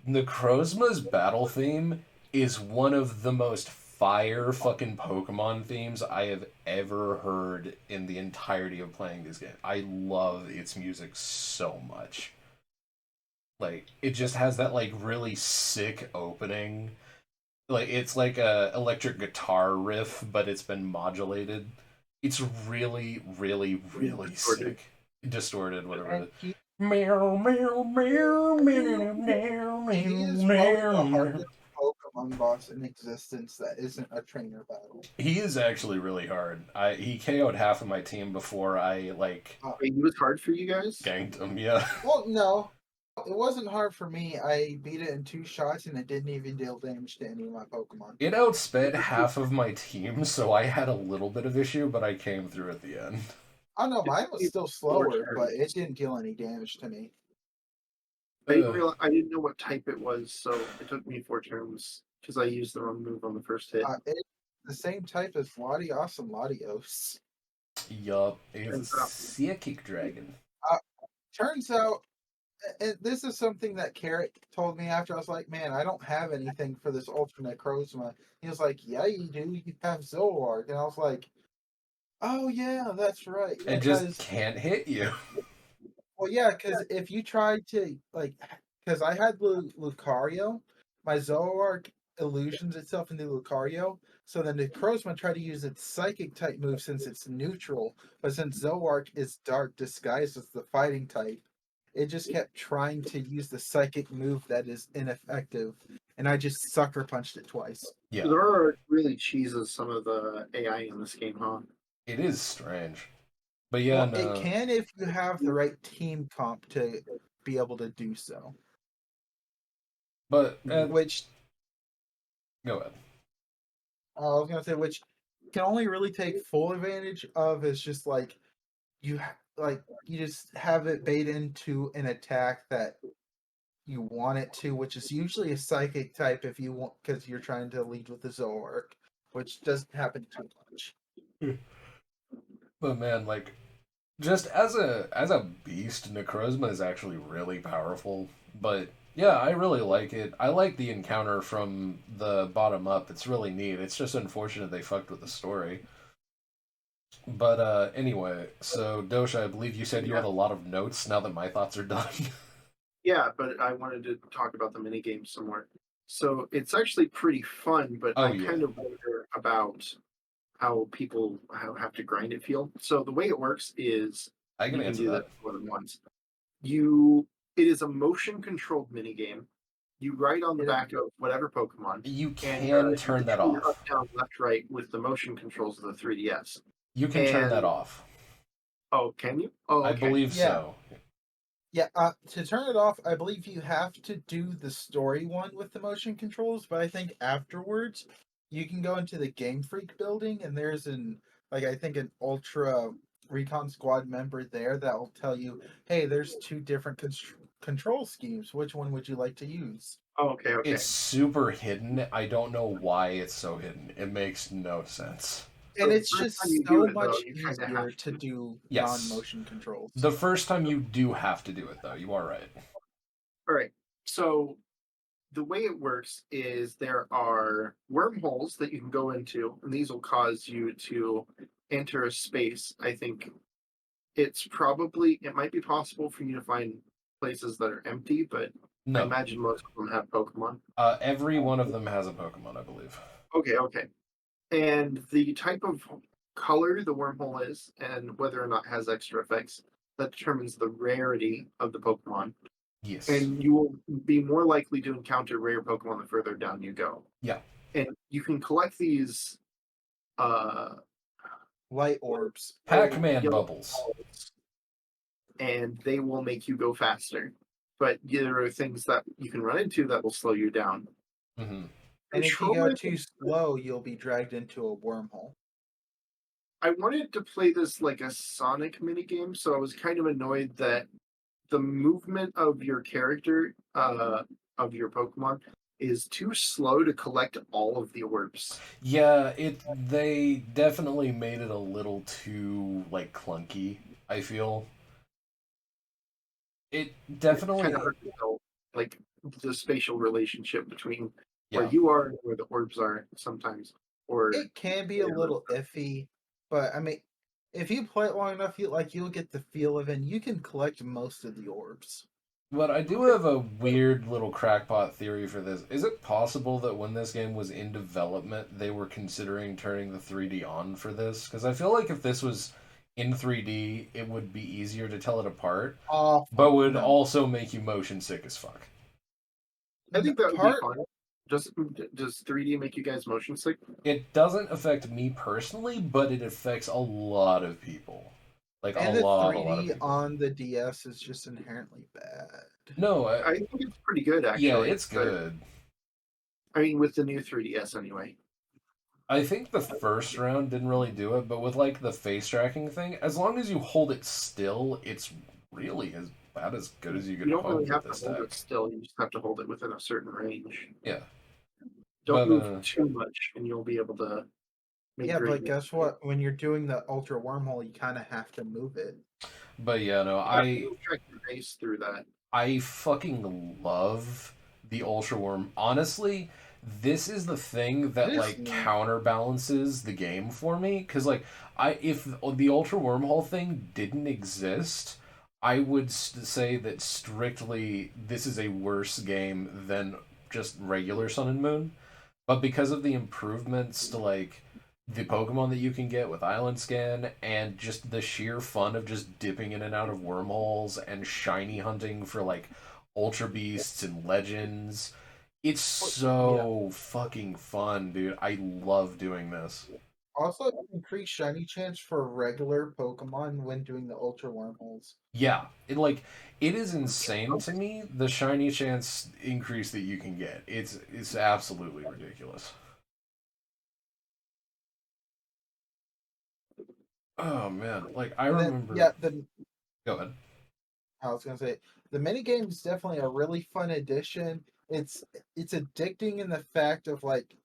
Necrozma's battle theme is one of the most fire fucking Pokemon themes I have ever heard in the entirety of playing this game. I love its music so much. Like, it just has that, like, really sick opening. Like, it's like a electric guitar riff, but it's been modulated. It's really, really, really Distorted. sick. Distorted, whatever And it he, is. Meow, meow, meow, meow, meow, he is meow, probably the meow. hardest Pokemon boss in existence that isn't a trainer battle. He is actually really hard. He KO'd half of my team before I, like, Wait, it was hard for you guys? ganked him, yeah. Well, no, it wasn't hard for me. I beat it in 2 shots, and it didn't even deal damage to any of my Pokemon. It outsped half of my team, so I had a little bit of issue, but I came through at the end. Oh no, mine was still slower, but it didn't deal any damage to me. I didn't know what type it was, so it took me 4 turns because I used the wrong move on the first hit. It's the same type as Latios and Latios. Yup, it's a Psychic Dragon. Turns out, and this is something that Carrot told me after. I was like, man, I don't have anything for this Ultra Necrozma. He was like, yeah, you do. You have Zoroark. And I was like, oh, yeah, that's right. It just can't hit you. Well, yeah, because if you tried to, like, because I had Lucario, my Zoroark illusions itself into Lucario, so then the Necrozma tried to use its Psychic type move since it's neutral, but since Zoroark is Dark disguised as the fighting type, it just kept trying to use the Psychic move that is ineffective, and I just sucker punched it twice. Yeah. There are really cheeses some of the AI in this game, huh? It is strange. But yeah, Well, it can if you have the right team comp to be able to do so. But Which go ahead. I was gonna say, which can only really take full advantage of is just like you just have it bait into an attack that you want it to, which is usually a psychic type if you want, because you're trying to lead with the Zoroark, which doesn't happen too much. But man, like, just as a beast, Necrozma is actually really powerful. But yeah, I really like it. I like the encounter from the bottom up. It's really neat. It's just unfortunate they fucked with the story. But anyway, so Dosha, I believe you said you had a lot of notes now that my thoughts are done. Yeah, but I wanted to talk about the minigames some more. So it's actually pretty fun, but I kind of wonder about how people have to grind it feel. So the way it works is I can you answer do that more than once. It is a motion controlled minigame. You ride on the back of whatever Pokemon. You can turn that off. Up, down, left, right with the motion controls of the 3DS. You can turn that off. Oh, can you? Oh, okay. I believe so. Yeah, to turn it off, I believe you have to do the story one with the motion controls, but I think afterwards you can go into the Game Freak building and there's I think an Ultra Recon Squad member there that will tell you, hey, there's 2 different control schemes. Which one would you like to use? Oh, okay. It's super hidden. I don't know why it's so hidden. It makes no sense. And it's just so much easier to do non-motion controls. The first time you do have to do it, though. You are right. All right. So the way it works is there are wormholes that you can go into, and these will cause you to enter a space. I think it might be possible for you to find places that are empty, but I imagine most of them have Pokemon. Every one of them has a Pokemon, I believe. Okay. And the type of color the wormhole is, and whether or not it has extra effects, that determines the rarity of the Pokemon. Yes. And you will be more likely to encounter rare Pokemon the further down you go. Yeah. And you can collect these uh, Light orbs. Pac-Man yellow bubbles. balls, and they will make you go faster. But there are things that you can run into that will slow you down. Hmm. And if you go Controlling- too slow, you'll be dragged into a wormhole. I wanted to play this like a Sonic minigame, so I was kind of annoyed that the movement of your character, of your Pokemon, is too slow to collect all of the orbs. Yeah, they definitely made it a little too like clunky, I feel. It definitely Kind of hard to tell, like the spatial relationship between where yeah. you are and where the orbs are sometimes. Or It can be a little iffy, but I mean, if you play it long enough, you'll get the feel of it, and you can collect most of the orbs. But I do have a weird little crackpot theory for this. Is it possible that when this game was in development, they were considering turning the 3D on for this? Because I feel like if this was in 3D, it would be easier to tell it apart, but would No. also make you motion sick as fuck. I think that would be part fun. Does 3D make you guys motion sick? It doesn't affect me personally, but it affects a lot of people. Like and a the lot of 3D people. on the DS is just inherently bad. No, I think it's pretty good actually. yeah, it's but- good. I mean, with the new 3DS anyway. I think the first round didn't really do it, but with like the face tracking thing, as long as you hold it still, it's really as about as good as you You could don't hope really with have to this hold deck. it still. You just have to hold it within a certain range. Yeah, Don't but, move too much, and you'll be able to make Yeah, great but guess what? When you're doing the ultra wormhole, you kind of have to move it. but yeah, no, You track your base through that. I fucking love the Ultra Worm. Honestly, this is the thing that It is like neat. counterbalances the game for me. Because like, if the Ultra Wormhole thing didn't exist, I would say that strictly this is a worse game than just regular Sun and Moon. But because of the improvements to like the Pokemon that you can get with Island Scan and just the sheer fun of just dipping in and out of wormholes and shiny hunting for like Ultra Beasts and Legends. It's so fucking fun, dude. I love doing this. Also, increase shiny chance for regular Pokemon when doing the ultra wormholes. Yeah, it is insane to me the shiny chance increase that you can get. It's absolutely ridiculous. Oh man, like I And then, remember. yeah, Go ahead. I was gonna say the mini game is definitely a really fun addition. It's addicting in the fact of like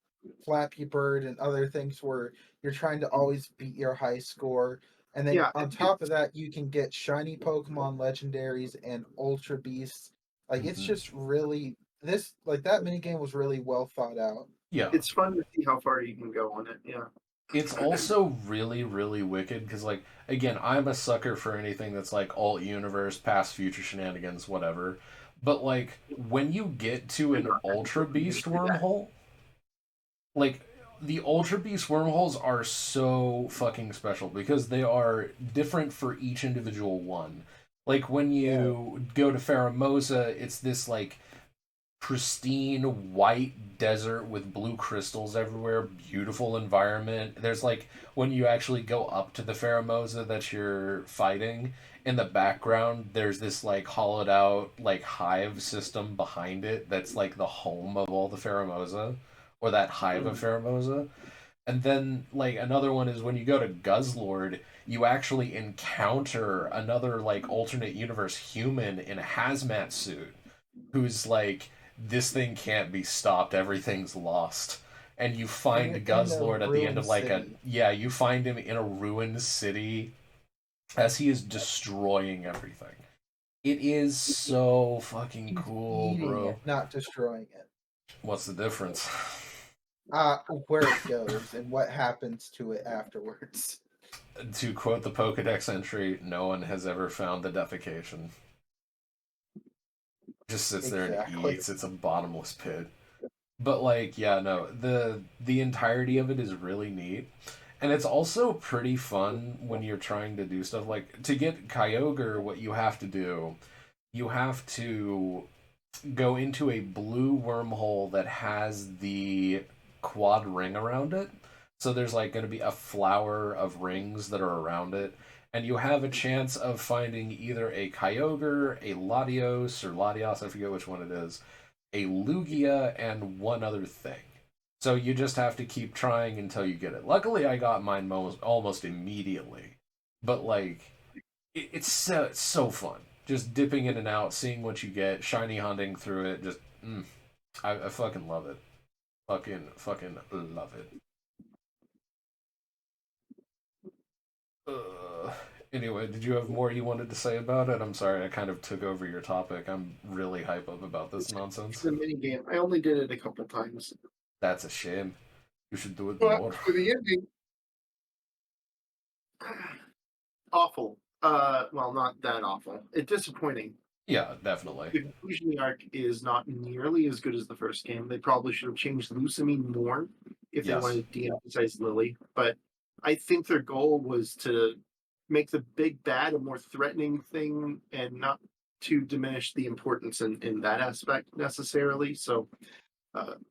Flappy Bird and other things where you're trying to always beat your high score. And then Yeah, on top of that, you can get shiny Pokemon legendaries and Ultra Beasts. Like it's Mhm. just really that mini game was really well thought out. Yeah. It's fun to see how far you can go on it. Yeah. It's also really, really wicked because, like, again, I'm a sucker for anything that's like alt universe, past future shenanigans, whatever. But like, when you get to an Ultra Beast wormhole, like the Ultra Beast wormholes are so fucking special because they are different for each individual one. Like when you go to Faramosa, it's this like pristine white desert with blue crystals everywhere, beautiful environment. There's like when you actually go up to the Faramosa that you're fighting, in the background there's this like hollowed out like hive system behind it that's like the home of all the Faramosa, or that hive of Faramosa. And then like another one is when you go to Guzzlord, you actually encounter another like alternate universe human in a hazmat suit who's like, this thing can't be stopped, everything's lost. And you find In a Guzzlord at the end of like ruined you find him in a ruined city as he is destroying everything. It is so fucking cool, Eating bro. it, not destroying it. What's the difference? Where it goes and what happens to it afterwards. To quote the Pokedex entry, no one has ever found the defecation. Just sits there and Exactly. eats. It's a bottomless pit. But like, yeah, no, the entirety of it is really neat. And it's also pretty fun when you're trying to do stuff like to get Kyogre, what you have to do, you have to go into a blue wormhole that has the quad ring around it. So there's like going to be a flower of rings that are around it, and you have a chance of finding either a Kyogre, a Latios or Latios, I forget which one it is, a Lugia, and one other thing. So you just have to keep trying until you get it. Luckily, I got mine almost immediately, but like it's so fun. Just dipping in and out, seeing what you get, shiny hunting through it. Just, I fucking love it. Fucking love it. Uh, anyway, did you have more you wanted to say about it? I'm sorry, I kind of took over your topic. I'm really hype up about this It's nonsense. a mini game. I only did it a couple times. That's a shame. You should do it But more. for the ending, awful. Well, not that awful. It's disappointing. Yeah, definitely. The conclusion of the arc is not nearly as good as the first game. They probably should have changed Lucamine more if they Yes. wanted to de-emphasize Lily. But I think their goal was to make the big bad a more threatening thing and not to diminish the importance in that aspect necessarily. So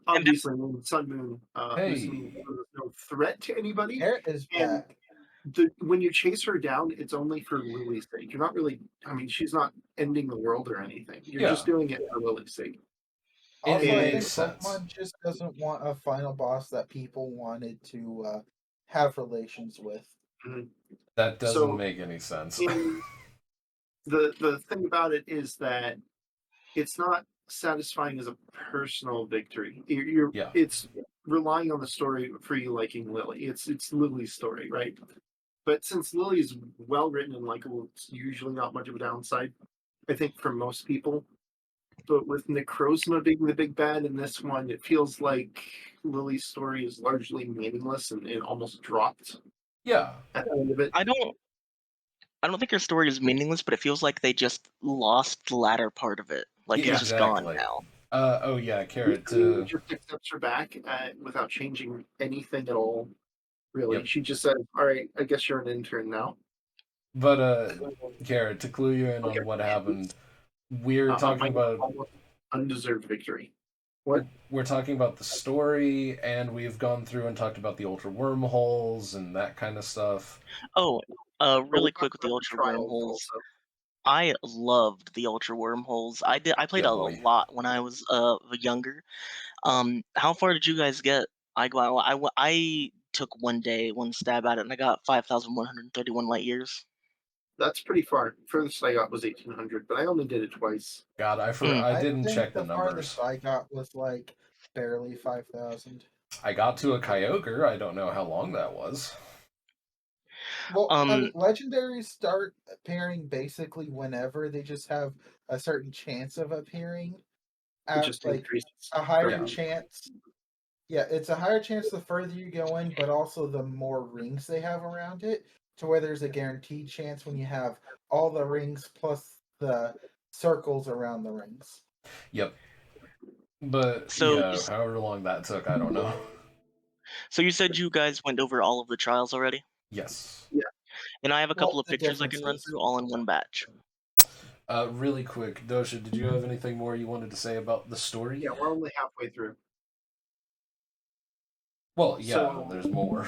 obviously, when Sun Moon, Lucamine Hey, was no threat to anybody. Garrett is And back. when you chase her down, it's only for Lily's sake. You're not really. I mean, she's not ending the world or anything. You're Yeah. just doing it for Lily's sake. Also, I think makes sense. Pokemon just doesn't want a final boss that people wanted to have relations with. That doesn't So, make any sense. The thing about it is that it's not satisfying as a personal victory. Yeah. It's relying on the story for you liking Lily. It's Lily's story, right? But since Lily's well written and likable, it's usually not much of a downside. I think for most people. But with Necrozma being the big bad in this one, it feels like Lily's story is largely meaningless and almost dropped Yeah. at the end of it. I don't think her story is meaningless, but it feels like they just lost the latter part of it. Like Yeah, it's just gone exactly. now. Oh yeah, Carrot. Lily just accepts her back without changing anything at all. Really, Yep. she just said, "All right, I guess you're an intern now." But Carrot, to clue you in Okay. on what happened, we're talking about almost undeserved victory. we're talking about the story, and we've gone through and talked about the ultra wormholes and that kind of stuff. Oh, But we really talked quick with the about ultra trials wormholes. also. I loved the ultra wormholes. I played Yeah, a boy. lot when I was younger. How far did you guys get? I took one stab at it, and I got 5,131 light years. That's pretty far. Furthest I got was 1800, but I only did it twice. God, I I didn't think check the the numbers. farthest I got was like barely 5,000. I got to a Kyogre. I don't know how long that was. Well, I Um, mean, legendaries start appearing basically whenever they just have a certain chance of appearing. It just Like increases. a higher Yeah. chance. Yeah, it's a higher chance the further you go in, but also the more rings they have around it, to where there's a guaranteed chance when you have all the rings plus the circles around the rings. Yep. But so yeah, however long that took, I don't know. so you said you guys went over all of the trials already, Yes. and I have a couple Well, of the pictures I can run differences. through all in one batch. Really quick, Dosha, did you have anything more you wanted to say about the story? Yeah, we're only halfway through. Well, yeah, So- there's more.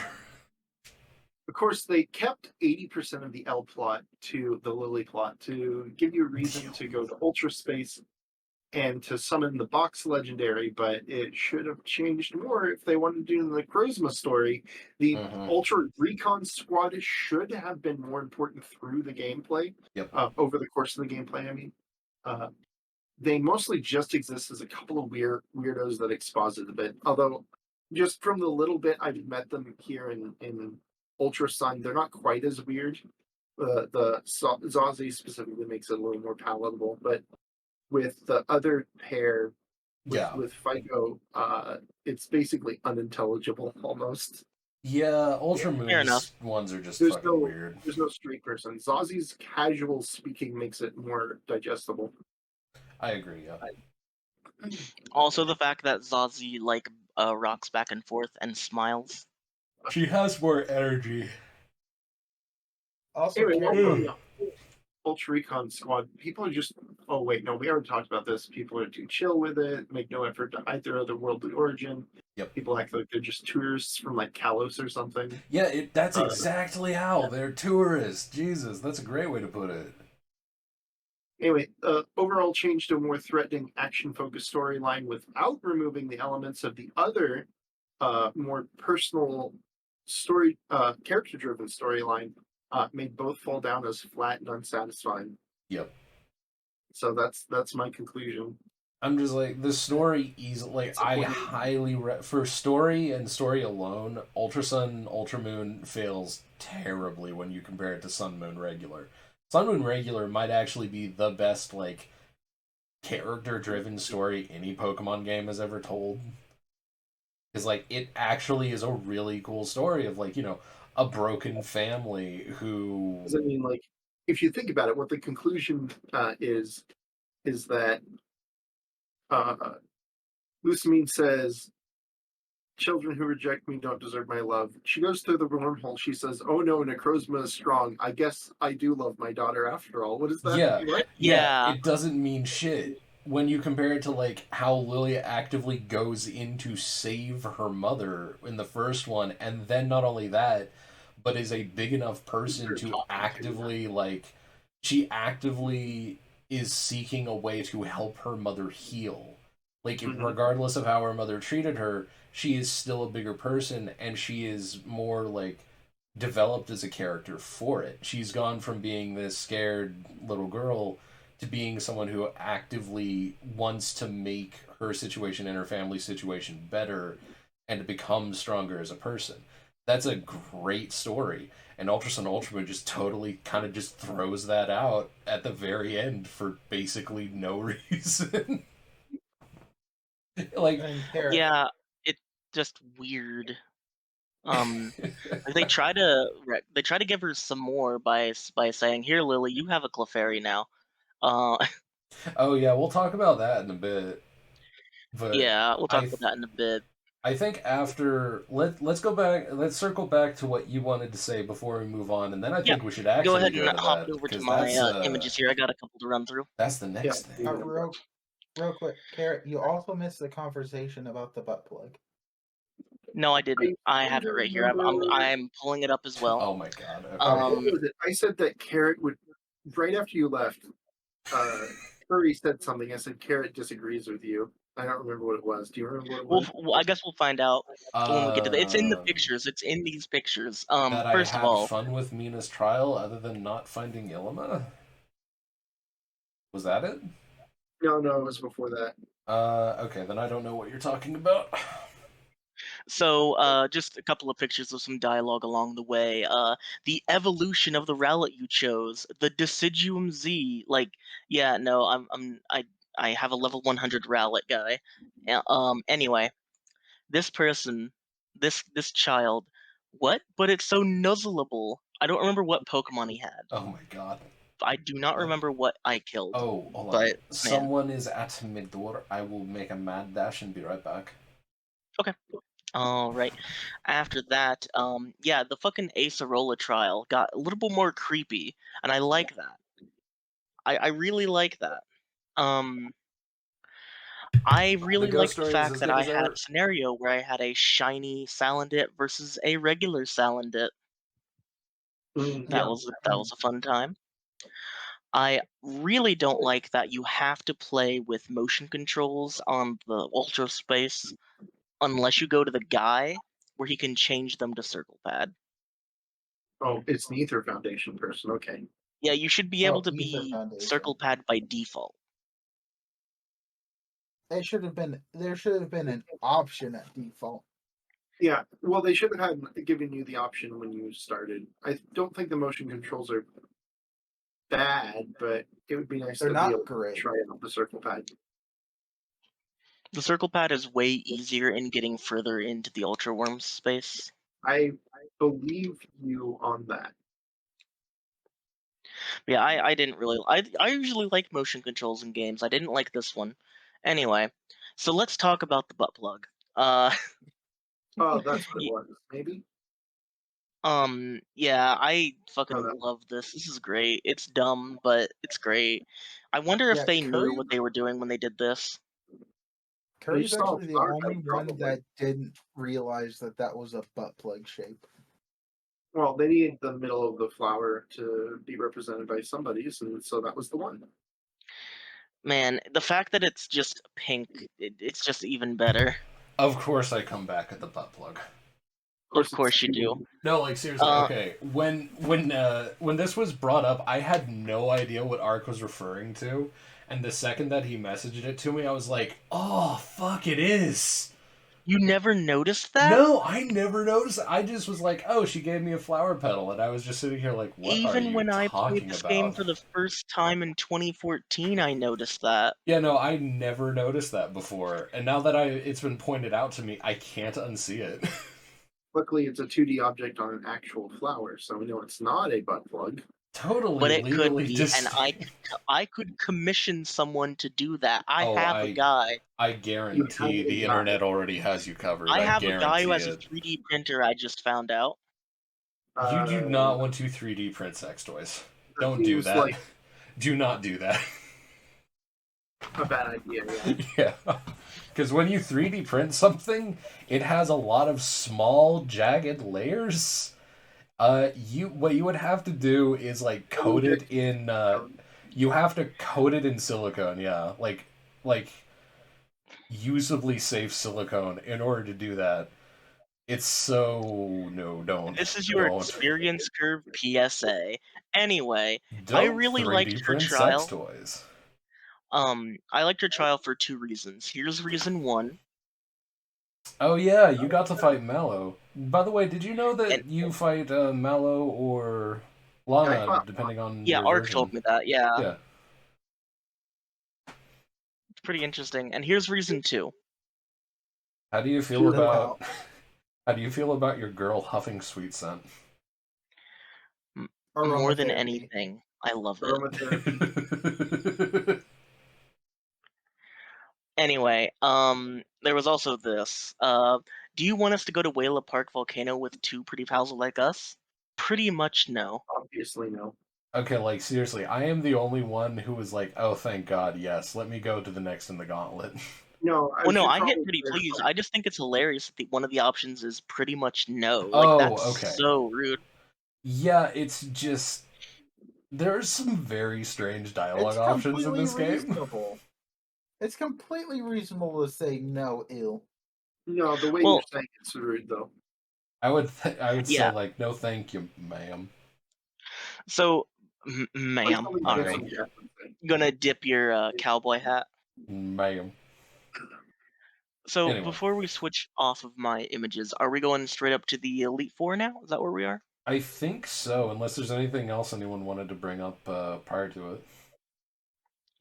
Of course, they kept 80% of the L plot to the Lily plot to give you a reason to go to Ultra Space and to summon the box legendary, but it should have changed more if they wanted to do the Necrozma story. The Mhm. Ultra Recon Squad should have been more important through the gameplay. Yep. Over the course of the gameplay, I mean. They mostly just exist as a couple of weirdos that exposit a bit. Although, just from the little bit I've met them here in Ultra Sun, they're not quite as weird. Zazie specifically makes it a little more palatable, but with the other pair, with FICO, it's basically unintelligible almost. Yeah, Ultra Fair enough. Moon's ones are just There's fucking weird. There's no street person. Zazie's casual speaking makes it more digestible. I agree, yeah. Also, the fact that Zazie like rocks back and forth and smiles. She has more energy. Also, Anyway, Carrot, welcome to Ultra Recon Squad. People are just. Oh wait, no, we already talked about this. People are too chill with it. Make no effort to hide their otherworldly origin. Yep. People act like they're just tourists from like Kalos or something. Yeah, that's exactly how they're tourists. Jesus, that's a great way to put it. Anyway, overall change to a more threatening, action-focused storyline without removing the elements of the other, more personal story, character-driven storyline. Made both fall down as flat and unsatisfying. Yep. So that's my conclusion. I'm just like the story is like I highly for story and story alone, Ultra Sun, Ultra Moon fails terribly when you compare it to Sun Moon Regular. Sun Moon Regular might actually be the best like character driven story any Pokemon game has ever told. Because like it actually is a really cool story of like, you know, a broken family who 'Cause I mean, like, if you think about it, what the conclusion is that Lusamine says, "Children who reject me don't deserve my love." She goes through the wormhole. She says, "Oh no, Necrozma is strong. I guess I do love my daughter after all." What is that? Yeah. What? Yeah. It doesn't mean shit when you compare it to like how Lilia actively goes in to save her mother in the first one, and then not only that, but is a big enough person to actively like she actively is seeking a way to help her mother heal. Like regardless of how her mother treated her, she is still a bigger person and she is more like developed as a character for it. She's gone from being this scared little girl to being someone who actively wants to make her situation and her family situation better and to become stronger as a person. That's a great story. And Ultra Sun Ultra Moon just totally kind of just throws that out at the very end for basically no reason. Like, and Carrot. Yeah, it's just weird. They try to give her some more by saying, "Here, Lily, you have a Clefairy now." oh yeah, we'll talk about that in a bit. But Yeah, we'll talk I about that in a bit. I think after let's go back, let's circle back to what you wanted to say before we move on, and then I think we should actually Go ahead go and to hop that over to because my that's images here. I got a couple to run through. that's the next thing. Real quick, Carrot, you also missed the conversation about the butt plug. No, I didn't. I have it right here. I'm pulling it up as well. Oh my god. Okay. What was it? I said that Carrot would right after you left. Curry said something. I said Carrot disagrees with you. I don't remember what it was. Do you remember what it was? I guess we'll find out when we get to the. It's in the pictures. It's in these pictures. that First I of had all, fun with Mina's trial other than not finding Ilima? Was that it? No, it was before that. Okay, then I don't know what you're talking about. so just a couple of pictures of some dialogue along the way. The evolution of the Rowlet you chose, the Deciduum Z. Like, yeah, no, I have a level 100 Rowlet guy. Anyway, this person, this child, what? But it's so nuzzleable. I don't remember what Pokemon he had. Oh my god. I do not remember what I killed. Oh, hold on. But man. Someone is at mid door. I will make a mad dash and be right back. Okay. All right. After that, yeah, the fucking Acerola trial got a little bit more creepy, and I like that. I really like that. I really ghost like the story is fact as that good I as had ever. a scenario where I had a shiny Salandit versus a regular Salandit. That was a fun time. I really don't like that you have to play with motion controls on the Ultra Space unless you go to the guy where he can change them to Circle Pad. Oh, it's the Ether Foundation person. Okay. Yeah, you should be able to Ether be Foundation. Circle Pad by default. There should have been an option at default. Yeah, well, they should have given you the option when you started. I don't think the motion controls are bad, but it would be nice They're to not be able great. to try it on the Circle Pad. The Circle Pad is way easier in getting further into the Ultra Worm space. I believe you on that. Yeah, I didn't really. I usually like motion controls in games. I didn't like this one, Anyway, so let's talk about the butt plug. Uh, Oh, that's what it y- was. Maybe. yeah, I Oh, fucking that. love this. This is great. It's dumb, but it's great. I wonder if Yeah, they knew what they were doing when they did this. They Curry's saw a actually the flower only petal, one probably. that didn't realize that that was a butt plug shape. Well, they needed the middle of the flower to be represented by somebody, so that was the one. Man, the fact that it's just pink, it's just even better. Of course, I come back at the butt plug. Of course you do. No, like seriously. Uh, Okay, when this was brought up, I had no idea what Ark was referring to, and the second that he messaged it to me, I was like, "Oh fuck, it is." you never noticed that? No, I never noticed. I just was like, "Oh, she gave me a flower petal," and I was just sitting here like, "What are Even you when I played talking this game about?" for the first time in 2014, I noticed that. Yeah, no, I never noticed that before, and now that it's been pointed out to me, I can't unsee it. Luckily, it's a 2D object on an actual flower, so we know it's not a butt plug. Totally But it could legally be, and distinct. I could commission someone to do that. I Oh, have a guy. I You guarantee have the a guy. internet already has you covered. I I have a guy who guarantee has a it. 3D printer. I just found out. You do not Uh, want to 3D print sex toys. that Don't do seems that. like Do not do that. a bad idea. Yeah. Yeah. Because when you 3D print something, it has a lot of small, jagged layers. What you would have to do is like coat it in. You have to coat it in silicone. Yeah, like usably safe silicone in order to do that. It's so no, This is your don't, experience curve PSA. Anyway, I don't really 3D liked her print sex trial. toys. I liked her trial for two reasons. Here's reason one, Oh yeah, you got to fight Mallow. By the way, did you know and that you fight Mallow or Yeah, I Lana thought depending on yeah, your Ark told version? me that. Yeah, Yeah. it's pretty interesting. And here's reason two. How do you feel Sure. The wow. about how do you feel about your girl huffing sweet scent? More than Aromatherapy. anything, I love it. Aromatherapy. Anyway, there was also this. Do you want us to go to Whala Park Volcano with two pretty pals like us? Pretty much no. Obviously, no. Okay, like seriously, I am the only one who was like, "Oh, thank God, yes. Let me go to the next in the gauntlet." No, I Well, no, should I get probably pretty pleased. clarify. I just think it's hilarious that one of the options is pretty much no. Like, Oh, that's okay. so rude. Yeah, it's just there's some very strange dialogue It's options in completely this game. reasonable. It's completely reasonable to say no, ew. No, the way you're Well, saying it's rude, though. I would say yeah. like, "No, thank you, ma'am." So, Like ma'am, something all Ma'am. right. different. Jack would say. Gonna dip your cowboy hat. Ma'am. So, Anyway, before we switch off of my images, are we going straight up to the Elite Four now? Is that where we are? I think so, unless there's anything else anyone wanted to bring up prior to it.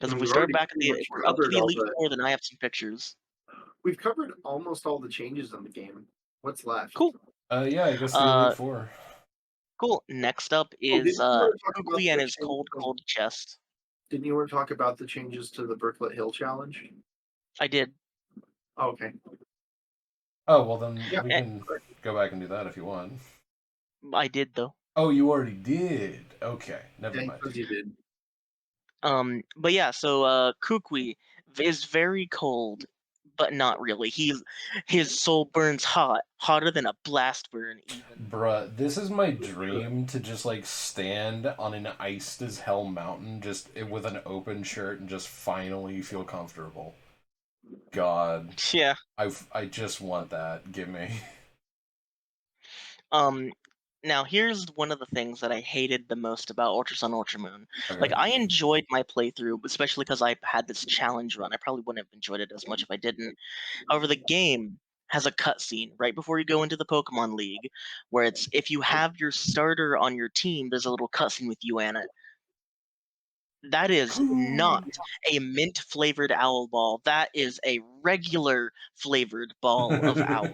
Because if we We've start already back at pretty the, much if we're up to covered the all Elite the. Four, then I have some pictures. We've covered almost all the changes in the game. What's left? Cool. Yeah, I guess the Elite Uh, Four. cool. Next up Oh, is didn't you want to talk about Kukui and the his cold, changes? cold chest. Didn't you want to talk about the changes to the Brooklet Hill challenge? I did. Oh, okay. Oh, well then Yeah. we can go back and do that if you want. I did though. Oh, you already did. Okay, never Yeah, mind. because you did. But yeah, so Kukui is very cold, but not really. His soul burns hot, hotter than a blast burn even. Bruh, this is my dream to just like stand on an iced as hell mountain just with an open shirt and just finally feel comfortable. God, Yeah. I just want that. Give me. Um Now here's one of the things that I hated the most about Ultra Sun Ultra Moon. Like Okay. I enjoyed my playthrough, especially because I had this challenge run. I probably wouldn't have enjoyed it as much if I didn't. However, the game has a cutscene right before you go into the Pokemon League, where it's if you have your starter on your team, there's a little cutscene with you and it. That is not a mint flavored owl ball. That is a regular flavored ball of owl.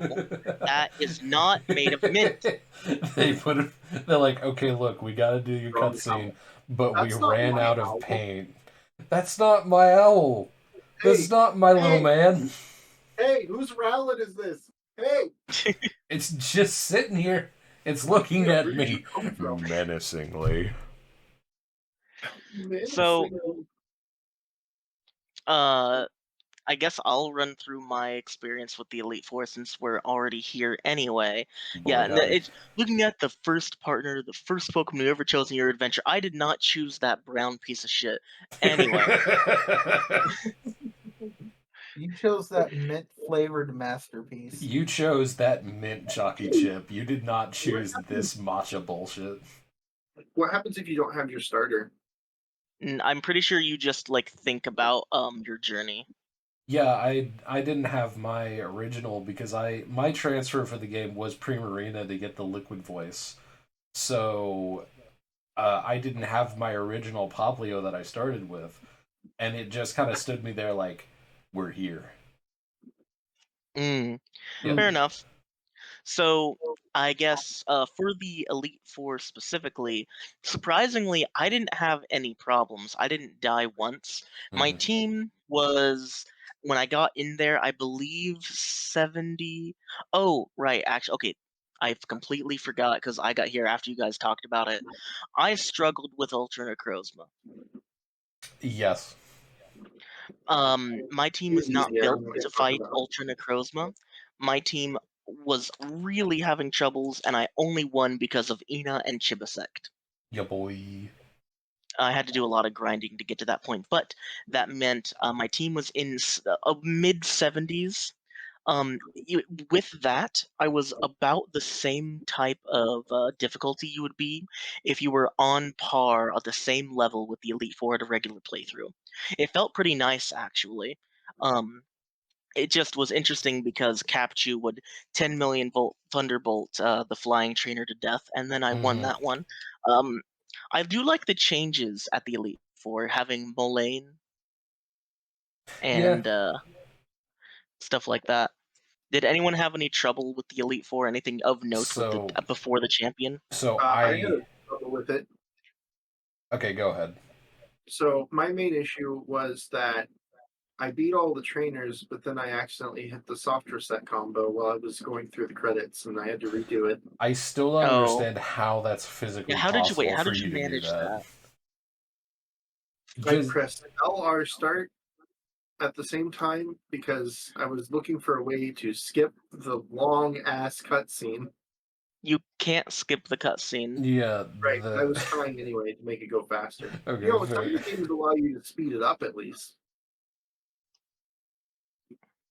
That is not made of mint. They put it. They're like, okay, look, we got to do your Wrong cutscene, owl. but we That's not ran my out of owl. paint. That's not my owl. That's not my little hey. man. Hey, whose Rowlet is this? Hey! It's just sitting here. It's looking Yeah, at where did you me come from? menacingly. So- Menacingly. I guess I'll run through my experience with the Elite Four since we're already here anyway. Yeah, Boy, howdy. looking at the first partner, the first Pokemon you ever chose in your adventure, I did not choose that brown piece of shit. Anyway, You chose that mint flavored masterpiece. You chose that mint chalky chip. You did not choose this matcha bullshit. What happens if you don't have your starter? I'm pretty sure you just like think about your journey. Yeah, I didn't have my original because my transfer for the game was Primarina to get the Liquid Voice. So I didn't have my original Poplio that I started with, and it just kind of stood me there like, we're here. Mm, Yeah. fair enough. So I guess for the Elite Four specifically, surprisingly, I didn't have any problems. I didn't die once. My Mhm. team was, when I got in there, I believe 70. Oh, right. Actually, okay. I've completely forgot because I got here after you guys talked about it. I struggled with Ultra Necrozma. Yes. My team is not Yeah, I built know what to you're talking fight about. Ultra Necrozma. My team was really having troubles, and I only won because of Ina and Chibisect. Yeah, boy. I had to do a lot of grinding to get to that point, but that meant my team was in mid 70s. With that, I was about the same type of difficulty you would be if you were on par at the same level with the Elite Four at a regular playthrough. It felt pretty nice, actually. Um, it just was interesting because Capchu would 10 million volt Thunderbolt the flying trainer to death, and then I won Mhm. that one. Um, I do like the changes at the Elite Four, having Molayne and stuff like that. Did anyone have any trouble with the Elite Four? Anything of note with the So before the champion? so I had I a trouble with it. okay, go ahead. So my main issue was that I beat all the trainers, but then I accidentally hit the soft reset combo while I was going through the credits, and I had to redo it. I still don't Oh, understand how that's yeah. physically How did you wait? possible How for did you you to do manage that. that? I Because pressed LR start at the same time because I was looking for a way to skip the long ass cutscene. You can't skip the cutscene. yeah, Right, I was the trying anyway to make it go faster. okay, You know, some fair. of the games allow you to speed it up at least.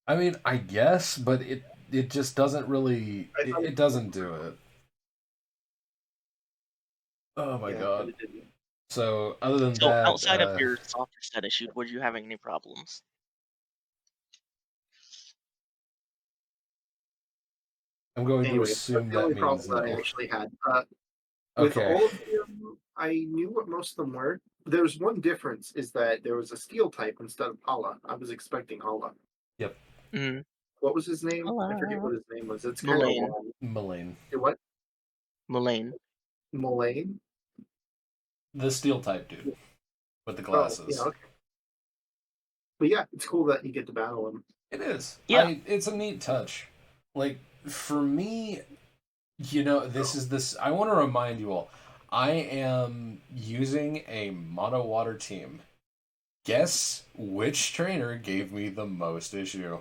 I mean, I guess, but it just doesn't really I thought it doesn't do it. Oh my yeah, but god. it didn't. So other than So that, outside of your soft reset issue, were you having any problems? I'm going to Anyway, that's assume the that only means problem that I no. actually had. With Okay. all of them, I knew what most of them were. There was one difference: is that there was a steel type instead of Hala. I was expecting Hala. Yep. Mm. What was his name? I forget Hello. what his name was. It's kind of Mullane. long. Mullane. What? Mullane. Mullane? The steel type dude with the Oh, yeah, glasses. okay. But yeah, it's cool that you get to battle him. It is. Yeah. It's a neat touch. Like for me, you know, this I want to remind you all. I am using a mono water team. Guess which trainer gave me the most issue?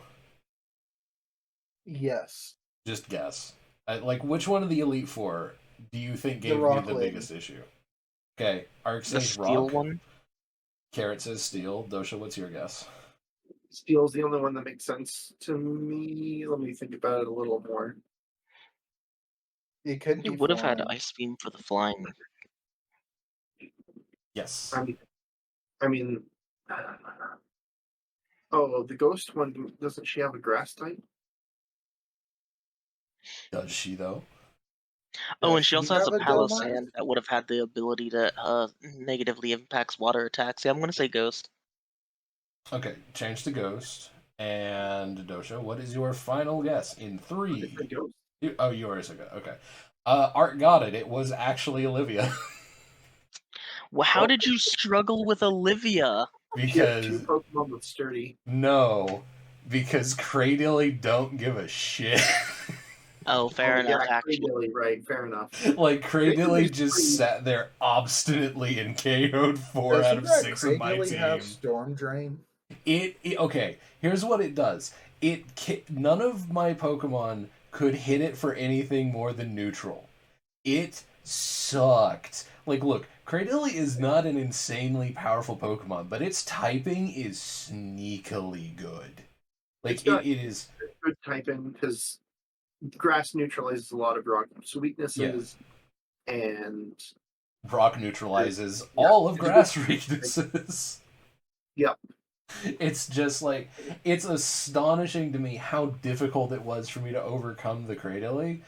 Yes. Just guess. Like which one of the Elite Four do you think The gave me Rock the Lady. biggest issue? Okay, Arc The Sage steel Rock. one. Carrot says Steel. Dosha, what's your guess? Steel's the only one that makes sense to me. Let me think about it a little more. It could You be would have had flying. Ice Beam for the flying. Yes. I mean, oh, the ghost one, doesn't she have a grass type? Does she though? Oh, and Does she he also has have a a Palo Gomar? Sand that would have had the ability to negatively impacts water attacks. Yeah, I'm gonna say Ghost. Okay, change to Ghost. And Dosha, what is your final guess? In I three. said ghost. Oh, yours ago. Okay. Art got it. It was actually Olivia. Well, how Oh. did you struggle with Olivia? You have two because Pokemon with sturdy. no, because Cradily don't give a shit. Oh, fair Oh enough. yeah, Actually, Cradily, right? Fair enough. Like Cradily Cradyli's just pretty- sat there obstinately and KO'd 4 out Doesn't of that 6 of my Cradily have team. Storm Drain? Okay, here's what it does. None of my Pokemon could hit it for anything more than neutral. It sucked. Like, look, Cradily is not an insanely powerful Pokemon, but its typing is sneakily good. Like, It's got it is. good typing because grass neutralizes a lot of rock's weaknesses, and Rock neutralizes Yeah. all of grass weaknesses. Yep. It's just like, it's astonishing to me how difficult it was for me to overcome the Cradily.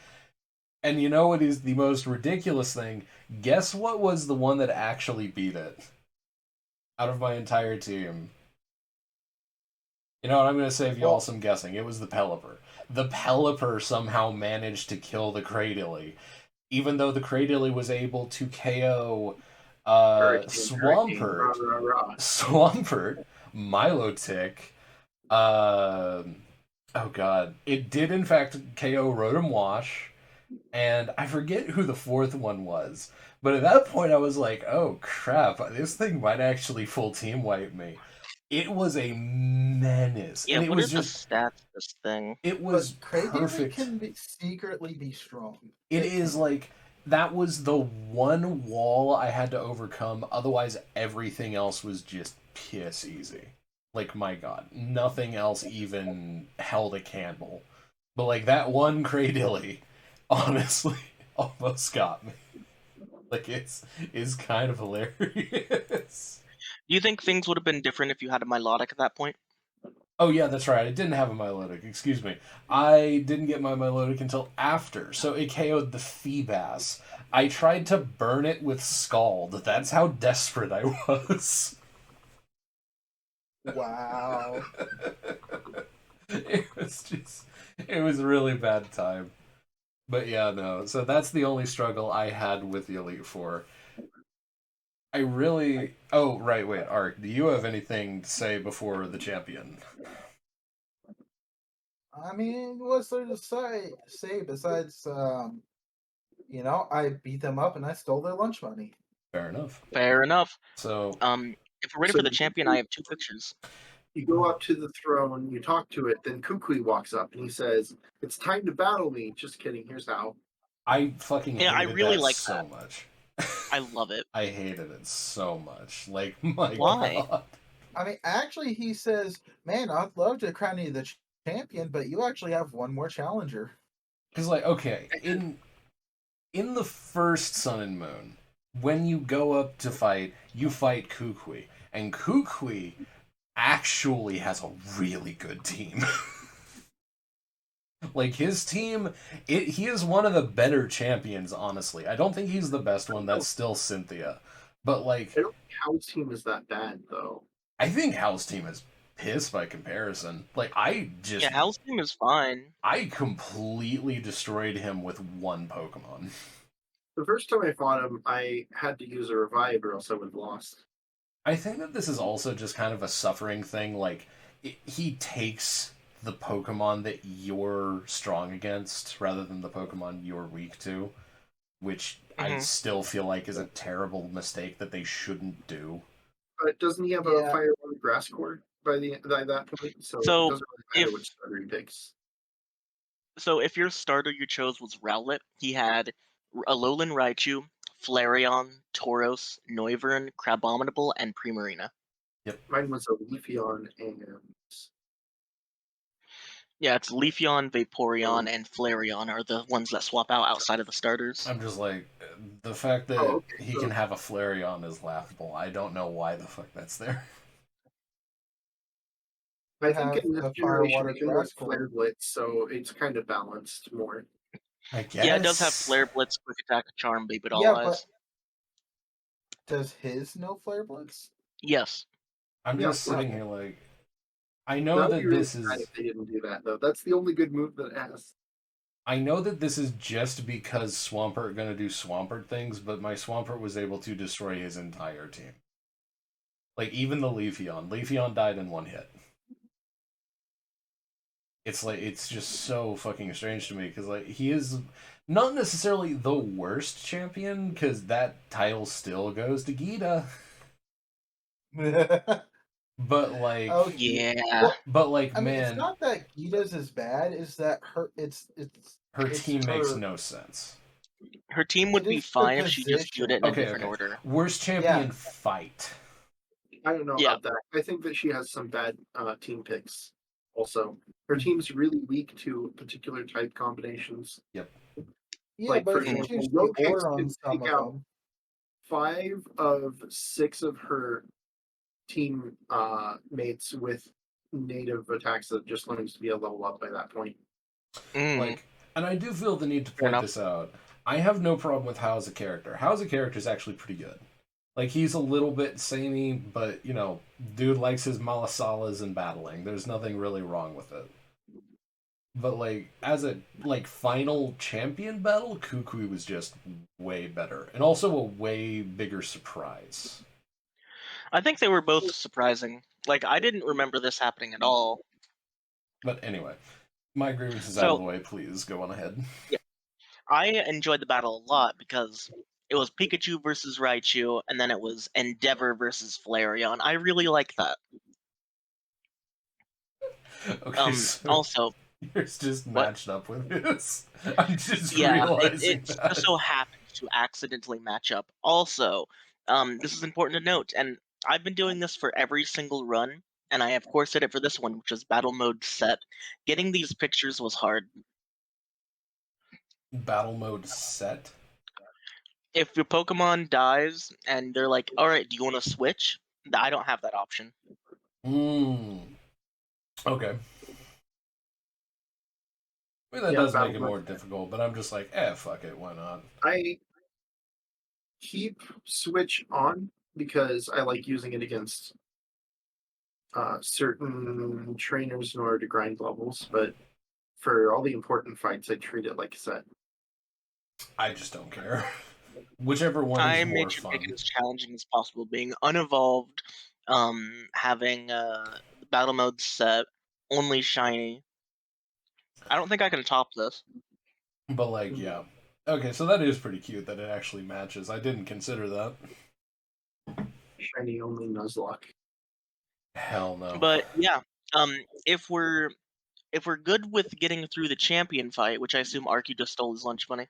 And you know what is the most ridiculous thing? Guess what was the one that actually beat it? Out of my entire team. You know what, I'm going to save y'all some guessing. It was the Pelipper. The Pelipper somehow managed to kill the Cradily, even though the Cradily was able to KO Swampert, Milotic, oh god, it did in fact KO Rotom Wash, and I forget who the fourth one was. But at that point I was like, oh crap, this thing might actually full team wipe me. It was a menace. yeah. And it What was is just the stats of this thing? it But was Cradily perfect. can secretly be strong. It is can. like that was the one wall I had to overcome. Otherwise, everything else was just piss easy. Like, my god, nothing else even held a candle. But like that one Cradily, honestly, almost got me. Like it's kind of hilarious. Do you think things would have been different if you had a Milotic at that point? Oh yeah, that's right. I didn't have a Milotic. Excuse me. I didn't get my Milotic until after, so it KO'd the Feebas. I tried to burn it with Scald. That's how desperate I was. Wow. It was just, it was a really bad time. But yeah, no. So that's the only struggle I had with the Elite Four. I really. Oh, right, wait, Art, do you have anything to say before the champion? I mean, what's there to say besides, I beat them up and I stole their lunch money. Fair enough. Fair enough. So, If we're ready So for the champion, I have two pictures. you go up to the throne, you talk to it, then Kukui walks up and he says, "It's time to battle me." Just kidding. Here's how. I fucking Yeah, hated I really that like so that. much. I love it. I hated it so much. Like, my Why? god. I mean, actually, he says, "Man, I'd love to crown you the champion, but you actually have one more challenger." Because, like, okay, in the first Sun and Moon, when you go up to fight, you fight Kukui. And Kukui actually has a really good team. Like, his team, he is one of the better champions, honestly. I don't think he's the best one. That's still Cynthia. But, like, I don't think How's team is that bad though. I think Hal's team is piss by comparison. Like, Yeah, Hal's team is fine. I completely destroyed him with one Pokemon. The first time I fought him, I had to use a revive or else I would have lost. I think that this is also just kind of a suffering thing. Like, he takes the Pokemon that you're strong against rather than the Pokemon you're weak to, which I still feel like is a terrible mistake that they shouldn't do. But doesn't he have a fire on grass core by that point? So, So, it doesn't really matter which starter he picks. So if your starter you chose was Rowlet, he had Alolan Raichu, Flareon, Tauros, Noivern, Crabominable, and Primarina. Yep. Mine was a Leafeon and Yeah, it's Leafeon, Vaporeon, and Flareon are the ones that swap out outside of the starters. I'm just like, the fact that okay, he can have a Flareon is laughable. I don't know why the fuck that's there. I think in the this fire, generation water, we can grass like Flare Blitz, so it's kind of balanced more. I guess. Yeah, it does have Flare Blitz, Quick Attack, Charm, Beat All Yeah, Eyes. but does his no Flare Blitz? Yes. I'm Yeah, just sitting here like, I know That would that be really this sad is. if they didn't do that though. That's the only good move that it has. I know that this is just because Swampert gonna do Swampert things, but my Swampert was able to destroy his entire team. Like, even the Leafeon died in one hit. It's like, it's just so fucking strange to me, because, like, he is not necessarily the worst champion, because that title still goes to Gita. But, like, Oh, Yeah. but, like, I mean, it's man, not that Gita's is bad. It's that her it's team makes her- no sense. Her team would it be is her fine if she just viewed it in a Okay, different okay. order. Worst champion fight. I don't know Yeah. about that. I think that she has some bad team picks. Also, her team's really weak to particular type combinations. Yeah, Like, but for it's example, usually Rokex order on can some take of out them. 5 of 6 of her team mates with native attacks that just learns to be a level up by that point. Like, and I do feel the need to Fair point enough. this out. I have no problem with How as a character. How as a character is actually pretty good. Like, he's a little bit samey, but, you know, dude likes his malasalas and battling. There's nothing really wrong with it. But, like, as a, like, final champion battle, Kukui was just way better. And also a way bigger surprise. I think they were both surprising. Like, I didn't remember this happening at all. But anyway, my grievance is out So- of the way. Please, go on ahead. I enjoyed the battle a lot because it was Pikachu versus Raichu, and then it was Endeavor versus Flareon. I really like that. Okay, so Also, yours just What? matched up with his. I'm just yeah, realizing it that. just so happened to accidentally match up. Also, this is important to note, and I've been doing this for every single run, and I of course did it for this one, which is battle mode set. Getting these pictures was hard. Battle mode set. If your Pokemon dies and they're like, "All right, do you want to switch?" I don't have that option. Okay. I mean, that Yeah, does battle make it mode more set. difficult, but I'm just like, fuck it, why not? I keep Switch on because I like using it against certain trainers in order to grind levels, but for all the important fights, I treat it like a set. I just don't care. Whichever one I is more made sure to make fun. it as challenging as possible, being unevolved, having battle mode set, only shiny. I don't think I can top this. But, like, yeah. Okay, so that is pretty cute that it actually matches. I didn't consider that. Shiny only Nuzlocke. Hell no. But yeah, if we're good with getting through the champion fight, which I assume Arky just stole his lunch money.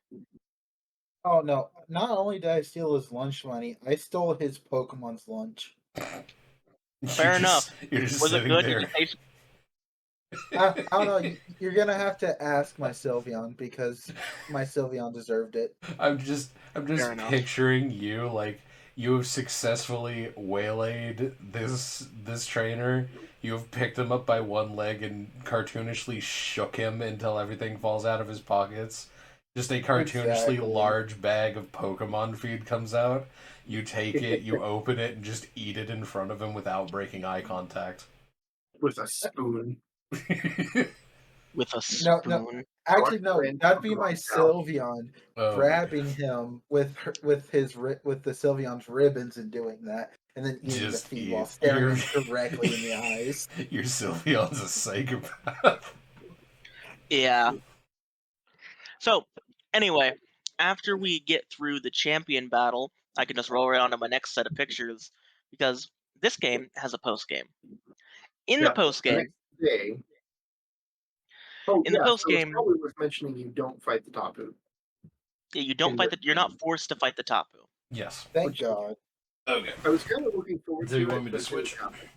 Oh no! Not only did I steal his lunch money, I stole his Pokemon's lunch. Fair enough. You're just Was it sitting good? there. Did you taste- I don't know. You're gonna have to ask my Sylveon because my Sylveon deserved it. I'm just Fair enough. picturing you, like, you have successfully waylaid this trainer. You have picked him up by one leg and cartoonishly shook him until everything falls out of his pockets. Just a cartoonishly Exactly. large bag of Pokemon feed comes out. You take it, you open it, and just eat it in front of him without breaking eye contact. With a spoon. with a No, spoon? no. Actually, no. That'd be my Sylveon Oh, grabbing him with the Sylveon's ribbons and doing that, and then eating the Just feed eat. while staring You're- him directly in the eyes. Your Sylveon's a psychopath. Yeah. So, anyway, after we get through the champion battle, I can just roll right on to my next set of pictures because this game has a post game. In the Yeah, post game, Day. Oh, In the yeah, post so it's game- probably worth mentioning you don't fight the Tapu. you don't in fight the- You're not forced to fight the Tapu. Yes. Thank God. Okay. I was kind of looking forward Do to you it. want me to but it switch? didn't happen.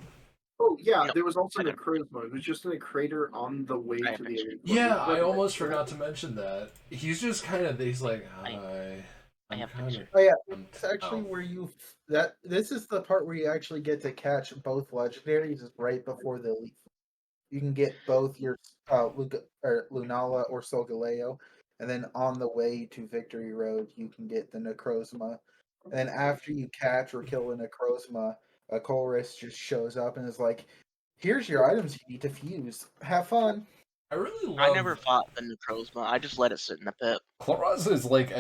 Oh, yeah, No, there was also I a don't. Necrozma. It was just in a crater on the way I have to the pictures. Elite Yeah, Four. I almost forgot to mention that. He's just kind of, he's like, I hi. I'm have kind of. pictures. Oh yeah, I'm- it's actually oh. where this is the part where you actually get to catch both legendaries is right before the Elite Four. You can get both your Lunala or Solgaleo, and then on the way to Victory Road, you can get the Necrozma. And then after you catch or kill a Necrozma, a Colress just shows up and is like, "Here's your items you need to fuse. Have fun." I really love. I never fought the Necrozma. I just let it sit in the pit. Chlorosa is like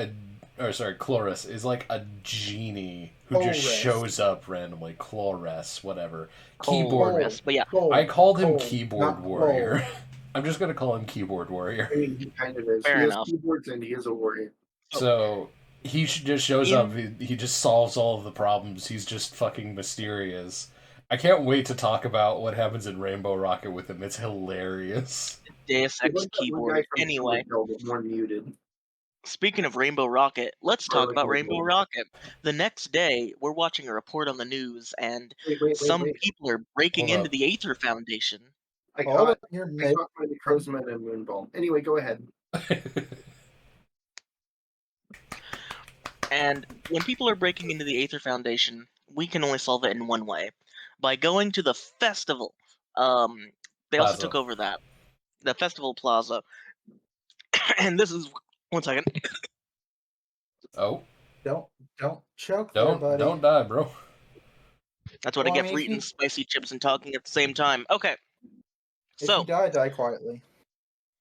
Chloris is like a genie who just Chloris. shows up randomly. Chloris, whatever. Cold Keyboard. rest, but yeah, Cold, I called him cold, Keyboard not Warrior. cold. I'm just gonna call him Keyboard Warrior. I mean, he kind of is. Fair He has enough. keyboards and he is a warrior. So he just shows up. He just solves all of the problems. He's just fucking mysterious. I can't wait to talk about what happens in Rainbow Rocket with him. It's hilarious. Deus He Ex was that one keyboard. guy from Anyway, Undertale, but more muted. speaking of Rainbow Rocket, let's talk about Rainbow Golbat. Rocket. The next day, we're watching a report on the news, and Wait. some people are breaking Hold into up. the Aether Foundation. I Hold caught up, you're my Necrozma and Moonball. Anyway, go ahead. And when people are breaking into the Aether Foundation, we can only solve it in one way. By going to the festival. They also Plaza. took over that. The festival plaza. And this is... One second. Oh, Don't choke there, buddy. don't die, bro. That's what Well, I I get for mean, eating spicy chips and talking at the same time. Okay. If So, you die quietly.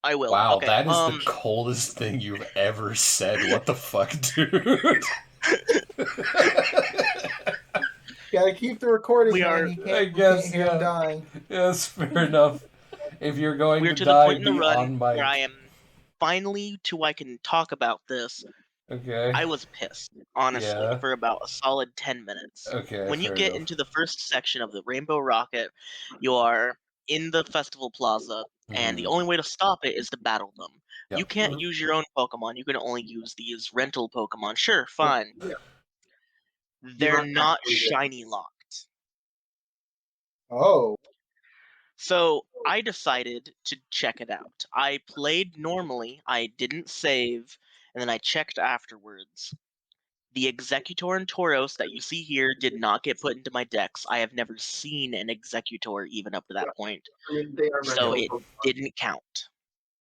I will. Wow, Okay. that is the coldest thing you've ever said. What the fuck, dude? Gotta keep the recording We going. are- You can't, I you guess, can't hear him yeah. dying. Yes, fair enough. If you're going We're to to the die, point in the be run on mic. where I am finally to I can talk about this. Okay. I was pissed, honestly, Yeah. for about a solid 10 minutes. Okay. When you fair get enough. into the first section of the Rainbow Rocket, you are in the festival plaza, and the Mhm. only way to stop it is to battle them. Yep. You can't use your own Pokemon. You can only use these rental Pokemon. Sure, fine. Yeah. They're not not actually there. shiny locked. Oh. So I decided to check it out. I played normally, I didn't save, and then I checked afterwards. The Executor and Tauros that you see here did not get put into my decks. I have never seen an Executor even up to that point. I mean, they are So rental it Pokemon. didn't count.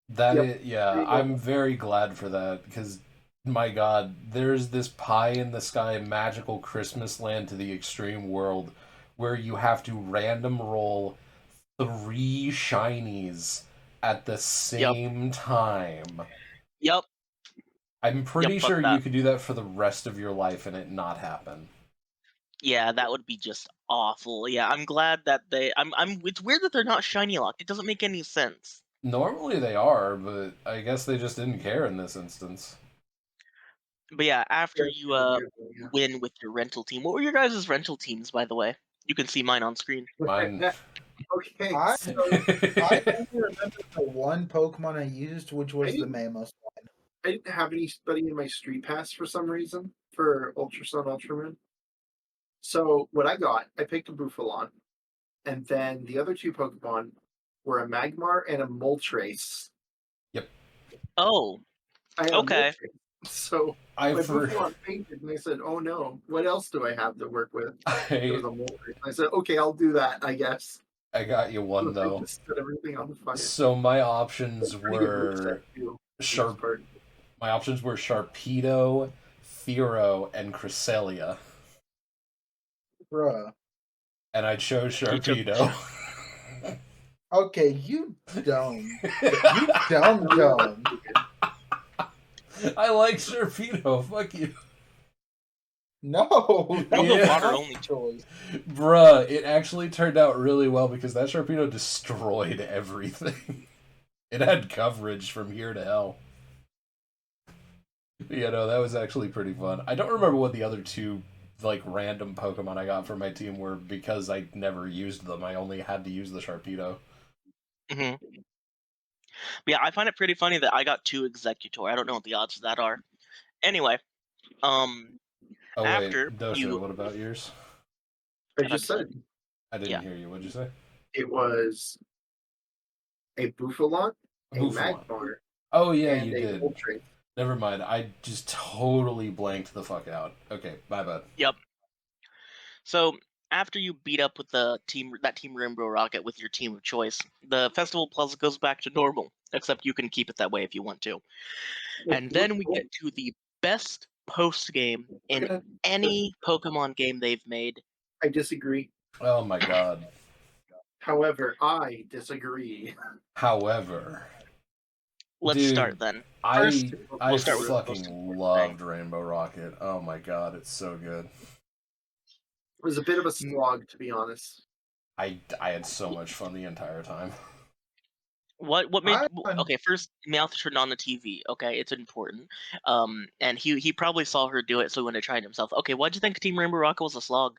That Yep. is, yeah, There you go. I'm very glad for that because, my God, there's this pie in the sky magical Christmas land to the extreme world where you have to random roll 3 shinies at the same time. Yep. I'm pretty fuck sure that. you could do that for the rest of your life and it not happen. Yeah, that would be just awful. Yeah, I'm glad that it's weird that they're not shiny locked. It doesn't make any sense. Normally they are, but I guess they just didn't care in this instance. But yeah, after Yeah, you yeah. win with your rental team. What were your guys' rental teams, by the way? You can see mine on screen. Mine. Okay, I so I only remember the one Pokemon I used, which was the Mamos. I didn't have anybody in my Street Pass for some reason for Ultra Sun, Ultra Moon. So what I got, I picked a Buffalon, and then the other 2 Pokemon were a Magmar and a Moltres. Oh, I had Okay. a Moltres. So I my for Buffalon fainted, and I said, "Oh no, what else do I have to work with?" It was I, a Moltres. I said, "Okay, I'll do that, I guess." I got you one I though. just set everything on fire. So my options Pretty good were moveset, too, for the Sharp. most part. My options were Sharpedo, Fearow, and Cresselia, Bruh. and I chose You took- Sharpedo. Okay, you dumb. You dumb. I like Sharpedo. Fuck you, No, that Yeah. was Water my only. choice. bruh. It actually turned out really well because that Sharpedo destroyed everything. It had coverage from here to hell. Yeah, no, that was actually pretty fun. I don't remember what the other 2 like random Pokemon I got for my team were because I never used them. I only had to use the Sharpedo. hmm Yeah, I find it pretty funny that I got 2 Executor. I don't know what the odds of that are. Anyway, Oh After wait, Dosha, you- what about yours? I just said I didn't Yeah. hear you. What'd you say? it was a Buffalon, a Buffalon. Magmar, Oh yeah, and you a did. Moltres. Never mind. I just totally blanked the fuck out. Okay, bye bud. So after you beat up with that team Rainbow Rocket with your team of choice, the festival plaza goes back to normal. Except you can keep it that way if you want to. And then we get to the best post game in any Pokemon game they've made. I disagree. Oh my god. However, I disagree. However, Let's Dude, start then. I we'll start with the most fucking important loved Rainbow Rocket. Oh my god, it's so good. It was a bit of a slog, to be honest. I had so much fun the entire time. What made I- okay? First, Meowth turned on the TV. Okay, it's important. And he probably saw her do it, so he went to try it himself. Okay, why'd you think Team Rainbow Rocket was a slog?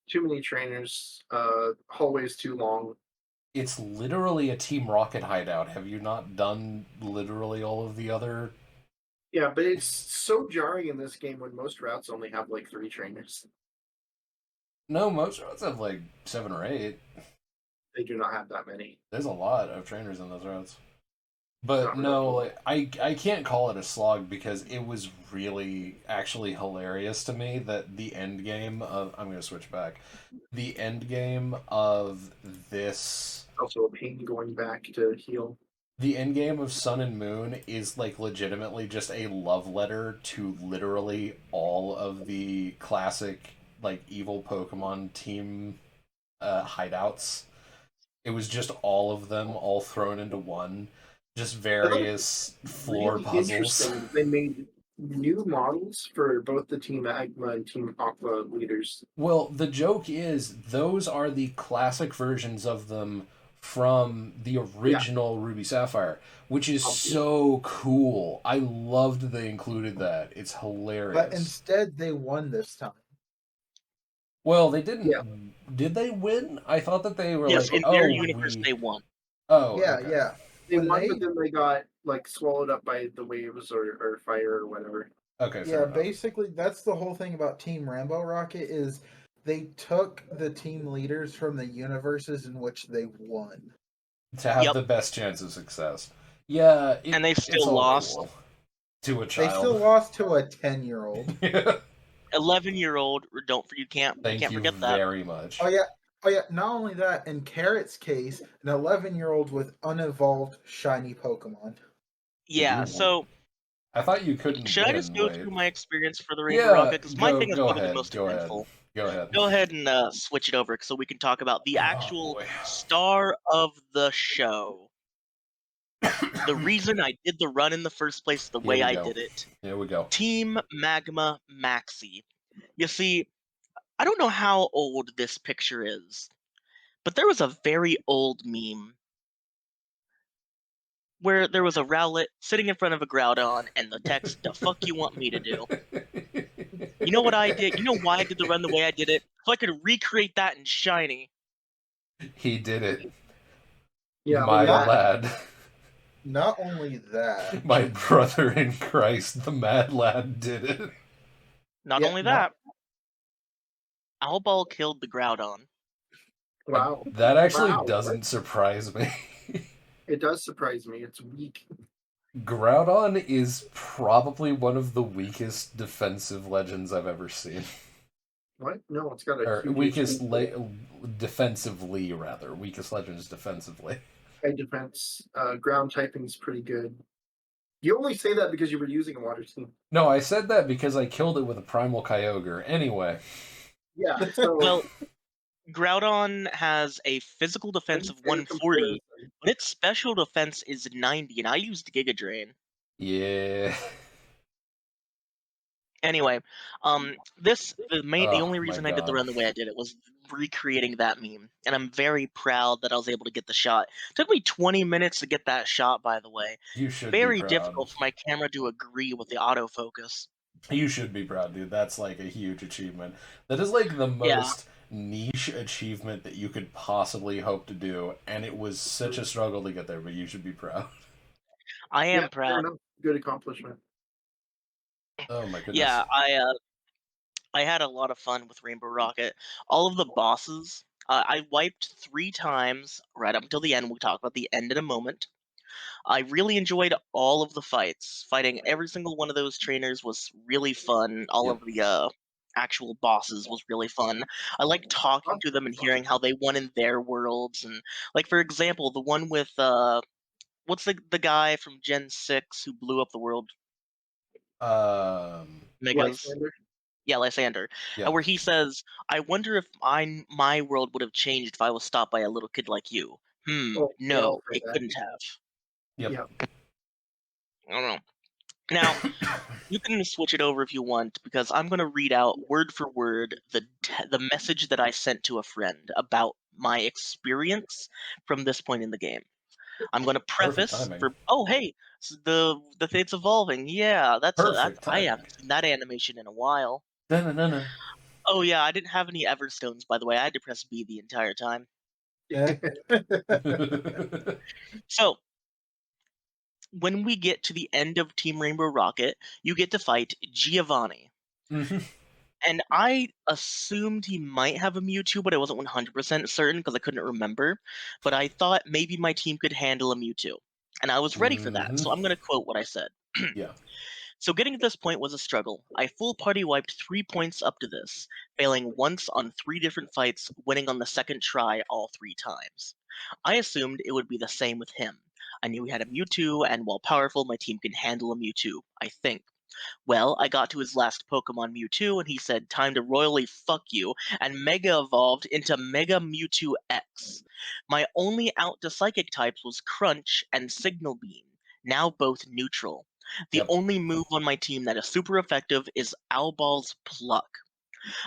Too many trainers. Hallways too long. It's literally a Team Rocket hideout. Have you not done literally all of the other? Yeah, but it's so jarring in this game when most routes only have like 3 trainers. No, most routes have like 7 or 8. They do not have that many. There's a lot of trainers in those routes. But Not no, really. like, I can't call it a slog because it was really actually hilarious to me that the end game of I'm gonna switch back. The end game of this Also a pain going back to heal. the end game of Sun and Moon is like legitimately just a love letter to literally all of the classic like evil Pokemon team hideouts. It was just all of them all thrown into one. Just various floor Really puzzles. interesting. They made new models for both the Team Agma and Team Aqua leaders. Well, the joke is those are the classic versions of them from the original Ruby Sapphire, which is so cool. I loved they included that. It's hilarious. But instead, they won this time. Well, they didn't. Yeah. Did they win? I thought that they were Yes, like, in oh, their universe, they won. Oh, Yeah, okay. yeah. They When won, they- but then they got like swallowed up by the waves or fire or whatever. Okay, fair Yeah, enough. basically, that's the whole thing about Team Rainbow Rocket is they took the team leaders from the universes in which they won. To have Yep. the best chance of success. Yeah, And they it's still all lost. cool. To a They child. still lost to a 10-year-old. 11-year-old. You can't Thank you forget that. very much. Oh yeah. Not only that, in Carrot's case, an 11-year-old with unevolved shiny Pokemon. Yeah. you- So I thought you couldn't should win. I just go Wait. through my experience for the Rainbow Yeah, Rocket? Because my thing is go probably ahead. the most Go ahead. eventful. Go ahead. Go ahead and switch it over so we can talk about the actual boy. star of the show. The reason I did the run in the first place, the Here way we I go. did it. Here we go. Team Magma Maxi. You see, I don't know how old this picture is, but there was a very old meme where there was a Rowlet sitting in front of a Groudon and the text, "The fuck you want me to do?" You know what I did? You know why I did the run the way I did it? So I could recreate that in shiny. He did it. Yeah, My that- lad. Not only that, My brother in Christ, the mad lad did it. Not Yeah, only no- that, Owlball killed the Groudon. wow. That actually Wow. doesn't surprise me. It does surprise me. It's weak. Groudon is probably one of the weakest defensive legends I've ever seen. What? No, it's got a Or huge weakest HP. defensively, rather. Weakest legends defensively. High defense. Ground typing is pretty good. You only say that because you were using a water team. No, I said that because I killed it with a Primal Kyogre. Anyway. Yeah. So Well, Groudon has a physical defense of in 140, comparison- but its special defense is 90, and I used Giga Drain. Yeah. Anyway, the only my reason I did the God. run the way I did it was recreating that meme, and I'm very proud that I was able to get the shot. Took me 20 minutes to get that shot, by the way. You should Very be proud. difficult for my camera to agree with the autofocus. You should be proud, dude. That's like a huge achievement. That is like the Yeah. most niche achievement that you could possibly hope to do, and it was such a struggle to get there, but you should be proud. I am yeah, fair proud. enough. Good accomplishment. Oh my goodness. Yeah, I had a lot of fun with Rainbow Rocket. All of the bosses, I wiped 3 times right up until the end. We'll talk about the end in a moment. I really enjoyed all of the fights. Fighting every single one of those trainers was really fun. All Yep. of the actual bosses was really fun. I liked talking to them and hearing how they won in their worlds. And like for example, the one with what's the guy from Gen 6 who blew up the world? Megas. Lysander. Yeah, Lysander. Yeah. Where he says, "I wonder if my world would have changed if I was stopped by a little kid like you." Oh, No, yeah, it that. couldn't have. Yep. Yeah. I don't know. Now, you can switch it over if you want, because I'm going to read out word for word the message that I sent to a friend about my experience from this point in the game. I'm going to Perfect preface timing. for, oh hey, the thing's evolving. Yeah, Perfect I timing. haven't seen that animation in a while. Dun-dun-dun-dun. Oh yeah, I didn't have any Everstones, by the way. I had to press B the entire time. Yeah. So when we get to the end of Team Rainbow Rocket, you get to fight Giovanni. Mhm. And I assumed he might have a Mewtwo, but I wasn't 100% certain because I couldn't remember. But I thought maybe my team could handle a Mewtwo. And I was ready for that, so I'm going to quote what I said. Yeah. So getting to this point was a struggle. I full party wiped 3 points up to this, failing once on 3 different fights, winning on the second try all 3 times. I assumed it would be the same with him. I knew he had a Mewtwo, and while powerful, my team can handle a Mewtwo, I think. Well, I got to his last Pokemon Mewtwo, and he said, time to royally fuck you, and Mega evolved into Mega Mewtwo X. My only out to Psychic types was Crunch and Signal Beam, now both neutral. The Yep. only move on my team that is super effective is Owlball's Pluck.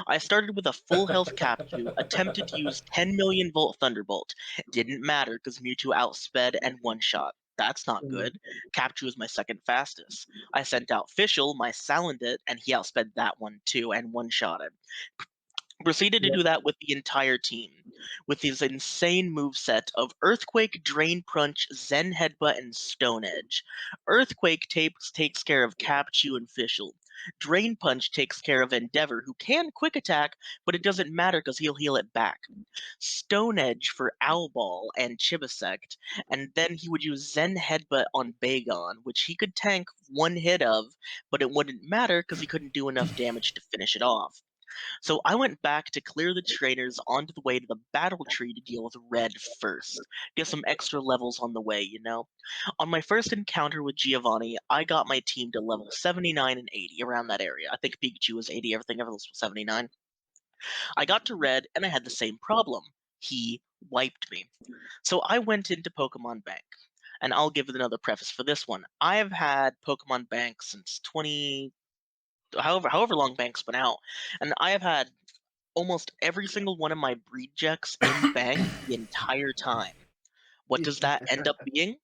I started with a full health Captu, attempted to use 10 million volt Thunderbolt. Didn't matter because Mewtwo outsped and one-shot. That's not good. Captu is my second fastest. I sent out Fischl, my Salandit, and he outsped that one too and one-shotted. Proceeded to do that with the entire team, with his insane moveset of Earthquake, Drain Punch, Zen Headbutt, and Stone Edge. Earthquake takes care of Capchu and Fischl. Drain Punch takes care of Endeavor, who can quick attack, but it doesn't matter because he'll heal it back. Stone Edge for Owlball and Chibisect, and then he would use Zen Headbutt on Bagon, which he could tank one hit of, but it wouldn't matter because he couldn't do enough damage to finish it off. So I went back to clear the trainers onto the way to the battle tree to deal with Red first. Get some extra levels on the way, you know? On my first encounter with Giovanni, I got my team to level 79 and 80, around that area. I think Pikachu was 80, everything else was 79. I got to Red, and I had the same problem. He wiped me. So I went into Pokemon Bank. And I'll give another preface for this one. I have had Pokemon Bank since however long Bank's been out, and I have had almost every single one of my breed checks in bank the entire time. What does that end up being?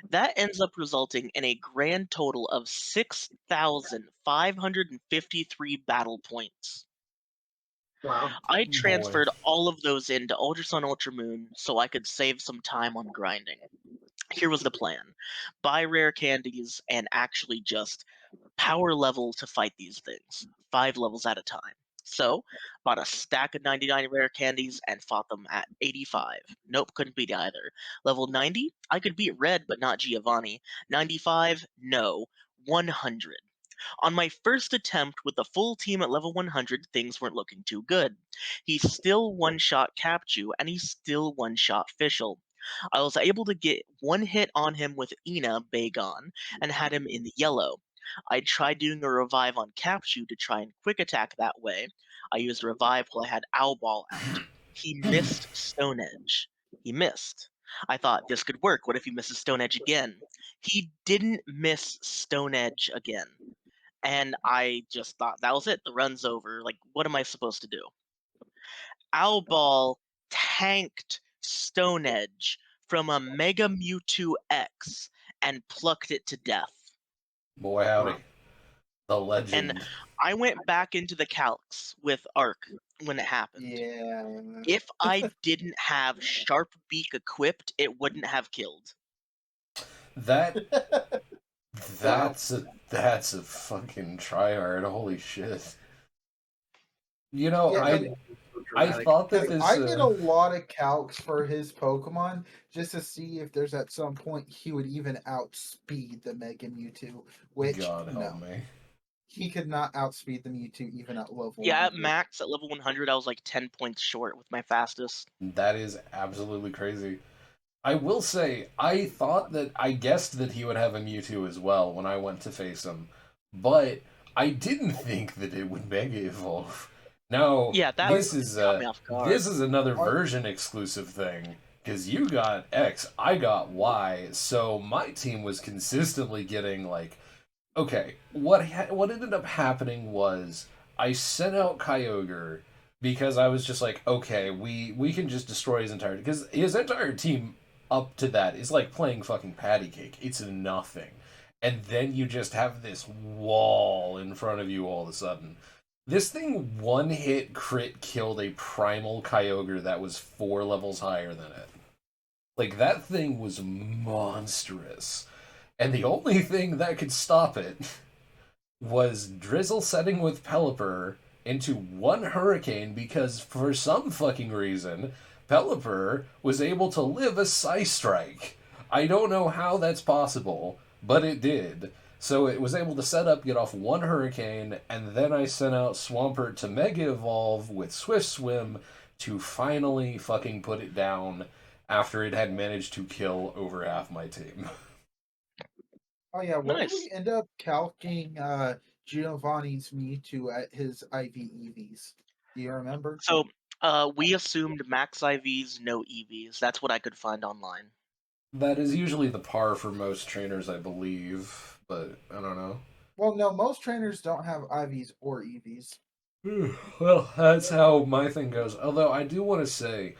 That ends up resulting in a grand total of 6,553 battle points. Wow. I Boy. transferred all of those into Ultra Sun Ultra Moon so I could save some time on grinding. Here was the plan: buy rare candies and actually just power level to fight these things, 5 levels at a time. So, bought a stack of 99 rare candies and fought them at 85. Nope, couldn't beat either. Level 90, I could beat Red, but not Giovanni. 95, no. 100. On my first attempt with the full team at level 100, things weren't looking too good. He still one-shot Capchu, and he still one-shot Fischl. I was able to get one hit on him with Ina Bagon, and had him in the yellow. I tried doing a revive on Capchu to try and quick attack that way. I used revive while I had Owlball out. He missed Stone Edge. He missed. I thought this could work. What if he misses Stone Edge again? He didn't miss Stone Edge again. And I just thought that was it. The run's over. Like, what am I supposed to do? Owlball tanked Stone Edge from a Mega Mewtwo X and plucked it to death. Boy, howdy. Wow. The And legend. I went back into the calcs with Arc when it happened. Yeah. If I didn't have Sharp Beak equipped, it wouldn't have killed. That's a fucking tryhard. Holy shit. You know, Yeah, and I thought that this I did a lot of calcs for his Pokemon just to see if there's at some point he would even outspeed the Mega Mewtwo, which God help no, me. he could not outspeed the Mewtwo even at level Yeah, at 100. max, at level 100, I was like 10 points short with my fastest. That is absolutely crazy. I will say, I guessed that he would have a Mewtwo as well when I went to face him, but I didn't think that it would Mega Evolve. Now, Yeah, that this is caught me off guard. another version exclusive thing. because you got X, I got Y, so my team was consistently getting like, okay, what ended up happening was I sent out Kyogre because I was just like, okay, we can just destroy his entire, because his entire team up to that is like playing fucking patty cake. It's nothing. And then you just have this wall in front of you all of a sudden. This thing one hit crit killed a primal Kyogre that was 4 levels higher than it. Like, that thing was monstrous. And the only thing that could stop it was Drizzle setting with Pelipper into one Hurricane because, for some fucking reason, Pelipper was able to live a Psystrike. I don't know how that's possible, but it did. So it was able to set up, get off one Hurricane, and then I sent out Swampert to Mega Evolve with Swift Swim to finally fucking put it down after it had managed to kill over half my team. Oh yeah, what did Nice. we end up calking Giovanni's Mewtwo at his IV EVs? Do you remember? So, we assumed max IVs, no EVs. That's what I could find online. That is usually the par for most trainers, I believe, but I don't know. Well, no, most trainers don't have IVs or EVs. Well, that's how my thing goes. Although I do want to say,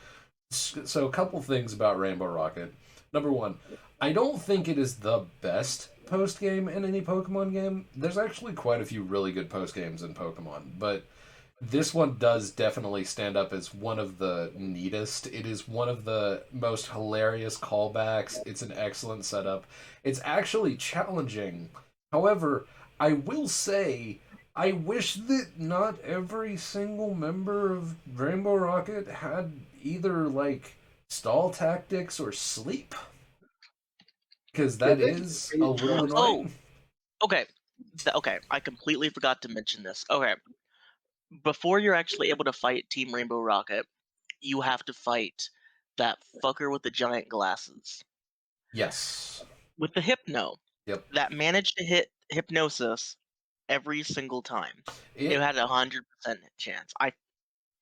so a couple things about Rainbow Rocket. Number one, I don't think it is the best post game in any Pokemon game. There's actually quite a few really good post games in Pokemon, but this one does definitely stand up as one of the neatest. It is one of the most hilarious callbacks. It's an excellent setup. It's actually challenging. However, I will say, I wish that not every single member of Rainbow Rocket had either, like, stall tactics or sleep. Because that Yeah, is a little annoying. Okay. Okay, I completely forgot to mention this. Okay. Before you're actually able to fight Team Rainbow Rocket, you have to fight that fucker with the giant glasses. Yes. With the Hypno. Yep. That managed to hit Hypnosis every single time. It had 100% chance. I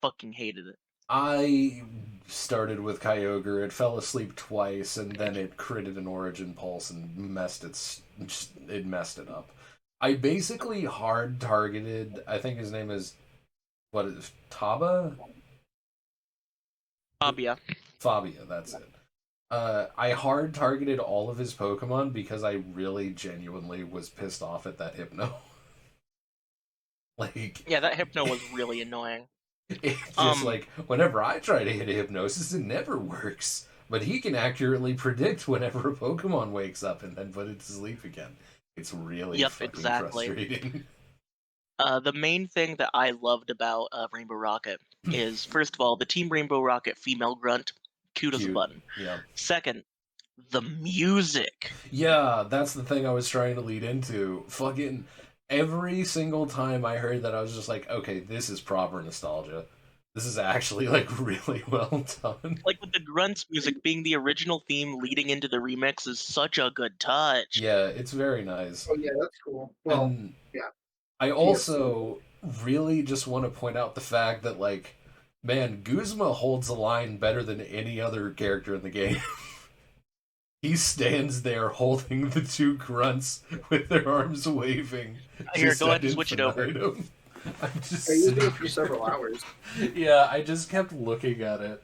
fucking hated it. I started with Kyogre. It fell asleep twice, and then it critted an Origin Pulse and messed it up. I basically hard targeted. I think his name is Taba? Fabia, that's it. I hard targeted all of his Pokemon because I really genuinely was pissed off at that Hypno. Like, yeah, that Hypno was really annoying. It's just like, whenever I try to hit a Hypnosis, it never works. But he can accurately predict whenever a Pokemon wakes up and then put it to sleep again. It's really fucking frustrating. The main thing that I loved about Rainbow Rocket is, first of all, the Team Rainbow Rocket female grunt, cute as a button. Yeah. Second, the music. Yeah, that's the thing I was trying to lead into. Fucking every single time I heard that, I was just like, okay, this is proper nostalgia. This is actually, like, really well done. Like, with the grunts music being the original theme leading into the remix is such a good touch. Yeah, it's very nice. Oh yeah, that's cool. Well, and yeah. I also really just want to point out the fact that, like, man, Guzma holds the line better than any other character in the game. He stands there holding the two grunts with their arms waving. Here, go ahead and switch it over. I'm just I used it for several hours. Yeah, I just kept looking at it.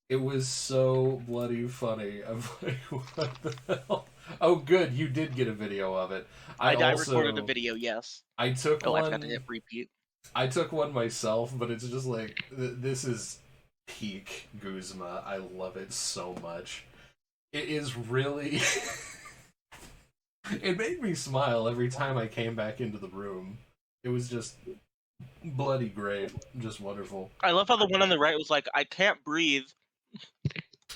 It was so bloody funny. I'm like, what the hell? Oh, good, you did get a video of it. I recorded a video, yes. I took one. I forgot to hit repeat. I took one myself, but it's just like, this is peak Guzma. I love it so much. It is really... It made me smile every time I came back into the room. It was just bloody great. Just wonderful. I love how the one on the right was like, I can't breathe.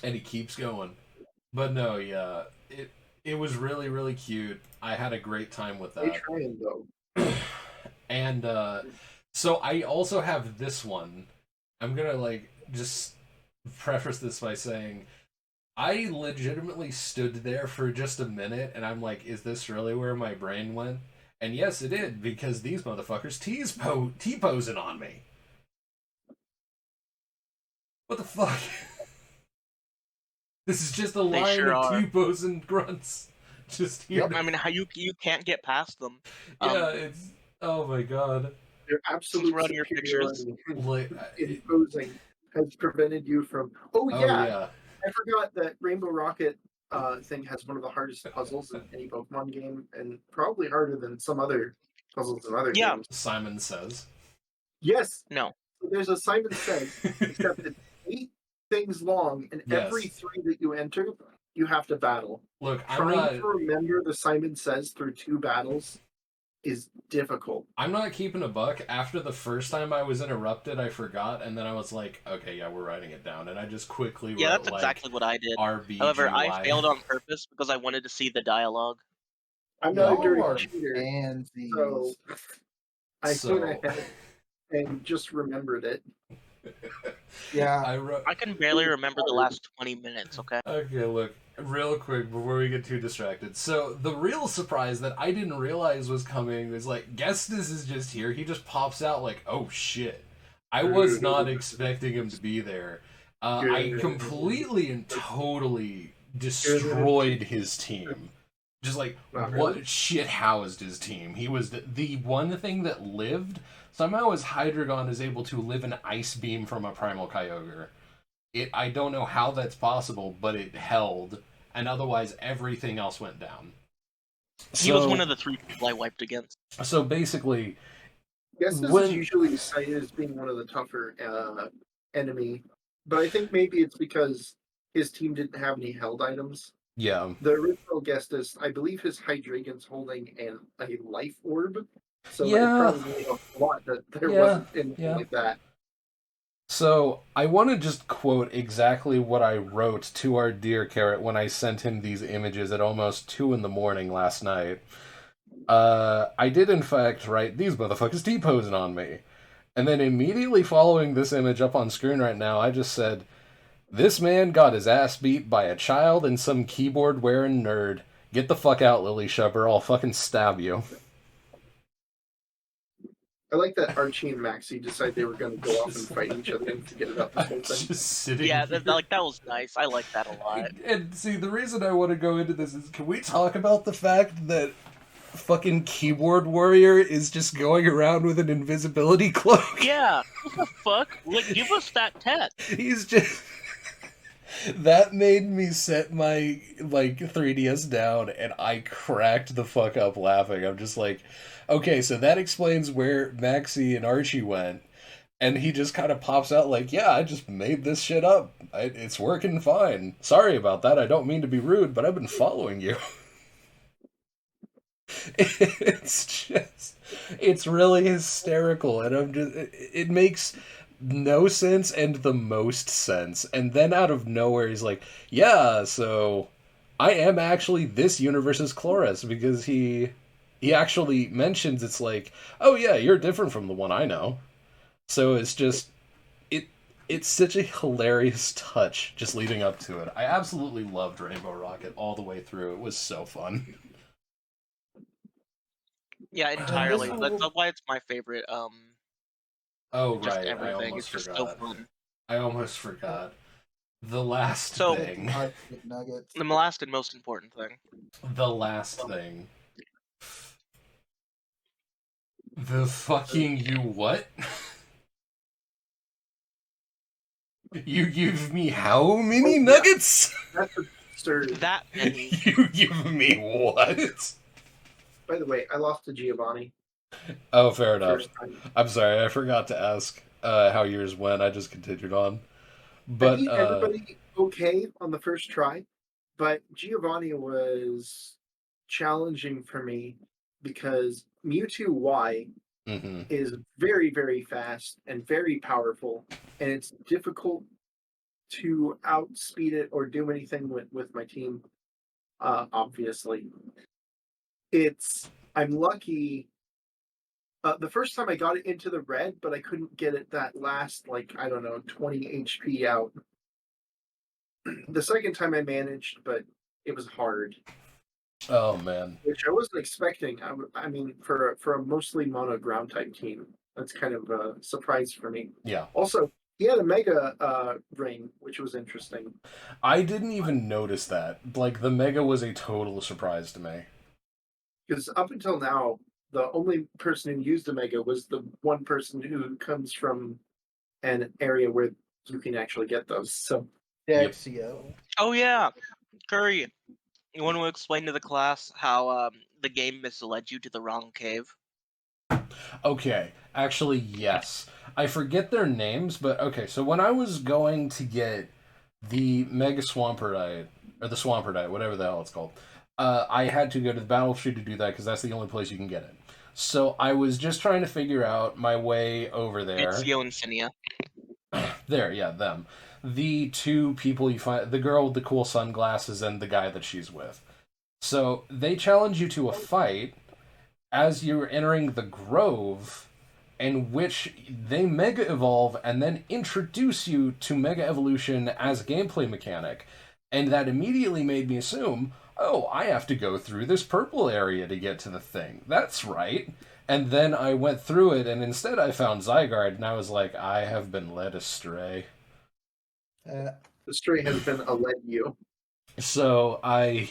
And he keeps going. But no, yeah. It was really, really cute. I had a great time with that. They trying, though. And so I also have this one. I'm gonna, like, just preface this by saying I legitimately stood there for just a minute and I'm like, is this really where my brain went? And yes, it did, because these motherfuckers T-posing on me. What the fuck? This is just a They line sure of are. T-pose and grunts. Just here. Yep. I mean, how you can't get past them. Yeah, it's oh my god. Their absolute Run your pictures. superiority Like, in posing has prevented you from. Oh oh yeah, yeah. I forgot that Rainbow Rocket thing has one of the hardest puzzles in any Pokemon game, and probably harder than some other puzzles in other Yeah. games. Simon says. Yes, No. so there's a Simon Says, except it's 8 things long, and every Yes. 3 that you enter, you have to battle. Look, I'm Trying not to remember the Simon Says through 2 battles is difficult. I'm not keeping a buck. After the first time I was interrupted, I forgot, and then I was like, okay, yeah, we're writing it down, and I just quickly Yeah, wrote that's exactly what I did. RBGY. However, I failed on purpose because I wanted to see the dialogue. I'm not a Y'all dirty are cheater, fansies. so I So- went ahead and just remembered it. Yeah. I wrote. I can barely remember the last 20 minutes, okay? Okay, look, real quick before we get too distracted. So the real surprise that I didn't realize was coming was like, Gestus is just here. He just pops out like, oh shit. I was not expecting him to be there. I completely and totally destroyed his team. Just like, what shit housed his team. He was the one thing that lived. Somehow his Hydreigon is able to live an Ice Beam from a Primal Kyogre. I don't know how that's possible, but it held, and otherwise everything else went down. He was one of the 3 people I wiped against. So basically, Guess this is usually cited as being one of the tougher enemy, but I think maybe it's because his team didn't have any held items. yeah. The original Gestus, I believe his Hydreigon's holding a life orb, so Yeah. it probably made a lot that there Yeah, wasn't anything yeah. like that. So I want to just quote exactly what I wrote to our dear Carrot when I sent him these images at almost 2 a.m. last night. I did in fact write, these motherfuckers T-posing on me. And then immediately following this image up on screen right now, I just said, this man got his ass beat by a child and some keyboard-wearing nerd. Get the fuck out, Lily Shubber, I'll fucking stab you. I like that Archie and Maxie decided they were going to go off and fight each other and forget about this whole thing. Just sitting Yeah, here. that was nice. I like that a lot. And see, the reason I want to go into this is, can we talk about the fact that fucking keyboard warrior is just going around with an invisibility cloak? Yeah, what the fuck? Like, give us that tech. He's just... That made me set my, 3DS down, and I cracked the fuck up laughing. I'm just like, okay, so that explains where Maxie and Archie went. And he just kind of pops out like, yeah, I just made this shit up. It's working fine. Sorry about that. I don't mean to be rude, but I've been following you. It's really hysterical. And it makes no sense and the most sense. And then out of nowhere, he's like, yeah, so I am actually this universe's Chloris, because he actually mentions it's like, oh yeah, you're different from the one I know. So it's just, it's such a hilarious touch just leading up to it. I absolutely loved Rainbow Rocket all the way through. It was so fun. Yeah, entirely. That's why it's my favorite. Oh, Just right. I everything. almost It's just forgot. so fun. I almost forgot. The last So- thing. Nuggets. The last and most important thing. The last thing. The fucking you what? You give me how many nuggets? That's absurd. That many. You give me what? By the way, I lost to Giovanni Oh, fair enough. first time. I'm sorry, I forgot to ask how yours went. I just continued on. But I beat everybody okay on the first try, but Giovanni was challenging for me because Mewtwo Y mhm. is very, very fast and very powerful, and it's difficult to outspeed it or do anything with my team. Obviously, I'm lucky. The first time I got it into the red, but I couldn't get it that last, 20 HP out. The second time I managed, but it was hard, Oh man. which I wasn't expecting. I mean, for a mostly mono ground type team, that's kind of a surprise for me. Yeah. Also, He had a mega ring, which was interesting. I didn't even notice that. Like, the Mega was a total surprise to me. Because up until now, the only person who used a mega was the one person who comes from an area where you can actually get those. So Yep. Dexio. Oh yeah, Curry. You want to explain to the class how the game misled you to the wrong cave? Okay, actually, yes. I forget their names, but okay, so when I was going to get the Mega Swamperdite, or the Swamperdite, whatever the hell it's called, I had to go to the Battle Tree to do that because that's the only place you can get it. So I was just trying to figure out my way over there. It's Yo and Cinia. There, yeah, them. The two people you find, the girl with the cool sunglasses and the guy that she's with. So they challenge you to a fight as you're entering the grove, in which they mega evolve and then introduce you to mega evolution as a gameplay mechanic. And that immediately made me assume, oh, I have to go through this purple area to get to the thing. That's right. And then I went through it, and instead I found Zygarde, and I was like, I have been led astray. the stray has been a led you. So I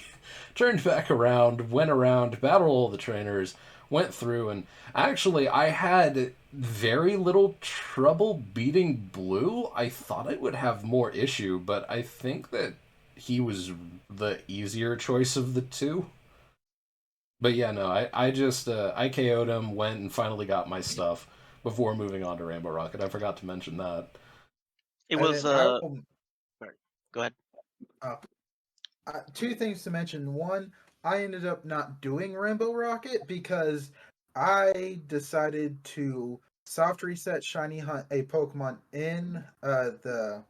turned back around, went around, battled all the trainers, went through, and actually I had very little trouble beating Blue. I thought I would have more issue, but I think that he was the easier choice of the two. But yeah, no, I just I KO'd him, went and finally got my stuff before moving on to Rainbow Rocket. I forgot to mention that. It And was then I Go ahead. two things to mention. One, I ended up not doing Rainbow Rocket because I decided to soft reset shiny hunt a Pokemon in the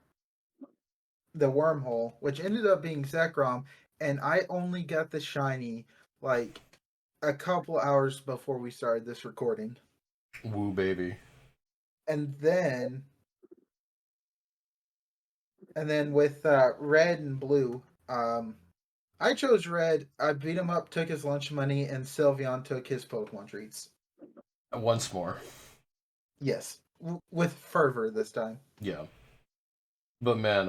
wormhole, which ended up being Zekrom, and I only got the shiny like a couple hours before we started this recording. Woo, baby. And then with red and blue, I chose red. I beat him up, took his lunch money, and Sylveon took his Pokemon treats. Once more. Yes, with fervor this time. Yeah. But man,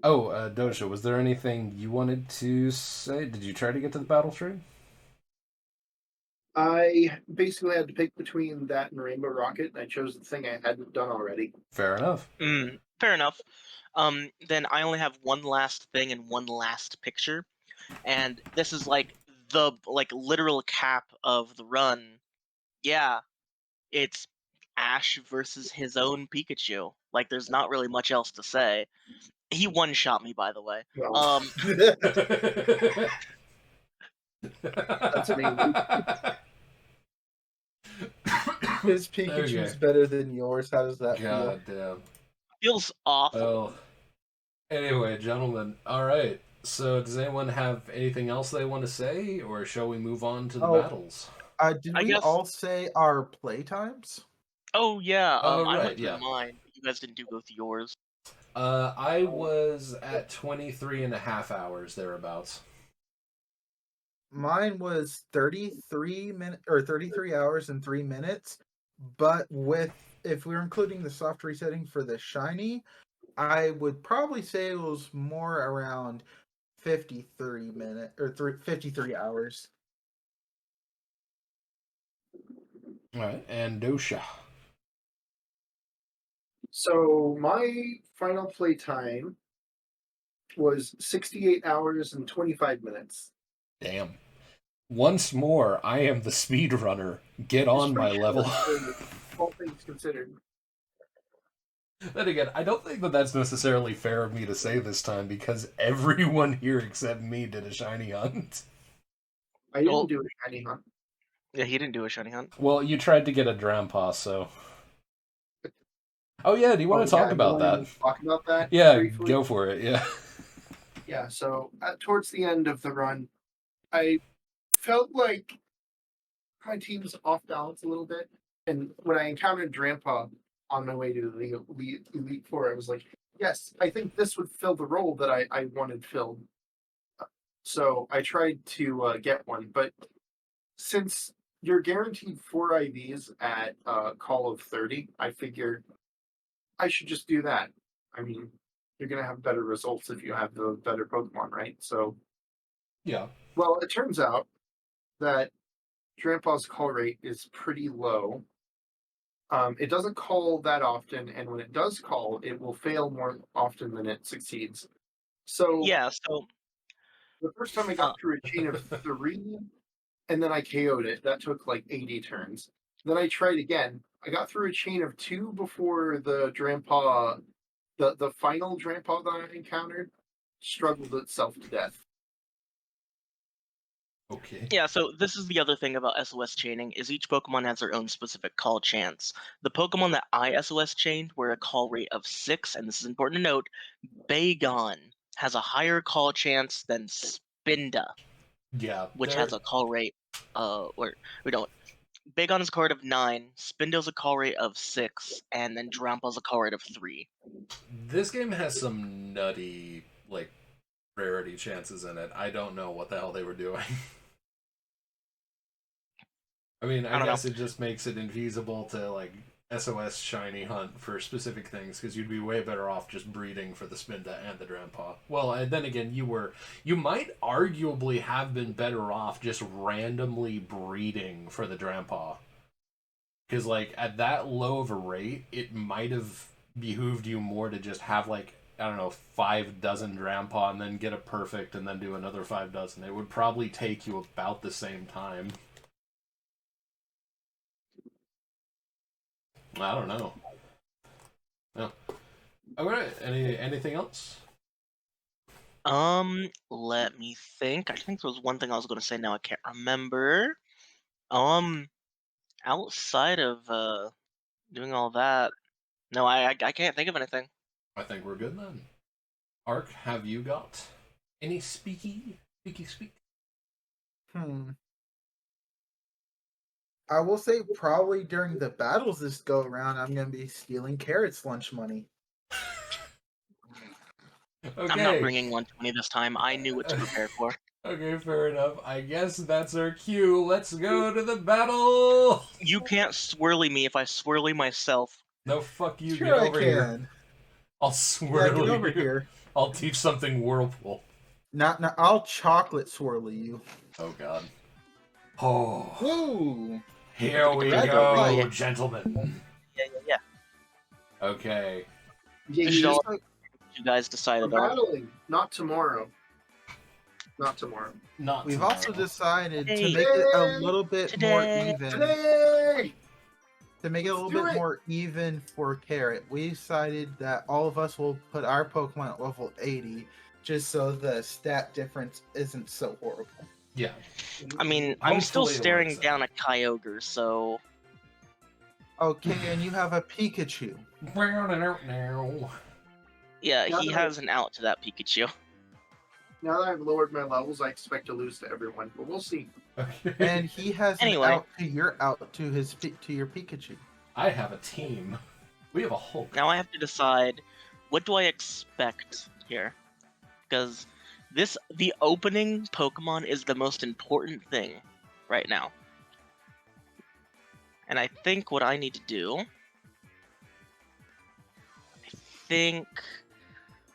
Oh, Doja, was there anything you wanted to say? Did you try to get to the battle tree? I basically had to pick between that and Rainbow Rocket, and I chose the thing I hadn't done already. Fair enough. Fair enough. Then I only have one last thing and one last picture, and this is like the literal cap of the run. Yeah, it's Ash versus his own Pikachu. Like, there's not really much else to say. He one-shot me, by the way. Well, that's amazing. His Pikachu's better than yours. How does that God damn. Feels awful. Well, anyway, gentlemen, alright. So, does anyone have anything else they want to say, or shall we move on to the battles? Did I we guess- all say our playtimes? Oh yeah, Oh, I right, went through yeah. mine. You guys didn't do both yours. I was at 23 and a half hours, thereabouts. Mine was 33 hours and 3 minutes, but if we were including the soft resetting for the shiny, I would probably say it was more around 53 minutes or 53 hours. Alright, and Dosha. So my final play time was 68 hours and 25 minutes. Damn. Once more, I am the speedrunner. Get on my level. All things considered. Then again, I don't think that that's necessarily fair of me to say this time, because everyone here except me did a shiny hunt. I didn't do a shiny hunt. Yeah, he didn't do a shiny hunt. Well, you tried to get a Drampa, so... Oh yeah, do you want to talk about that? Talk about that? Yeah, briefly? go for it, yeah. Yeah, so towards the end of the run, I felt like my team was off balance a little bit. And when I encountered Drampa on my way to the Elite Four, I was like, yes, I think this would fill the role that I wanted filled. So I tried to get one, but since you're guaranteed 4 IVs at call of 30. I figure I should just do that. I mean, you're gonna have better results if you have the better Pokemon, right? So, Yeah. well, it turns out that Grandpa's call rate is pretty low. It doesn't call that often, and when it does call, it will fail more often than it succeeds. So Yeah, so the first time I uh, got through a chain of 3, and then I KO'd it. That took like 80 turns. Then I tried again. I got through a chain of 2 before the Drampa, the final Drampa that I encountered, struggled itself to death. Okay. yeah, so this is the other thing about SOS chaining is each Pokemon has their own specific call chance. The Pokemon that I SOS chained were a call rate of 6, and this is important to note, Bagon has a higher call chance than Spinda, Yeah. which There. has a call rate or we don't. Bagon is a call rate of 9, Spinda's a call rate of 6, and then Drampa's a call rate of 3. This game has some nutty like rarity chances in it. I don't know what the hell they were doing. I mean, I I don't guess it just makes it infeasible to like SOS shiny hunt for specific things because you'd be way better off just breeding for the Spinda and the Drampa. Well, and then again, you might arguably have been better off just randomly breeding for the Drampa. Because like at that low of a rate, it might have behooved you more to just have like I don't know 5 dozen Drampa and then get a perfect and then do another 5 dozen. It would probably take you about the same time. I don't know. No. Alright, anything else? Let me think. I think there was one thing I was going to say now I can't remember. Outside of doing all that, no, I can't think of anything. I think we're good then. Ark, have you got any speak? I will say probably during the battles this go around, I'm gonna be stealing Carrot's lunch money. Okay. I'm not bringing 120 this time. I knew what to prepare for. Okay, fair enough. I guess that's our cue. Let's go to the battle! You can't swirly me if I swirly myself. No, fuck you. Sure, Get I over here. can. I'll Yeah, swirl get over you. here. I'll teach something whirlpool. Not, I'll chocolate swirly you. Oh god. Oh. Woo! Here we Dragon go, Flight. gentlemen. Yeah. Okay. Yeah, This is you all just you guys decided are on. battling. Not tomorrow. Not tomorrow. Not We've tomorrow. also decided to Hey. make it a little bit more Today. even. Today! To make it a little do bit it. more even for Carrot, we decided that all of us will put our Pokemon at level 80, just so the stat difference isn't so horrible. Yeah. I mean, I'm still Hopefully it staring works down a Kyogre, so Okay, and you have a Pikachu. out. yeah, Yeah, he no. has an out to that Pikachu. Now that I've lowered my levels, I expect to lose to everyone, but we'll see. Okay. And he has Anyway. an out to your Pikachu. I have a team. We have a Hulk. Now I have to decide what do I expect here, because the opening Pokemon is the most important thing right now. And I think what I need to do, I think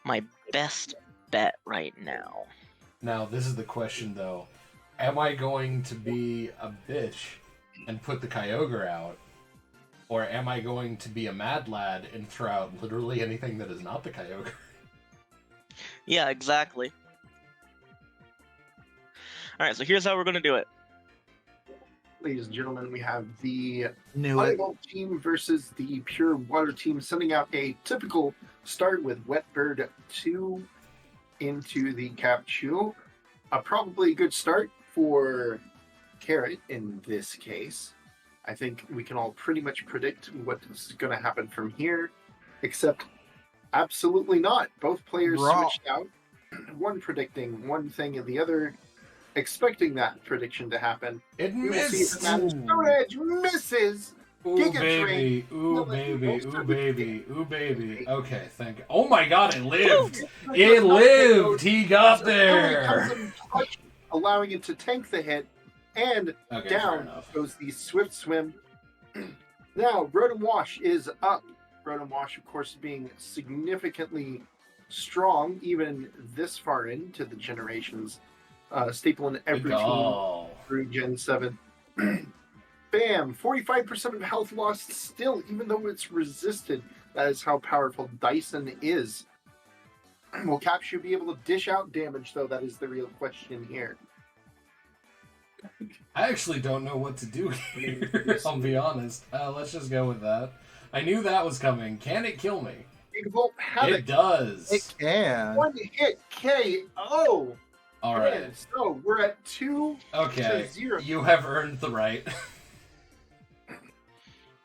my best bet right now. Now, this is the question, though. Am I going to be a bitch and put the Kyogre out? Or am I going to be a mad lad and throw out literally anything that is not the Kyogre? Yeah, exactly. Alright, so here's how we're going to do it. Ladies and gentlemen, we have the Knew it. Fireball team versus the Pure Water team, sending out a typical start with Wetbird 2 into the Capchu. Probably a good start for Carrot in this case. I think we can all pretty much predict what's going to happen from here, except absolutely not. Both players Raw. switched out, one predicting one thing and the other expecting that prediction to happen. It We will see if missed! the Stone Edge misses. Ooh, Giga baby. Train. Ooh, baby. Ooh, baby. Ooh, baby. Okay, thank you. Oh my god, it lived! It lived! He got there! Allowing it to tank the hit, And Okay, fair down enough. goes the Swift Swim. Now, Rotom Wash is up. Rotom Wash, of course, being significantly strong, even this far into the generations. Staple in Good every team call. through Gen 7. Bam! 45% of health lost still, even though it's resisted. That is how powerful Dyson is. Will Capshu be able to dish out damage, though? That is the real question here. I actually don't know what to do here, I'll be honest. Let's just go with that. I knew that was coming. Can it kill me? Big Volt Havoc. It does. It can. One hit KO. All right. And so we're at 2 Okay. to 0. You have earned the right.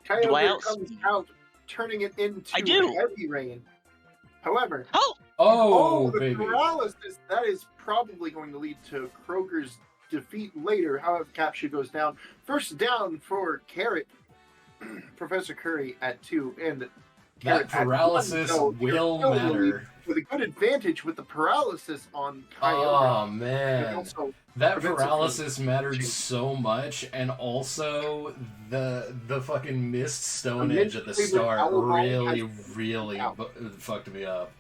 Kyogre comes out, turning it into I do. Heavy Rain. However, Oh, the baby. paralysis, that is probably going to lead to Kroger's defeat later. However, Capshu goes down. First down for Carrot. Professor Curry at 2, and That Carrot at 1, paralysis so will you're still in the lead matter. with a good advantage with the paralysis on Kyogre. Oh, And man. also, That prevents it from paralysis mattered changing. so much, and also the fucking missed Stone The Edge at the Mint start Flavored really, Alcohol really out. fucked me up.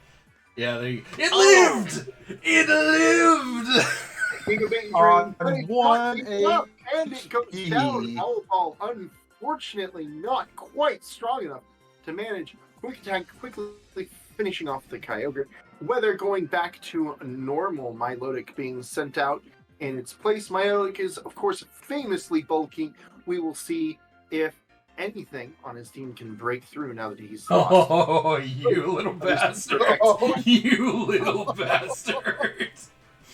Yeah, it Oh. lived! It lived! Gigabit On Drain, but it one got equal out, and it goes HP. down. Owl Ball, unfortunately, not quite strong enough to manage Quick Attack, quickly finishing off the Kyogre. Weather going back to normal, Milotic being sent out in its place. Milotic is, of course, famously bulky. We will see if anything on his team can break through now that he's lost. Oh, you little bastard! You little bastard!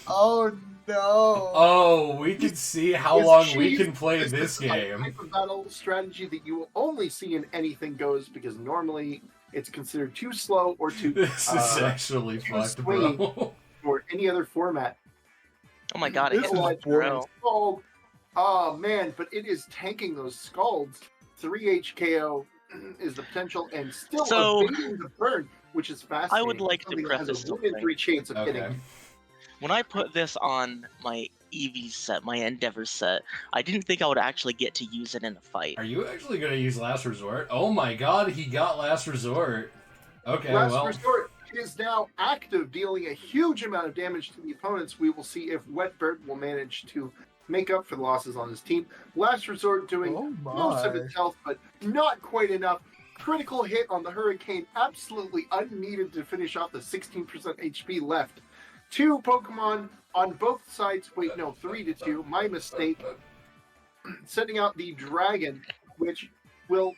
Oh no. Oh, we can see how His long we cheese can play is this the game. type of battle strategy that you will only see in Anything Goes, because normally it's considered too slow or too This is actually too fucked, swingy bro. or any other format. Oh my god, it This hit is my boring. throw. Scald. Oh man, but it is tanking those Scalds. 3 HKO is the potential, and still So- evading the burn, which is fascinating. I would like to Something that has preface a 1 in something. 3 chance of Okay. hitting. When I put this on my Eevee set, my Endeavor set, I didn't think I would actually get to use it in a fight. Are you actually going to use Last Resort? Oh my god, he got Last Resort. Okay, Last well. Resort is now active, dealing a huge amount of damage to the opponents. We will see if Wetbird will manage to make up for the losses on his team. Last Resort doing Oh most of my. its health, but not quite enough. Critical hit on the Hurricane, absolutely unneeded to finish off the 16% HP left. 2 Pokemon on both sides. Wait, no, 3 to 2. My mistake. Sending out the Dragon, which will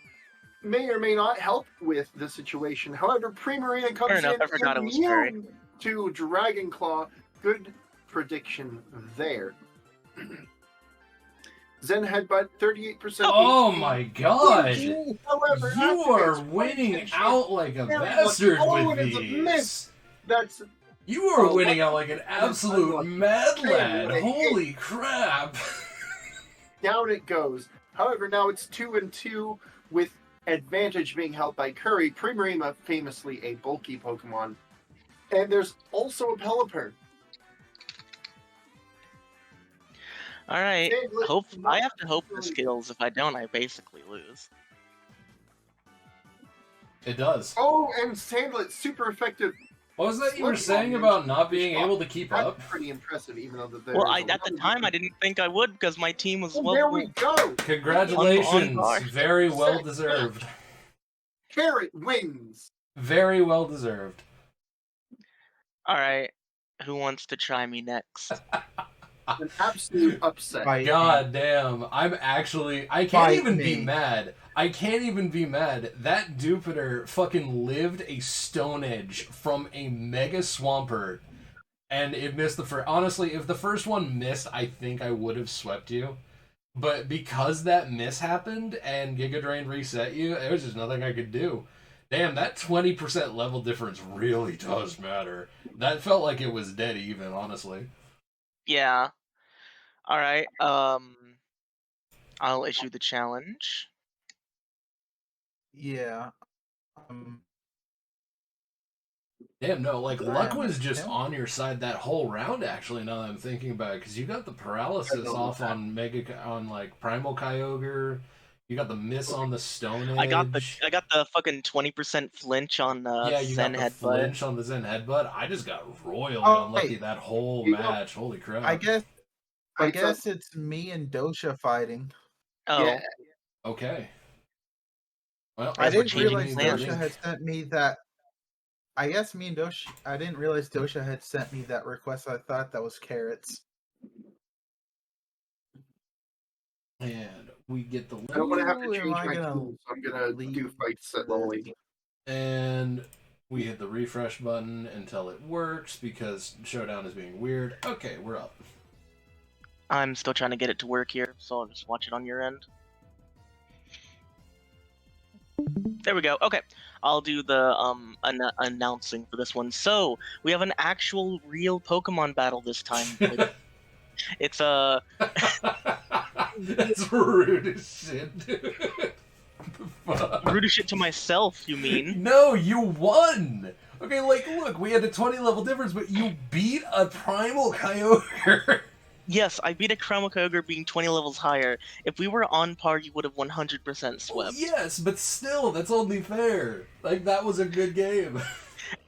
may or may not help with the situation. However, Primarina comes Fair enough, in I forgot it was fairy. immune to Dragon Claw. Good prediction there. Zen Headbutt, 38%. Oh HP. my god! However, You after are its winning attention, out like a very much- bastard oh, with it is a these. miss. That's You are Oh, winning what- out like an absolute unlucky. mad Man, lad. what a hit. Holy crap! down it goes. However, now it's 2 and 2 with advantage being held by Curry. Primarina, famously a bulky Pokemon. And there's also a Pelipper. Alright, Sandlet, I have to hope really- the skills. If I don't, I basically lose. It does. Oh, and Sandlet, super effective. What was that you were Sludge saying Bomb about is not being shot. able to keep That's up? pretty impressive, even though that Well, at the time, I didn't think I would because my team was Well, there we go. Congratulations. On Very well deserved. Carrot wins. Very well deserved. Alright, who wants to try me next? An absolute upset. Fight God me. damn. I can't Fight even be me. mad. I can't even be mad. That Jupiter fucking lived a Stone Edge from a Mega Swampert, and it missed the first. Honestly, if the first one missed, I think I would have swept you. But because that miss happened and Giga Drain reset you, there was just nothing I could do. Damn, that 20% level difference really does matter. That felt like it was dead even, honestly. Yeah. Alright, I'll issue the challenge. Yeah. Damn, no, like, luck Damn, was just damn. on your side that whole round, actually, now that I'm thinking about it, because you got the paralysis off on like, Primal Kyogre, you got the miss on the Stone Edge. I got the fucking 20% flinch on yeah, you Zen got the Headbutt. flinch on the Zen Headbutt. I just got royally Oh, unlucky wait. that whole You know, match. Holy crap. I Wait, guess it's me and Dosha fighting. Oh, Yeah, Okay. Well, I Guess we're didn't changing realize plans. Dosha had sent me that. I guess me and Dosha. I didn't realize Dosha had sent me that request. I thought that was carrots. And we get the I don't want to have to Ooh, am change I my gonna team, so I'm gonna do leave fights at level 80. And we hit the refresh button until it works because Showdown is being weird. Okay, we're up. I'm still trying to get it to work here, so I'll just watch it on your end. There we go. Okay, I'll do the announcing for this one. So we have an actual real Pokemon battle this time. It's That's rude as shit, dude. rude as shit to myself. You mean? No, you won. Okay, like, look, we had a 20 level difference, but you beat a Primal Kyogre. Yes, I beat a Primal Kyogre being 20 levels higher. If we were on par, you would have 100% Well, swept. yes, but still, that's only fair. Like, that was a good game.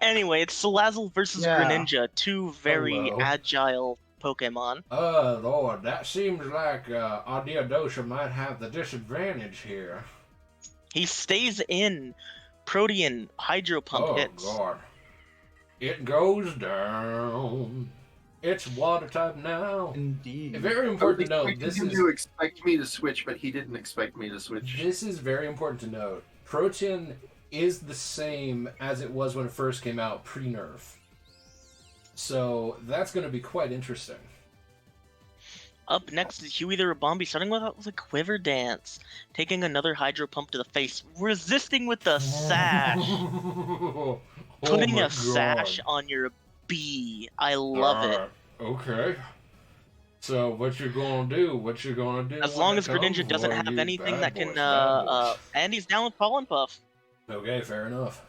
Anyway, it's Salazzle versus Yeah. Greninja, two very Hello. agile Pokemon. Lord, that seems like our dear Dosha might have the disadvantage here. He stays in. Protean Hydro Pump hits. God. It goes down. It's water type now. Indeed. Very I was important to note, expecting him to expect me to switch, but he didn't expect me to switch. This is very important to note. Protean is the same as it was when it first came out pre-nerf. So that's going to be quite interesting. Up next is Huey the Rabombi, starting with a Quiver Dance, taking another Hydro Pump to the face, resisting with the sash, putting a sash on your B. I love it. Okay. So what you gonna do? What you gonna do? As long as Greninja doesn't have anything that can, and he's down with Pollen Puff. Okay, fair enough.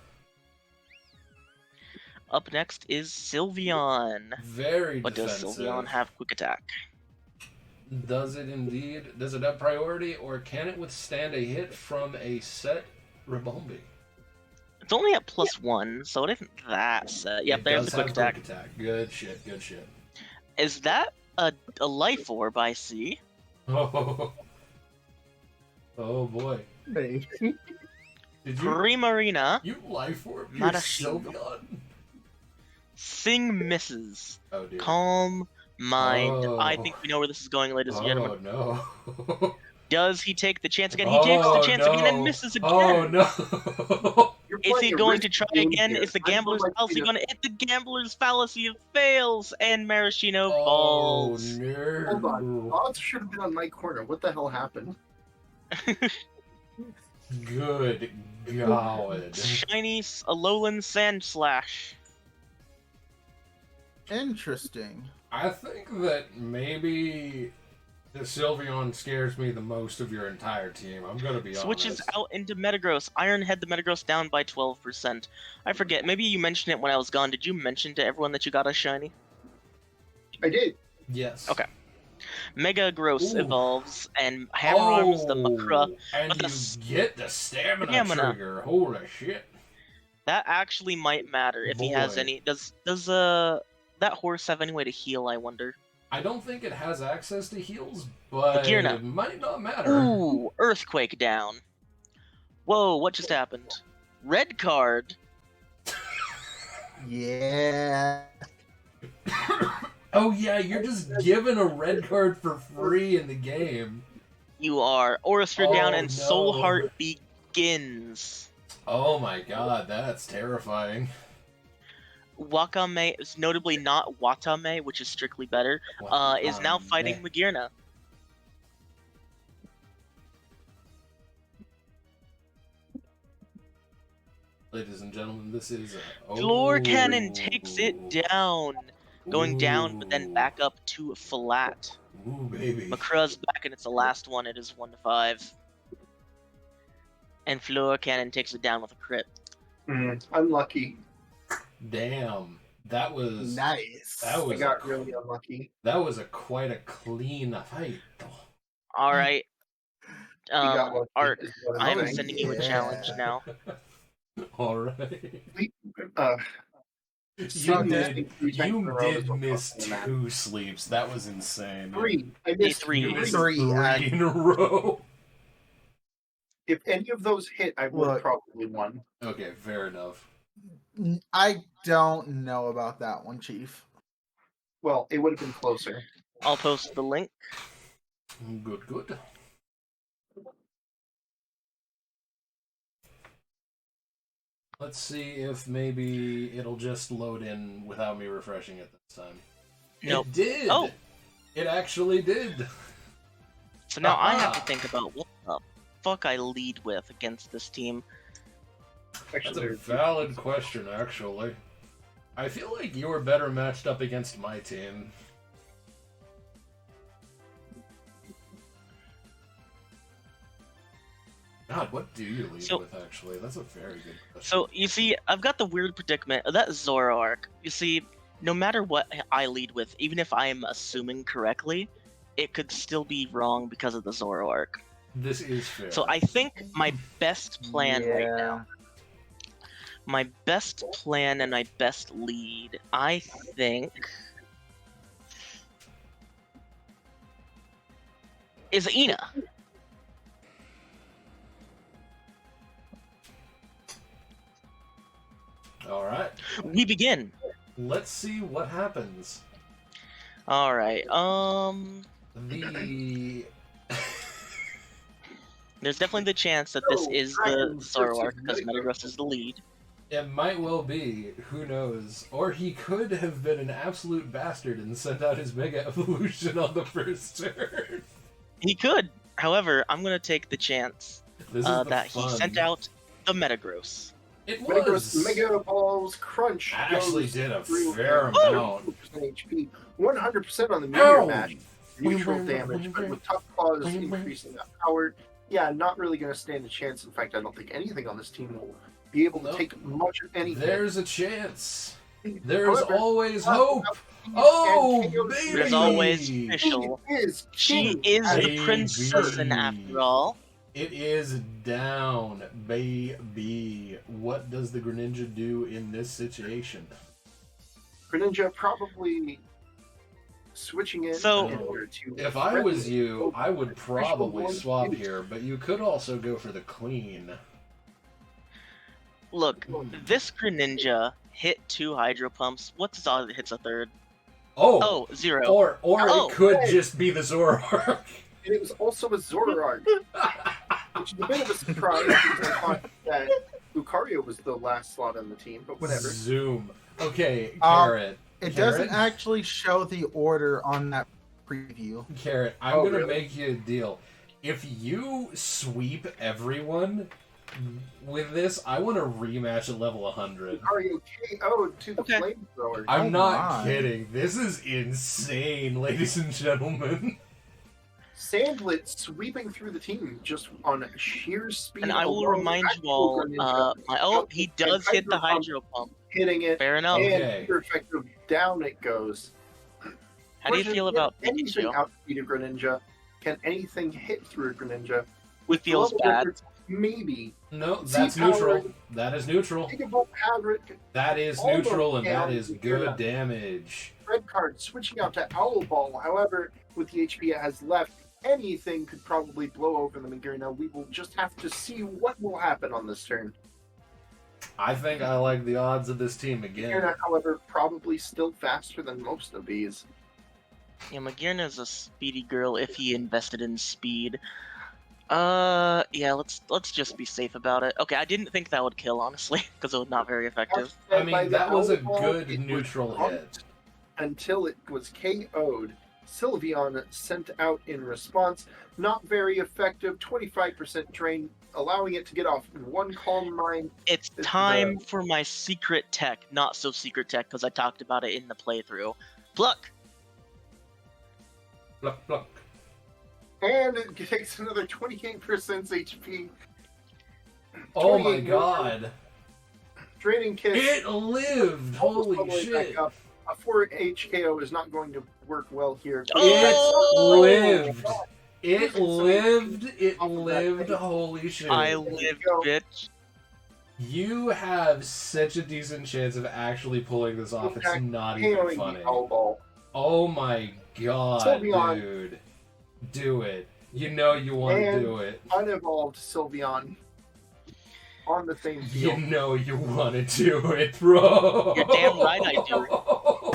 Up next is Sylveon. Very But does defensive. Sylveon have Quick Attack? Does it indeed? Does it have priority, or can it withstand a hit from a set Rabombi? It's only at +1, so it isn't that set. Yep, It there's does the Quick have Attack. Quick attack. Good shit. Good shit. Is that a Life Orb I see? Oh, oh boy. Hey. Did you Primarina. life orb your Madashino. Sylveon? Sing misses. Oh dear. Calm mind. Oh. I think we know where this is going, ladies and gentlemen. Oh no. Does he take the chance again? He takes the chance again and misses again. Oh no. You're Is he playing a going to risky try game again? here. Is the I gambler's feel like fallacy you know- going to hit the gambler's fallacy? It fails, and Maraschino Oh falls. Hold on. no. Odds should have been on my corner. What the hell happened? Good God. Shiny Alolan Sand Slash. Interesting. I think that maybe the Sylveon scares me the most of your entire team. I'm gonna be Switches honest. out into Metagross. Ironhead the Metagross down by 12%. I forget. Maybe you mentioned it when I was gone. Did you mention to everyone that you got a shiny? I did. Yes. Okay. Mega Gross Ooh. evolves and hammer arms the Makra. And with you the get the stamina Stamina. trigger. Holy shit. That actually might matter if he has Boy. any. Does that horse have any way to heal? I wonder. I don't think it has access to heals, but Magearna. it might not matter. Ooh, Earthquake down. Whoa, what just happened? Red card. Yeah. Oh yeah, you're just given a red card for free in the game. You are. Aurasphere down Oh, and Soul no. Heart begins. Oh my god, that's terrifying. Wakame is notably not Watame, which is strictly better, is now fighting Magearna. Ladies and gentlemen, this is Floor Cannon takes it down. Going down, but then back up to flat. Ooh, baby. Makra's back, and it's the last one. It is 1-5. And Floor Cannon takes it down with a crit. Unlucky. Damn. That was Nice. that I was got really unlucky. quite a clean fight. All right. You got lucky, Art, is what I'm saying. sending you a challenge Yeah. now. All right. Seeing this Okay. thing 3 times in a You row is did what miss fucking matters. 2 sleeps. That was insane. 3. I Hey, missed 3. You missed Three, 3 in a row. If any of those hit, I would have Look. probably won. Okay, fair enough. I don't know about that one, Chief. Well, it would have been closer. I'll post the link. Good, good. Let's see if maybe it'll just load in without me refreshing it this time. Nope. It did! Oh. It actually did! So now I have Aha. to think about what the fuck I lead with against this team. That's Actually, a valid question, actually. I feel like you were better matched up against my team. God, what do you lead So- with, actually? That's a very good question. So, you see, I've got the weird predicament of that Zoroark. You see, no matter what I lead with, even if I am assuming correctly, it could still be wrong because of the Zoroark. This is fair. So I think my best plan right now, my best plan and my best lead, I think, is Ina. Alright, We begin. let's see what happens. All right. The... There's definitely the chance that this So, is the Dragon Zoroark versus because Metagross. Metagross is the lead. It might well be, who knows? Or he could have been an absolute bastard and sent out his Mega Evolution on the first turn. He could. However, I'm gonna take the chance This is the that he fun. sent out the Metagross. It Metagross was! Mega Balls Crunch. I actually goes did a through fair and amount. 2% HP, 100% on the Meteor Ow! Mash. Neutral damage, but with Tough Claws increasing that power, yeah, not really going to stand a chance. In fact, I don't think anything on this team will be able to No. take much of anything. There's a chance. There's However, always hope. Oh, and KO baby! There's always She official. is She king. is the Baby. princess, and after all, It is down, baby. What does the Greninja do in this situation? Greninja probably switching in So- in order to. If I was you, I would Special probably one swap is- here, but you could also go for the Queen. look, this Greninja hit 2 Hydro Pumps. What's his odds it hits a third? Oh! Oh, 0. Or Oh, it could hey. just be the Zoroark. And it was also a Zoroark, which is a bit of a surprise because I thought that Lucario was the last slot on the team, but whatever. Zoom. Okay, Um, Carrot. It Carrot? doesn't actually show the order on that preview. Carrot, I'm Oh, gonna really? make you a deal. If you sweep everyone with this, I want a rematch at level 100. Lucario KO'd to the Okay. flamethrower. I'm Oh not my. kidding. This is insane, ladies and gentlemen. Sandlit sweeping through the team just on sheer speed. And I will alone. remind you Actual all, Greninja he does hit the Hydro Pump. hitting it, Fair enough. and Okay. super effective. Down it goes. How do you feel about anything Pikachu? outspeed a Greninja? Can anything hit through a Greninja? We feels Level bad. difference, maybe. No, Z that's power. neutral. That is neutral. Megavolt Hagrid, That is Almost neutral, and that down is to good zero. damage. red card switching out to Owl Ball. However, with the HP it has left, anything could probably blow over the Magearna. We will just have to see what will happen on this turn. I think I like the odds of this team again. Magearna, however, probably still faster than most of these. Yeah, Magearna is a speedy girl if he invested in speed. Yeah, let's just be safe about it. Okay, I didn't think that would kill, honestly, because it was not very effective. I mean, that was a Owl Ball, good it was neutral bumped hit. until it was KO'd. Sylveon sent out in response. Not very effective, 25% drain, allowing it to get off in one Calm Mind. It's This is time for my secret tech, not so secret tech, because I talked about it in the playthrough. Pluck! Pluck, pluck. And it takes another 28% HP. Oh my 28 god. Draining Kiss. It lived! almost Holy all the way shit! back up. A 4H KO is not going to work well here. Oh! Lived! It Losing some lived! It off of that lived! thing. Holy shit! I you lived, go. bitch. You have such a decent chance of actually pulling this off. It's Impact not even KOing funny. the Owl Ball. Oh my god, Sylveon. dude. Do it. You know you want to And do it. Unevolved Sylveon on the same You field. know you want to do it, bro. You're damn right I do.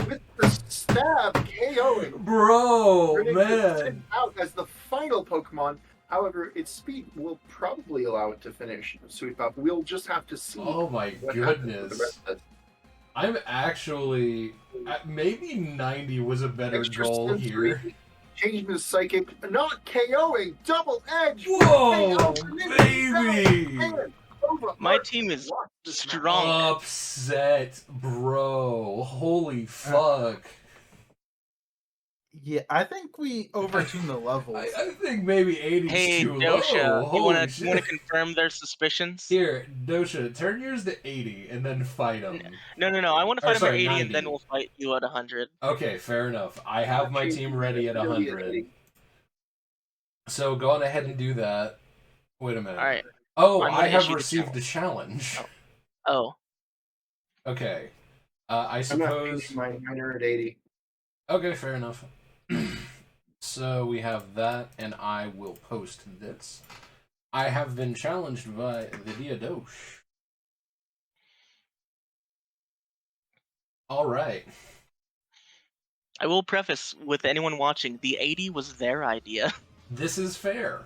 With the stab KOing. Bro, Grenade is sent man. out as the final Pokemon. However, its speed will probably allow it to finish Sweep Up. We'll just have to see. Oh my what happens with the goodness. rest of it. I'm actually... maybe 90 was a better Extra goal sensory, here. Changing the psychic, not KOing, double edge. Whoa, KO, baby. and over My Arc. team is Watch this match. strong. Upset, bro. Holy fuck. Yeah, I think we overtuned the levels. I think maybe 80's Hey, too Dosha, low. you Holy wanna shit. confirm their suspicions? Here, Dosha, turn yours to 80 and then fight them. No. I want to Or, fight him at sorry, 80 and 90. then we'll fight you at 100. Okay, fair enough. I have my team ready at 100. So go on ahead and do that. Wait a minute. All right. Oh, I'm gonna I have issue the received the challenge. Oh, Okay. I I'm not suppose... changing my minor at 80. Okay, fair enough. So we have that, and I will post this. I have been challenged by the Diadosh. Alright. I will preface with anyone watching, the 80 was their idea. This is fair.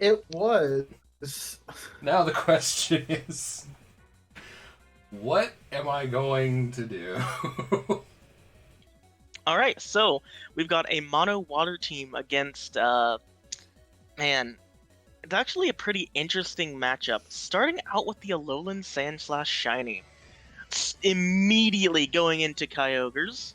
It was. Now the question is... what am I going to do? Alright, so we've got a mono water team against, man, it's actually a pretty interesting matchup. Starting out with the Alolan Sand/Shiny. Immediately going into Kyogres.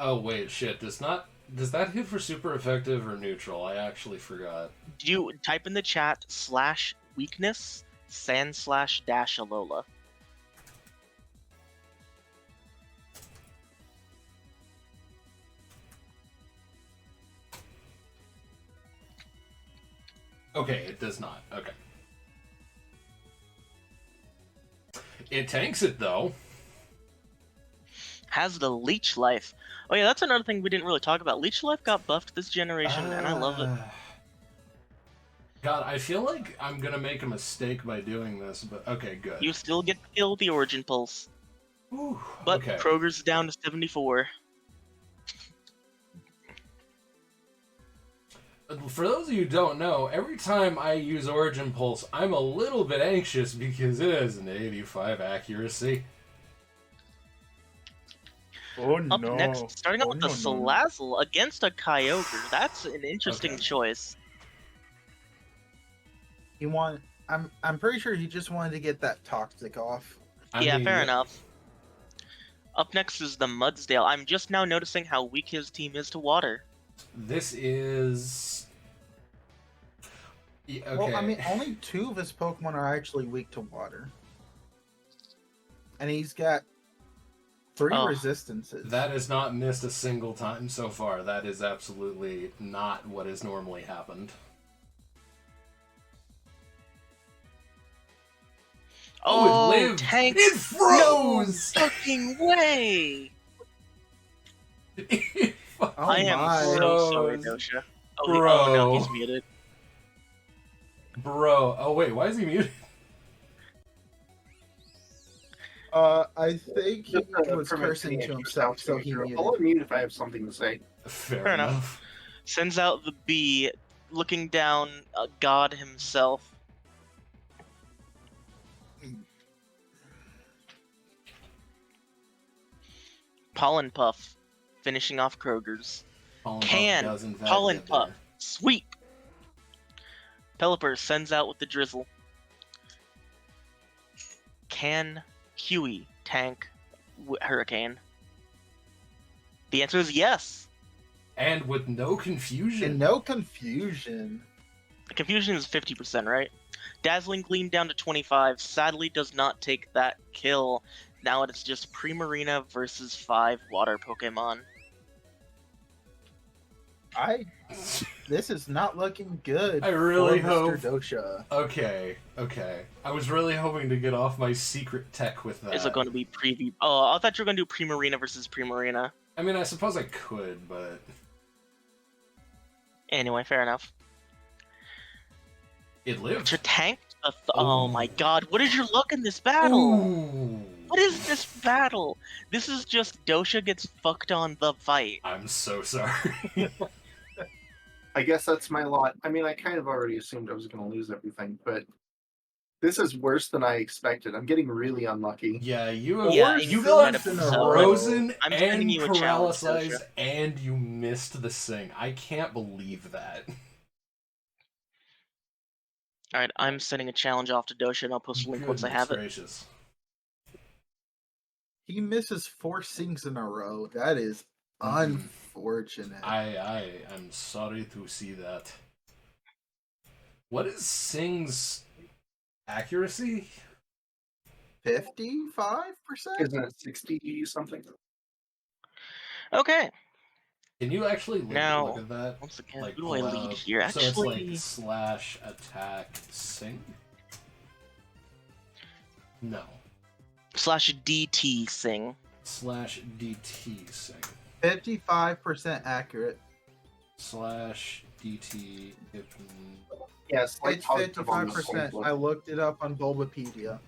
Oh wait, shit, does that hit for super effective or neutral? I actually forgot. Do you type in the chat /weakness Sand/Alola? Okay, it does not. Okay. It tanks it, though. Has the Leech Life. Oh yeah, that's another thing we didn't really talk about. Leech Life got buffed this generation, and I love it. God, I feel like I'm gonna make a mistake by doing this, but okay, good. You still get to kill the Origin Pulse, Whew, but okay. Kroger's down to 74. For those of you who don't know, every time I use Origin Pulse, I'm a little bit anxious because it has an 85 accuracy. Oh Up next, starting out with the Salazzle against a Kyogre. That's an interesting Okay. choice. I'm pretty sure he just wanted to get that toxic off. Yeah, fair enough. Up next is the Mudsdale. I'm just now noticing how weak his team is to water. This is... Yeah, okay. Well, I mean, only 2 of his Pokemon are actually weak to water. And he's got 3 Oh. resistances. That has not missed a single time so far. That is absolutely not what has normally happened. Oh, it lived! Tank! It froze! No fucking way! Oh I am my. so sorry, Bros. Dosha. Oh, Bro. oh no, he's muted. Bro, oh wait, why is he muted? I think he Just, was from a cursing to teenager himself, so sounds he true. muted. I'll unmute if I have something to say. Fair enough. enough. Sends out the bee, looking down God himself. Pollen Puff, finishing off Kroger's. Pollen Can, Puff does in fact Pollen get Puff. there. Sweet! Pelipper sends out with the Drizzle. Can Huey tank Hurricane? The answer is yes. And with no confusion. And no confusion. Confusion is 50%, right? Dazzling Gleam down to 25. Sadly, does not take that kill. Now it's just Primarina versus 5 water Pokemon. This is not looking good. I really for hope. Mr. Dosha. Okay. I was really hoping to get off my secret tech with that. Is it going to be preview? Oh, I thought you were going to do Primarina versus Primarina. I mean, I suppose I could, but Anyway, fair enough. it lived. To tank? Oh my god, what is your luck in this battle? Ooh. What is this battle? This is just Dosha gets fucked on the fight. I'm so sorry. I guess that's my lot. I mean, I kind of already assumed I was going to lose everything, but this is worse than I expected. I'm getting really unlucky. Yeah, you have Yeah, you you got might have frozen I'm sending and you a challenge, paralyzed, Dosha. and you missed the sing. I can't believe that. Alright, I'm sending a challenge off to Dosha and I'll post a link once I have it. Gracious. He misses 4 sings in a row. That is unfortunate. I'm sorry to see that. What is Sing's accuracy? 55%? Isn't it 60 something? Okay, Can you actually Now, look at that? once again, Like, who do I pull lead out- here? So it's Actually, like slash attack Sing? No. slash DT Sing. Slash DT Sing. 55% accurate. Slash DT Hypno. Yes, like It's 55%. I looked it up on Bulbapedia.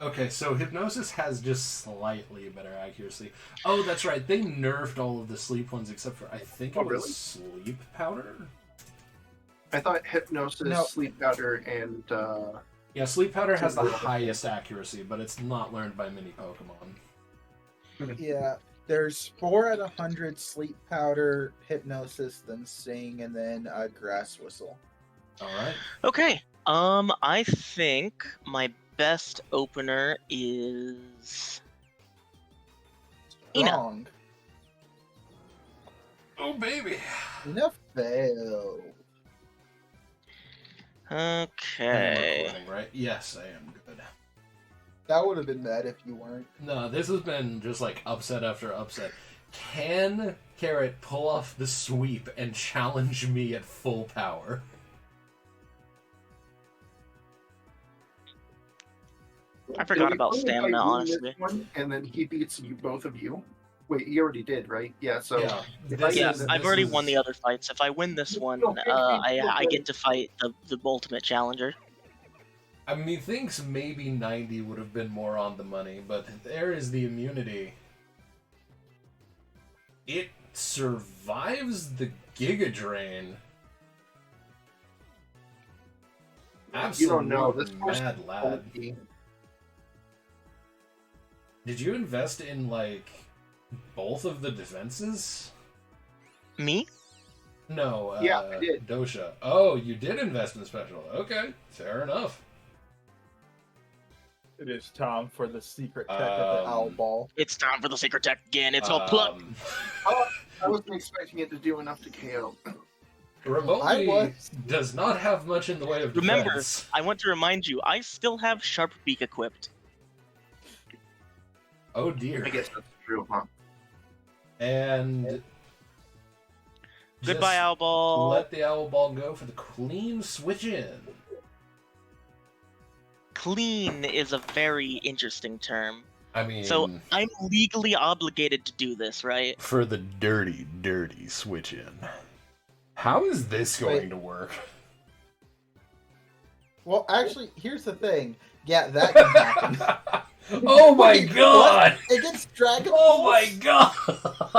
Okay, so Hypnosis has just slightly better accuracy. Oh, that's right. They nerfed all of the sleep ones except for, I think it was really? Sleep Powder? I thought Hypnosis, No. Sleep Powder, and Yeah, Sleep Powder has the Super. highest accuracy, but it's not learned by many Pokemon. Yeah, there's 4 out of 100 Sleep Powder, Hypnosis, then Sing, and then Grass Whistle. Alright. Okay, I think my best opener is Ina. Strong. Oh, baby! Ina failed. I am Okay. recording, right? Yes, I am good. That would have been bad if you weren't. No, this has been just like upset after upset. Can Carrot pull off the sweep and challenge me at full power? I forgot It'll be about funny if I stamina, win this honestly. one, and then he beats you, both of you. Wait, he already did, right? Yeah. So Yeah, if this Yeah, is- I've this already is- won the other fights. If I win this one, No, I get to fight the ultimate challenger. I mean, thinks maybe 90 would have been more on the money, but there is the immunity. It survives the Giga Drain. Absolute you don't know this mad lad. person. Did you invest in, like, both of the defenses? Me? No, Yeah, I did. Dosha. Oh, you did invest in special. Okay, fair enough. It is time for the secret tech of the Owl Ball. It's time for the secret tech again. It's all pluck. I wasn't expecting it to do enough to KO. Remotely I was. does not have much in the way of Remember, defense. I want to remind you, I still have Sharp Beak equipped. Oh dear. I guess that's true, huh? And Goodbye, just Owl Ball. let the owl ball go for the clean switch in. Clean is a very interesting term. I mean, So I'm legally obligated to do this, right? for the dirty, dirty switch in. How is this going to work? Well, actually, here's the thing. Yeah, that can happen. Oh my Wait, god! It gets Dragon Oh Balls? my god!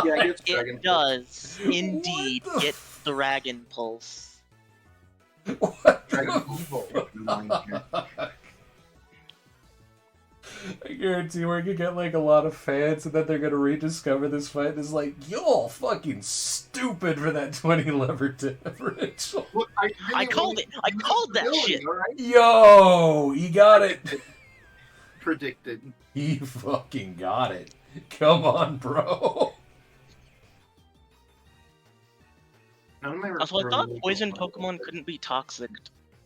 Yeah, I guess Dragon It does indeed What the get Dragon Pulse. What Dragon the fuck? I guarantee we're gonna get like a lot of fans, and then they're gonna rediscover this fight. And it's like, you're fucking stupid for that 20 lever differential. Look, I called it. I called that shit. All right, Yo, he got it. predicted. He fucking got it. Come on, bro. How am I Also, I thought remembering poison Pokemon? Pokemon couldn't be toxic.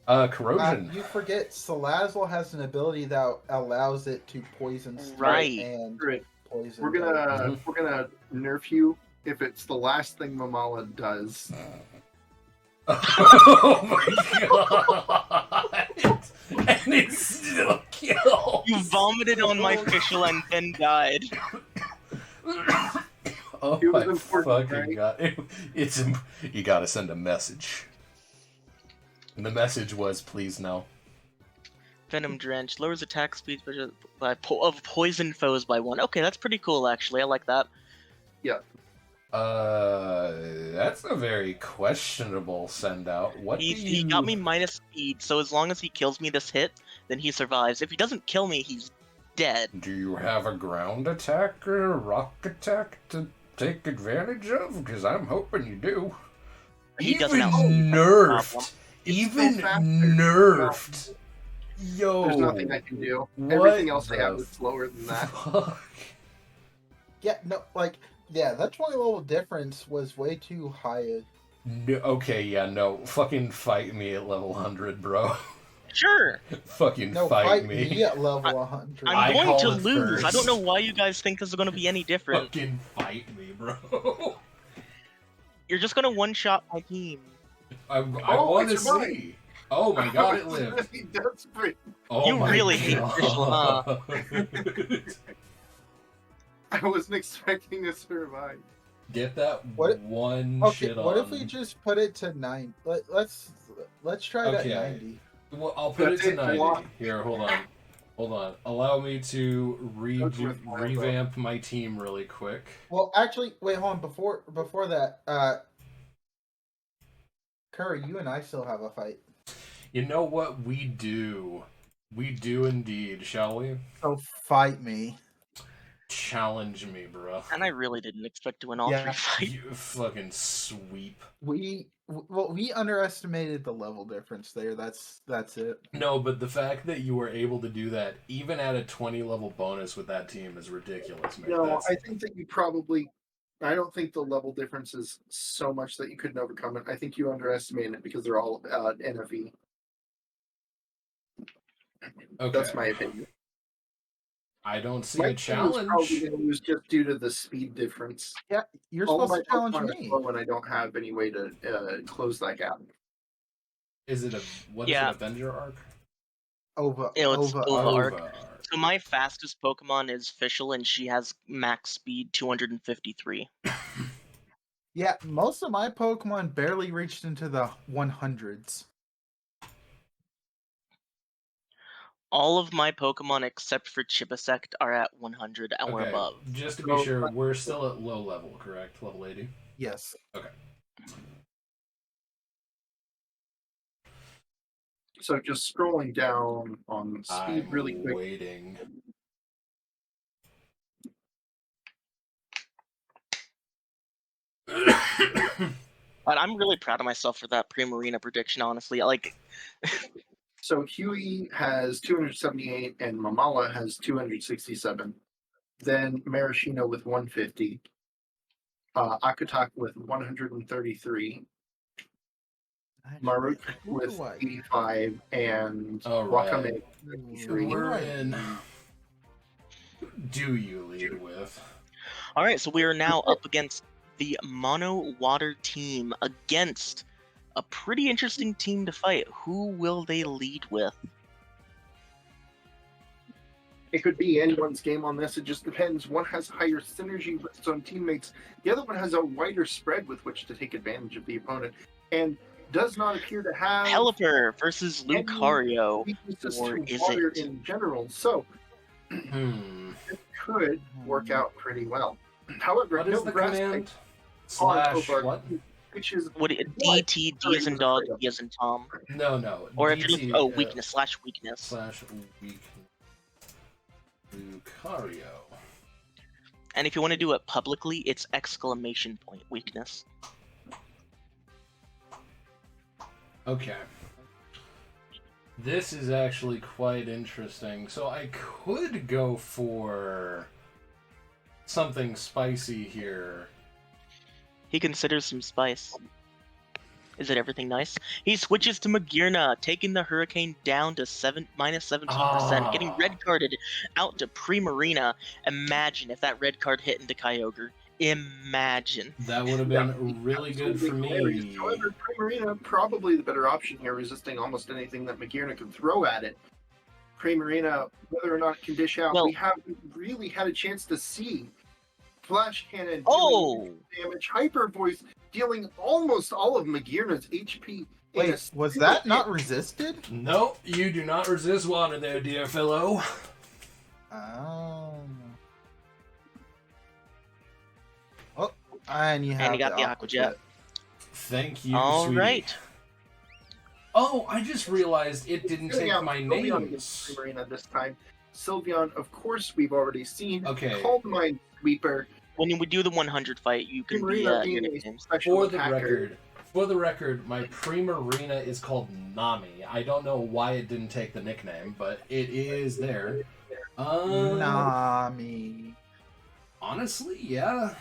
Corrosion. You forget Salazzle has an ability that allows it to poison stuff Right. and Right. poison. We're gonna Mhm. we're gonna nerf you if it's the last thing Mamala does. Oh my god! And it still kills. You vomited on my fischl and then died. Oh It was my important, fucking right? god! You gotta send a message. And the message was, please no. Venom Drench lowers attack speed of poison foes by 1. Okay, that's pretty cool, actually. I like that. That's a very questionable send out. What He, do he you... got me minus speed, so as long as he kills me this hit, then he survives. If he doesn't kill me, he's dead. Do you have a ground attack or a rock attack to take advantage of? Because I'm hoping you do. He doesn't Even outspeed, that's the nerfed. problem. Even so faster. nerfed. Yo. There's nothing I can do. what Everything else I the have is slower than that. Fuck. Yeah, no, like, yeah, that 20 level difference was way too high. No, okay, yeah, no. Fucking fight me at level 100, bro. Sure, Fucking No, fight me me. at level 100. I I'm going called to it lose. I first. don't know why you guys think this is going to be any different. Fucking fight me, bro. You're just going to one-shot my team. I Oh, want to it's mine. see. Oh my god, it lived. He does break. Oh You my really hate god. I wasn't expecting to survive. Get that What- one Okay, shit what on. if we just put it to 9? Let's try it Okay. at 90. Well, I'll put That's it to it, 90. block. Here, hold on. Hold on. Allow me to That's worth my revamp my team really quick. Well, actually, wait, hold on. Before that, Curry, you and I still have a fight. You know what we do? We do indeed, shall we? So fight me. Challenge me, bro. And I really didn't expect to win all Yeah. 3 fights. You fucking sweep. We underestimated the level difference there. That's it. No, but the fact that you were able to do that, even at a 20 level bonus with that team, is ridiculous, man. No, That's- I think that you probably. I don't think the level difference is so much that you couldn't overcome it. I think you underestimate it because they're all NFE. okay. That's my opinion. I don't see My a team is probably challenge. going to lose just due to the speed difference. Yeah, you're All supposed my to challenge Pokemon are me. slow and I don't have any way to close that gap. Is it Yeah. it, Avenger arc? Over. It's Ova arc. Arc. So my fastest Pokemon is Fischl, and she has max speed 253. Yeah, most of my Pokemon barely reached into the 100s. All of my Pokemon except for Chipasect are at 100 or Okay, above. just to be So- sure, we're still at low level, correct? Level 80? Yes. So just scrolling down on speed I'm really quick. waiting. But I'm really proud of myself for that Primarina prediction, honestly. Like, So Huey has 278 and Mamala has 267. Then Maraschino with 150. Akatak with 133. Maruk with 85 and All right. Wakame with 53. We're in. Do you lead with? alright, so we are now up against the Mono Water team against a pretty interesting team to fight. Who will they lead with? It could be anyone's game on this. It just depends. One has higher synergy with its own teammates. The other one has a wider spread with which to take advantage of the opponent, and does not appear to have Pelipper versus Lucario. weaknesses or to is water it? in general. So Hmm. it could work out pretty well. However, What is no the grass command? type Slash over- what? which is What DT, D as in dog, E as in Tom. No. Or if you're DT, looking, weakness slash weakness. Slash weak. Lucario. And if you want to do it publicly, it's exclamation point weakness. Okay. This is actually quite interesting. So I could go for something spicy here. He considers some spice. Is it everything nice? He switches to Magearna, taking the Hurricane down to minus 17%, getting red carded out to Primarina. Imagine if that red card hit into Kyogre. Imagine. That would have been really good for hilarious. me. However, Primarina probably the better option here, resisting almost anything that Magearna could throw at it. Primarina, whether or not it can dish out, we haven't really had a chance to see. Flash Cannon dealing damage, Hyper Voice dealing almost all of Magearna's HP. Wait, was that not resisted? No, you do not resist water there, dear fellow. Oh. Oh, and you got the Aqua Jet. Thank you, All sweetie. right. Oh, I just realized it didn't take my names. Primarina this time. Sylveon, of course, we've already seen. Okay. Calm Mind Sweeper. When we do the 100 fight, you can be Primarina your being a nicknames. special For attacker. the record, my Primarina is called Nami. I don't know why it didn't take the nickname, but it is there. Nami. Honestly, yeah.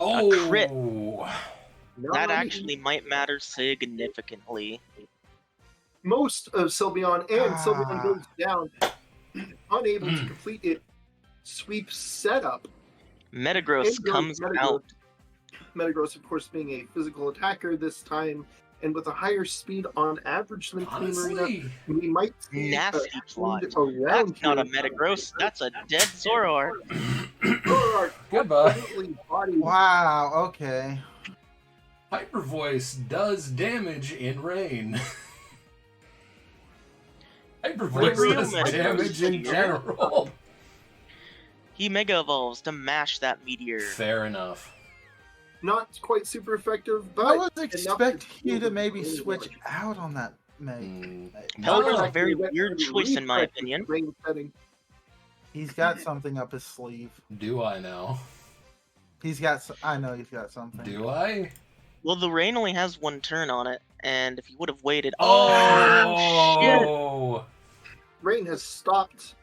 A crit. That Nami, actually might matter significantly. most of Sylveon, and Sylveon goes down, unable to complete it. Sweep setup. Metagross comes out. Metagross, of course, being a physical attacker this time, and with a higher speed on average than Primarina, we might see Nasty plot. That's around not a here. Metagross. That's a dead Zoroark. Zoroark Goodbye. completely bodied. Wow, okay. Hyper Voice does damage in rain. Hyper Voice real does Metagross damage in here. general. He Mega Evolves to mash that Meteor. Fair enough. Not quite super effective, but I was enough expecting you to deal maybe with switch damage. out on that, mate. Pelipper's No. a very weird choice in my opinion. Rain setting. He's got something up his sleeve. Do I now? He's got. I know he's got something. Do I? Well, the rain only has one turn on it, and if you would have waited... Oh! Rain has stopped.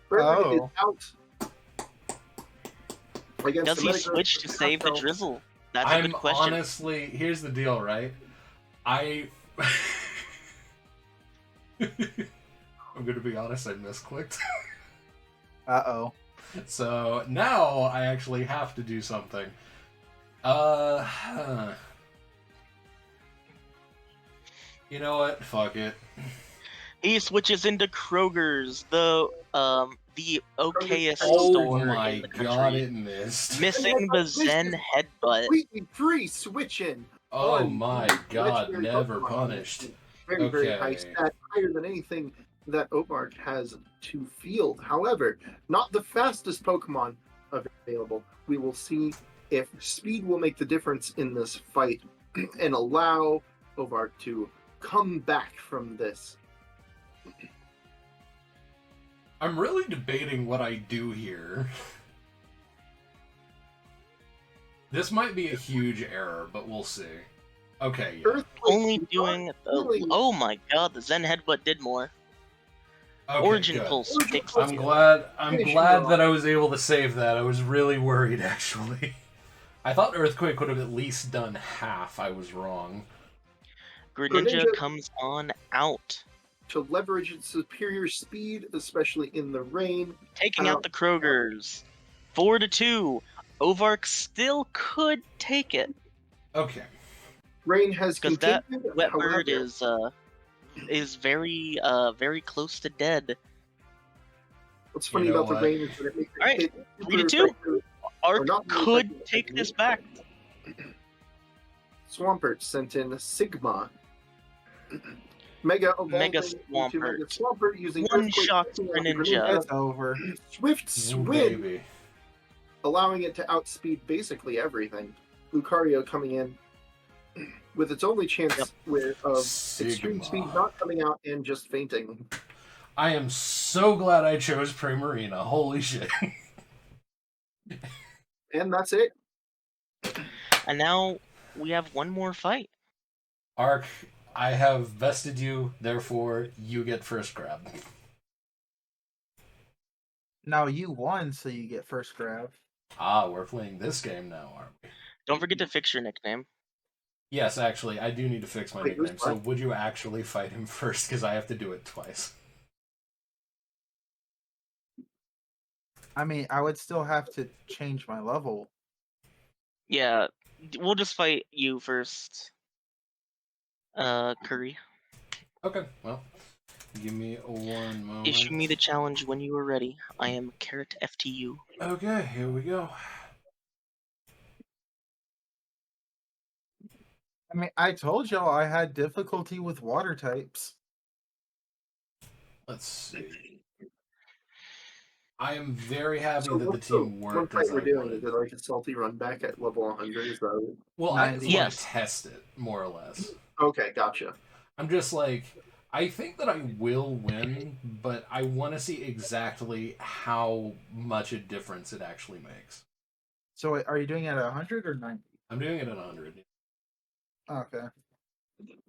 Rain is out. Against Does the he Metagross switch to save the Tackle. Drizzle? That's a I'm good question. honestly, here's the deal, right? I'm gonna be honest, I misclicked. Uh-oh. So now I actually have to do something. You know what? Fuck it. He switches into Kroger's, the okayest Oh store my in the god, country. it missed. Missing the Zen Headbutt. Completely free switching. Oh on my god, legendary never Pokemon. punished. Very, very high Okay. stat, higher than anything that Omark has to field. However, not the fastest Pokemon available. We will see if speed will make the difference in this fight and allow Omark to come back from this. I'm really debating what I do here. This might be a huge error, but we'll see. Okay, yeah. Earthquake Only not doing really- oh my god, the Zen Headbutt did more. Okay, Origin good. Pulse Origin takes Pulse. I'm glad Finishing that I off. was able to save that. I was really worried, actually. I thought Earthquake would have at least done half. I was wrong. Greninja Greninja- comes on out, to leverage its superior speed, especially in the rain. taking out the Krogers. 4-2. Ovark still could take it Okay. Rain has because that continued. wet however, bird is very very close to dead. What's funny You know about the what? rain is that it makes it Alright, hit 3-2. super effective. Arc not really could effective take technique. this back. Swampert sent in Sigma. Mega evolving Mega into Swampert. Mega Swampert using One Earthquake shot taking out Greninja. It's over. Swift Ooh, swim, baby. allowing it to outspeed basically everything. Lucario coming in with its only chance of extreme Sigma. speed not coming out and just fainting. I am so glad I chose Primarina. Holy shit. And that's it. And now we have one more fight. Ark, I have vested you, therefore you get first grab. No, you won, so you get first grab. Ah, we're playing this game now, aren't we? Don't forget to fix your nickname. Yes, actually, I do need to fix my Wait, who's nickname. So what? would you actually fight him first? Because I have to do it twice. I mean, I would still have to change my level. Yeah, we'll just fight you first, Curry. Okay, well, give me one moment. Issue me the challenge when you are ready. I am Carrot FTU. Okay, here we go. I mean, I told y'all I had difficulty with water types. Let's see. I am very happy So that the what's team one worked fight as we're I doing? wanted. Is it like a salty run back at level 100? Is that it? Well, I just want Yes. to test it, more or less. Okay, gotcha. I'm just like, I think that I will win, but I want to see exactly how much a difference it actually makes. So are you doing it at 100 or 90? I'm doing it at 100. Okay.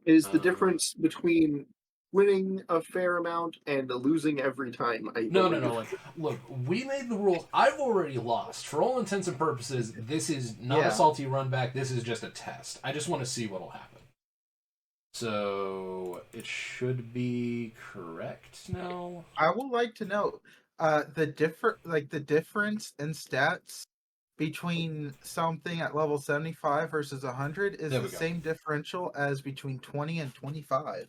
Is the difference between winning a fair amount and losing every time? No. Like, look, we made the rules. I've already lost. For all intents and purposes, this is not Yeah. a salty run back. This is just a test. I just want to see what'll happen. So it should be correct now. I would like to know the difference in stats between something at level 75 versus 100 is There we the go. same differential as between 20 and 25.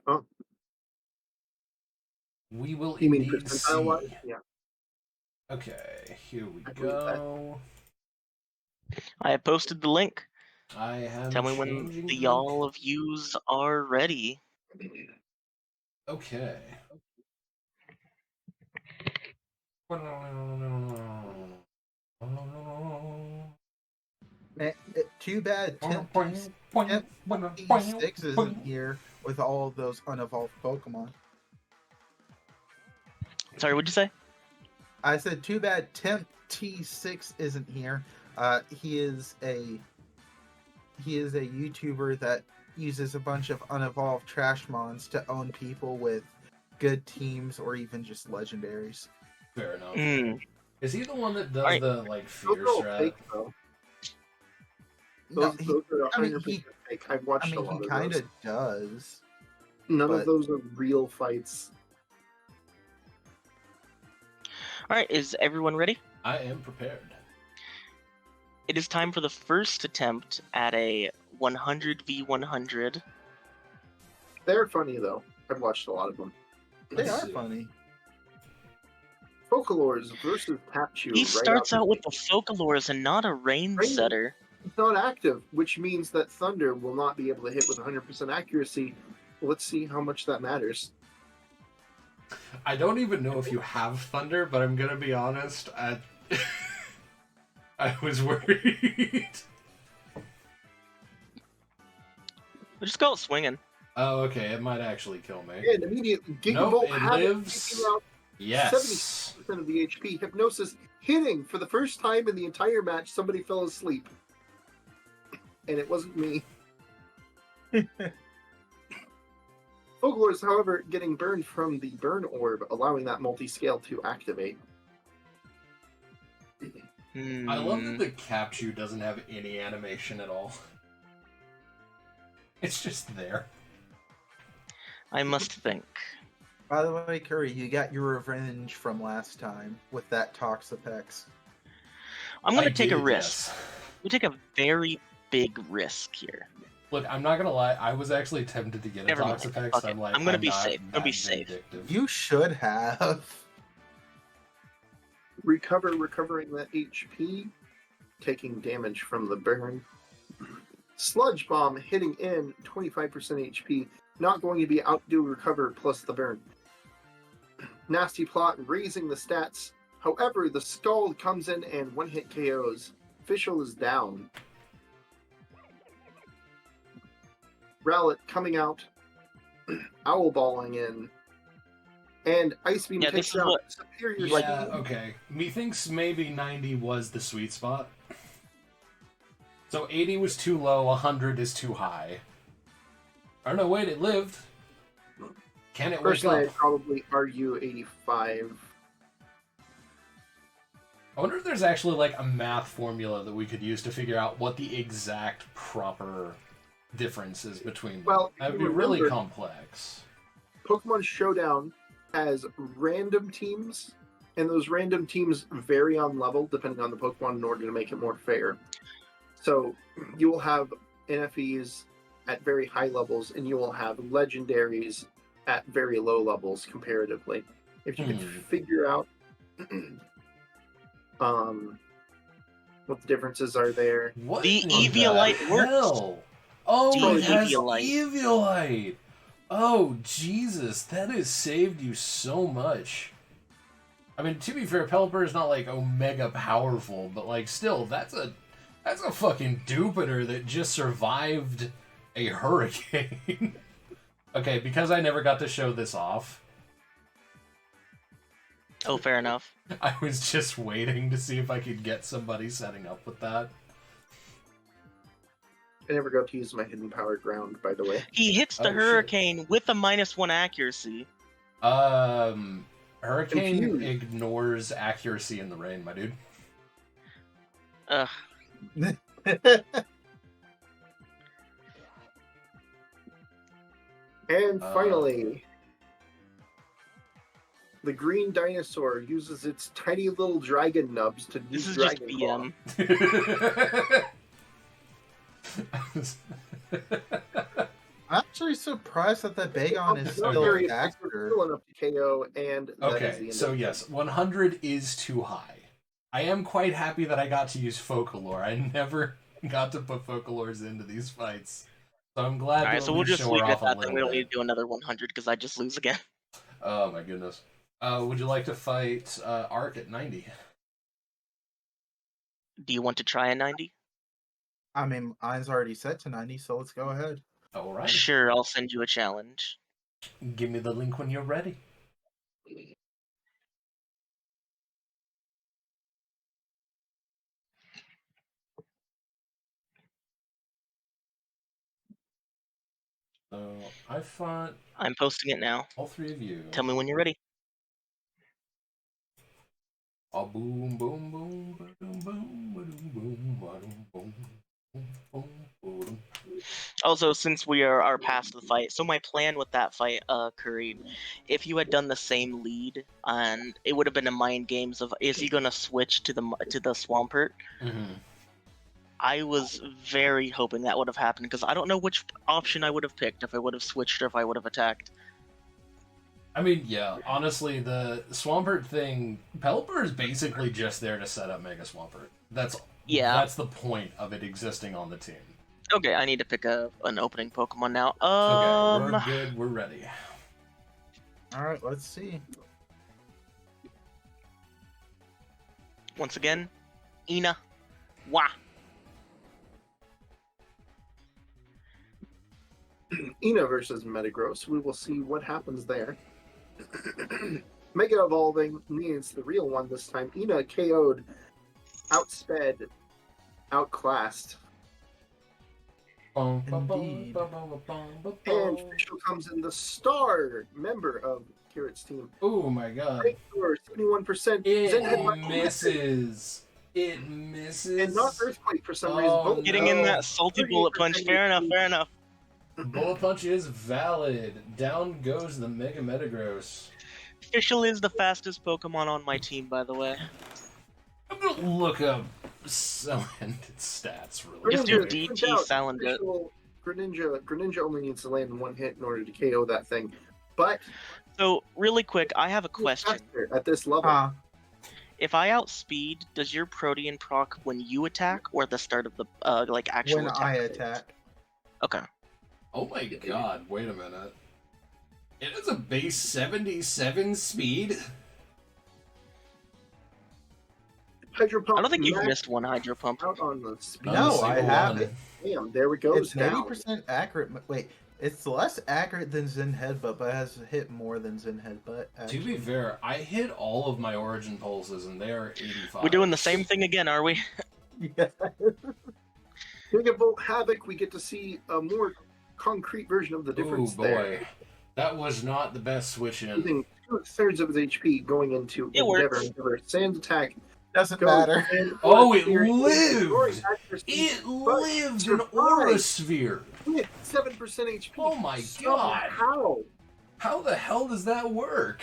Oh, We will you mean indeed percentile see. wise? Yeah. Okay, here we I believe that. go. I have posted the link. I am Tell me when changing the the y'all link. of yous are ready. Okay. Too bad Temp T6 isn't here with all of those unevolved Pokemon. Sorry, what'd you say? I said too bad Temp T6 isn't here. He is a YouTuber that uses a bunch of unevolved trash mons to own people with good teams or even just legendaries. Fair enough. Is he the one that does Alright. the like Those fear are all strat? fake, though. No, Those are 100% I mean, fake. I've watched a he lot of kind those. of does. None but- of those are real fights. Alright, is everyone ready? I am prepared. It is time for the first attempt at a 100v100. They're funny, though. I've watched a lot of them. They Let's are see. funny. Focalors versus Tapchu. He right starts out out the with the Focalors and not a rain Rain. setter. It's not active, which means that Thunder will not be able to hit with 100% accuracy. Let's see how much that matters. I don't even know if you have Thunder, but I'm gonna be honest. I was worried. We'll just go swinging. Oh, okay. It might actually kill me. And immediately, Nope, Gigabolt it had it lives. taking out Yes. 70% of the HP. Hypnosis hitting for the first time in the entire match. Somebody fell asleep. And it wasn't me. Focalors, however, getting burned from the burn orb, allowing that multi-scale to activate. I love that the Capchu doesn't have any animation at all. It's just there. I must think. By the way, Curry, you got your revenge from last time with that Toxapex. I'm gonna I take a did, risk. yes. We take a very big risk here. Look, I'm not gonna lie. I was actually tempted to get a Never mind. Toxapex. Fuck it. I'm like, I'm gonna be not safe. I'm gonna be that safe. vindictive. You should have. Recovering that HP, taking damage from the burn. Sludge Bomb hitting in 25% HP, not going to be outdo recover plus the burn. Nasty Plot raising the stats. However, the Scald comes in and one-hit KOs. Fischl is down. Rowlet coming out, Owl Balling in, and Ice Beam Yeah, this takes is out what- superior Yeah, speed. okay. Methinks maybe 90 was the sweet spot. So 80 was too low, 100 is too high. Or no, wait, it lived. Can it wake Personally, up? I'd probably argue 85. I wonder if there's actually like a math formula that we could use to figure out what the exact proper difference is between them. Well, That would you be really remember- complex. Pokemon Showdown has random teams, and those random teams vary on level depending on the Pokemon in order to make it more fair. So you will have NFEs at very high levels, and you will have legendaries at very low levels comparatively. If you can figure out what the differences are there. What The in Eviolite the works. hell? Oh, The it has Eviolite. Eviolite. Oh, Jesus, that has saved you so much. I mean, to be fair, Pelipper is not like omega powerful, but like still, that's a fucking Jupiter that just survived a hurricane. Okay, because I never got to show this off, Oh, fair enough. I was just waiting to see if I could get somebody setting up with that. I never got to use my hidden power ground, by the way. He hits the Oh, shit. hurricane with a -1 accuracy. Hurricane Confused. ignores accuracy in the rain, my dude. Ugh. And finally, the green dinosaur uses its tiny little dragon nubs to do This is just Dragon Claw. BM. I'm actually surprised that the Bagon is Not still very active. still enough to KO, and that is the Okay, end so of it. yes, 100 is too high. I am quite happy that I got to use Focalore. I never got to put Focalores into these fights. So I'm glad Alright, to so we'll at least just show leave her it off at a that. Then little we don't bit. need to do another 100 because I just lose again. Oh my goodness. Would you like to fight Arc at 90? Do you want to try a 90? I mean, mine's already set to 90, so let's go ahead. Alright. Sure, I'll send you a challenge. Give me the link when you're ready. So I fought I'm posting it now. all three of you. Tell me when you're ready. A boom boom boom boom boom boom boom boom boom boom boom. Also, since we are past the fight, so my plan with that fight, Curry, if you had done the same lead, and it would have been a mind games of is he gonna switch to the Swampert? Mm-hmm. I was very hoping that would have happened because I don't know which option I would have picked if I would have switched or if I would have attacked. I mean, yeah, honestly, the Swampert thing, Pelipper is basically just there to set up Mega Swampert. That's the point of it existing on the team. Okay, I need to pick an opening Pokemon now. Okay, we're good, we're ready. Alright, let's see. Once again, Ina. Wah. Ina versus Metagross. We will see what happens there. Mega Evolving means the real one this time. Ina KO'd, outsped, outclassed. Indeed. And Fischl comes in the star member of Carrot's team. Oh my god. Great score, 71%. Zen It Headbutt misses. It misses. and not Earthquake for some Oh, reason. Both Getting in No. that salty bullet punch. Fair enough, fair enough. Bullet Punch is valid. Down goes the Mega Metagross. Fischl is the fastest Pokemon on my team, by the way. I'm gonna look up Salandit stats really Just do quick. DT Salandit. Greninja only needs to land in one hit in order to KO that thing. But So, really quick, I have a he's question. faster at this level. If I outspeed, does your Protean proc when you attack or at the start of the actual When attack? I phase? attack. Okay. Oh my god, wait a minute. It is a base 77 speed? Hydro Pump I don't think you've maxed missed one Hydro Pump. out on the speed. Not a No, single I one. haven't. Damn, there we go. It's now. 80% accurate. Wait, it's less accurate than Zen Headbutt, but it has hit more than Zen Headbutt. To Actually. be fair, I hit all of my origin pulses and they are 85. We're doing the same thing again, are we? Yeah. Gigavolt Havoc, we get to see a more concrete version of the difference Oh boy. there. That was not the best switch in. Using 2/3 of his HP going into It Endeavor. works. Endeavor. Sand attack Doesn't goes matter. in Oh, Aura it Sphere, destroying lived! accuracy, It but lived in surprised Aura Sphere! with 7% HP. Oh my god! Somehow. How the hell does that work?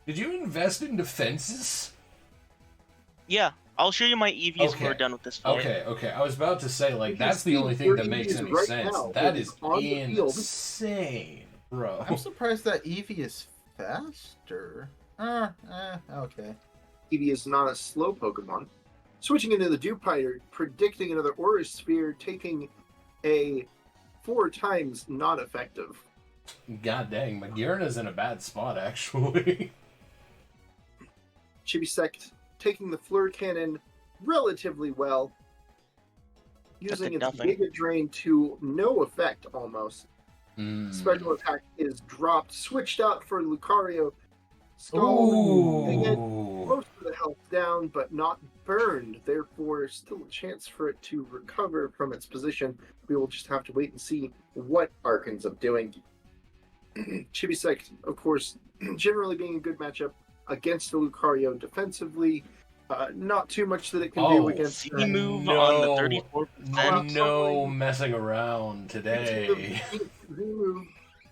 Did you invest in defenses? Yeah, I'll show you my EVs when Okay. we're done with this fight. Okay. I was about to say, like, You can that's the see only thing that where makes he is any right sense. now. That It is on the field. insane, bro. I'm surprised that Eevee is faster. Okay. Eevee is not a slow Pokemon. Switching into the Dewpider, predicting another Aura Sphere, taking a 4 times not effective. God dang, Magirna's in a bad spot, actually. Chibisect taking the Fleur Cannon relatively well, using did its nothing. Giga Drain to no effect almost. Special attack is dropped, switched out for Lucario. Scald, again, Ooh. most of the health down, but not burned. Therefore, still a chance for it to recover from its position. We will just have to wait and see what Ark ends up doing. Chibisect, of course, generally being a good matchup against the Lucario defensively. Not too much that it can do against C that. move on the 34%. No messing around today. Z-move,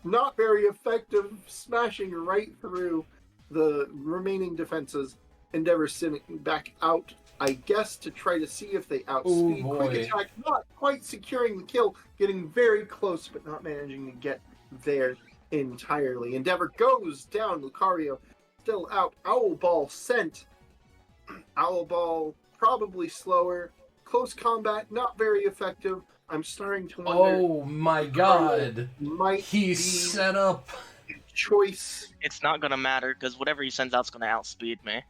not very effective, smashing right through the remaining defenses. Endeavor sitting back out, I guess, to try to see if they outspeed. Oh, Quick boy. attack, not quite securing the kill, getting very close, but not managing to get there entirely. Endeavor goes down. Lucario still out. Owl Ball sent. Owl Ball probably slower. Close combat, not very effective. I'm starting to wonder. Oh my god. Might He be set up. choice. It's not gonna matter because whatever he sends out's gonna outspeed me.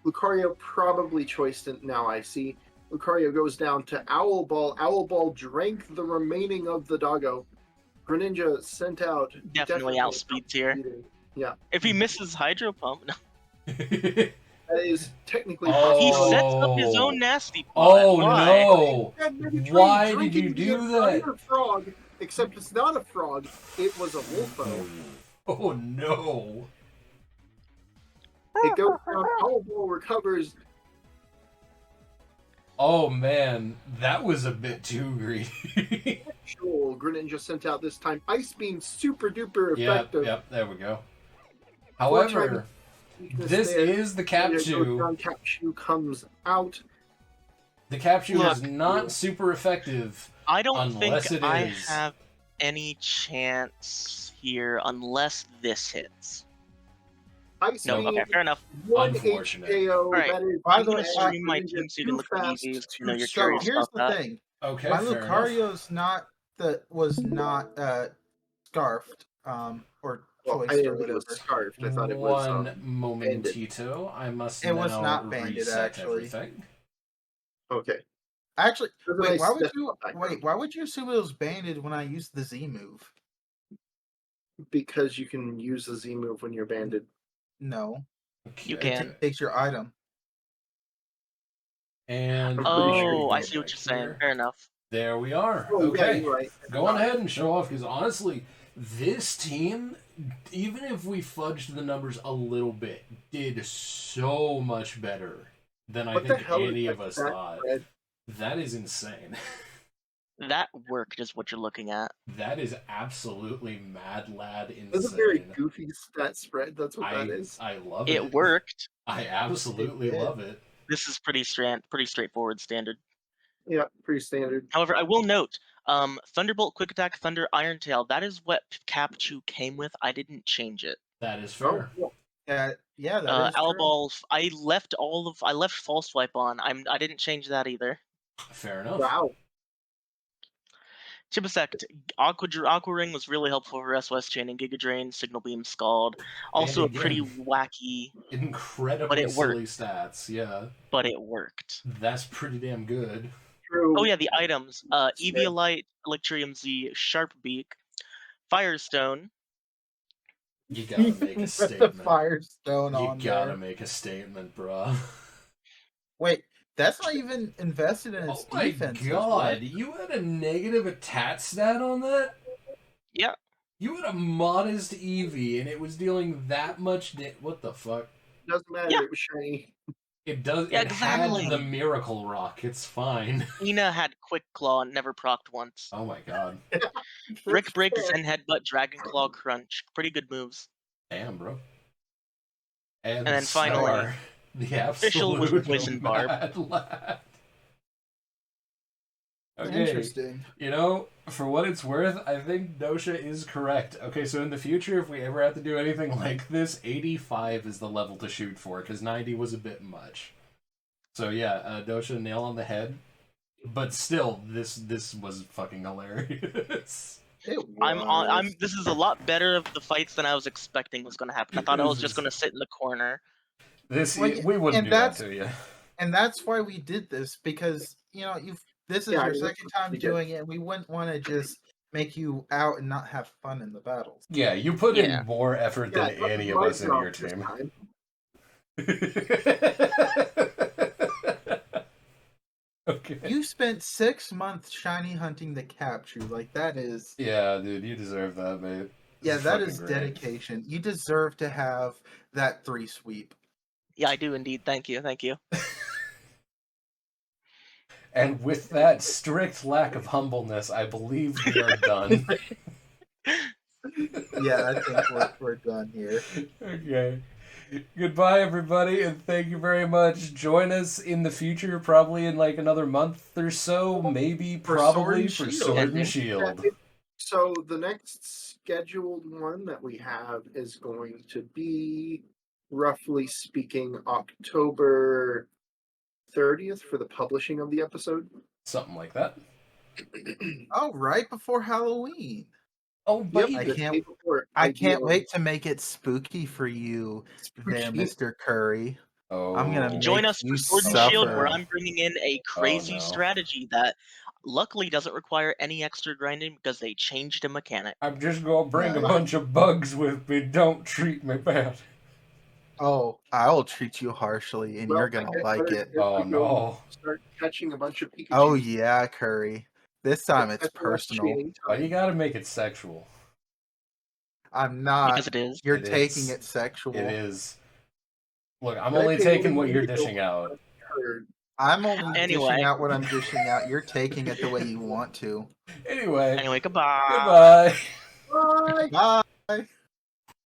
Lucario probably choiced it. Now I see. Lucario goes down to Owl Ball. Owl Ball drank the remaining of the doggo. Greninja sent out. Definitely outspeeds here. outspeeding. Yeah, If he misses Hydro Pump, no. that is technically Oh. He possible. sets up his own nasty pot. Oh Why? no! And then he Why tried did you drinking do the that? entire Frog, except it's not a frog. It was a Wolfo. Oh no! It goes down. Owl Ball recovers. Oh man, that was a bit too greedy. Actual Greninja sent out this time. Ice Beam, super duper Yep, effective. there we go. Four However, times weakness this there. is the Greninja goes Capshu. down, Capshu comes out. The Capshu is Look. not super effective. I don't Unless think it I is. have any chance here unless this hits. Ice No, Beam, okay, fair enough. 1 Unfortunate. HKO. Alright. That is By I'm the gonna way, stream my Greninja team so you can too look at the fast, EVs. I too know you're So curious here's about the that. thing. Okay, My fair enough. Lucario's was not scarfed or Well, I choiced or didn't think it was whatever. scarfed. I thought it was. One momentito. I must It now was not banded, reset actually. everything. Okay. Actually, There's a wait, nice why would step you background. why would you assume it was banded when I used the Z move? Because you can use the Z move when you're banded. No, You Okay. can. takes your item. And I'm pretty sure you Oh, I can see what back you're saying. here. Fair enough. There we are. Oh, yeah, Okay. you're right. Go on ahead and show off, because honestly, this team, even if we fudged the numbers a little bit, did so much better than I What the think hell is any that of us back thought. spread? That is insane. That worked is what you're looking at. That is absolutely mad lad insane. That's a very goofy stat spread. That's what that is. I love it. It worked. I absolutely It did. love it. This is pretty straightforward standard. Yeah, pretty standard. However, I will note, Thunderbolt, Quick Attack, Thunder, Iron Tail. That is what Capchu came with. I didn't change it. That is Oh, fair. cool. Yeah, that is Owl true. Balls. I left False Swipe on. I didn't change that either. Fair enough. Wow. Chibisect, Aqua Ring was really helpful for SOS chaining, Giga Drain, Signal Beam, Scald. Also And a pretty again, wacky, incredibly But it silly stats. Yeah, but it worked. that's pretty damn good. True. Oh yeah, the items. Eviolite, Electrium Z, Sharp Beak, Firestone. You gotta make a With the statement. Firestone You on gotta there. make a statement, bruh. Wait, that's not even invested in Oh its my defense. god, you had a negative attack stat on that? Yeah. You had a modest EV and it was dealing that much what the fuck? doesn't matter. Yeah. It was shiny. It does. Yeah, It had exactly. the miracle rock. It's fine. Ina had Quick Claw and never procced once. Oh my god. Brick Break, Fair. Zen Headbutt, Dragon Claw, Crunch. Pretty good moves. Damn, bro. And then finally, Star, the official was absolute Poison Barb. mad lad. Okay, Interesting. you know, for what it's worth, I think Dosha is correct. Okay, so in the future, if we ever have to do anything like this, 85 is the level to shoot for, because 90 was a bit much. So yeah, Dosha, nail on the head. But still, this was fucking hilarious. This is a lot better of the fights than I was expecting was going to happen. I thought I was just going to sit in the corner. We wouldn't do that to you. And that's why we did this, because this is your second time doing it, and we wouldn't want to just make you out and not have fun in the battles. Yeah, you put in more effort than any of us in your team. Okay. You spent 6 months shiny hunting the capture. Like, that is... Yeah, dude, you deserve that, mate. Yeah, that is dedication. You deserve to have that 3 sweep. Yeah, I do indeed. Thank you. Thank you. And with that strict lack of humbleness, I believe we are done. Yeah, I think we're done here. Okay. Goodbye, everybody, and thank you very much. Join us in the future, probably in like another month or so, maybe, probably, for Sword and Shield. So the next scheduled one that we have is going to be, roughly speaking, October 30th for the publishing of the episode. Something like that. Oh, right before Halloween. Oh, but Yep, I can't wait to make it spooky for you, there, Mr. Curry. Oh. I'm gonna join us for Sword and Shield, where I'm bringing in a crazy strategy that luckily doesn't require any extra grinding because they changed a mechanic. I'm just gonna bring a bunch of bugs with me. Don't treat me bad. Oh, I'll treat you harshly, and you're gonna like it. Oh no! Start catching a bunch of Pikachu. Oh yeah, Curry. This time it's personal. Why you gotta make it sexual? I'm not. Because it is. You're taking it sexual. It is. Look, I'm only taking what you're dishing out. I'm only dishing out what I'm dishing out. You're taking it the way you want to. Anyway, goodbye. Goodbye. Bye. Bye.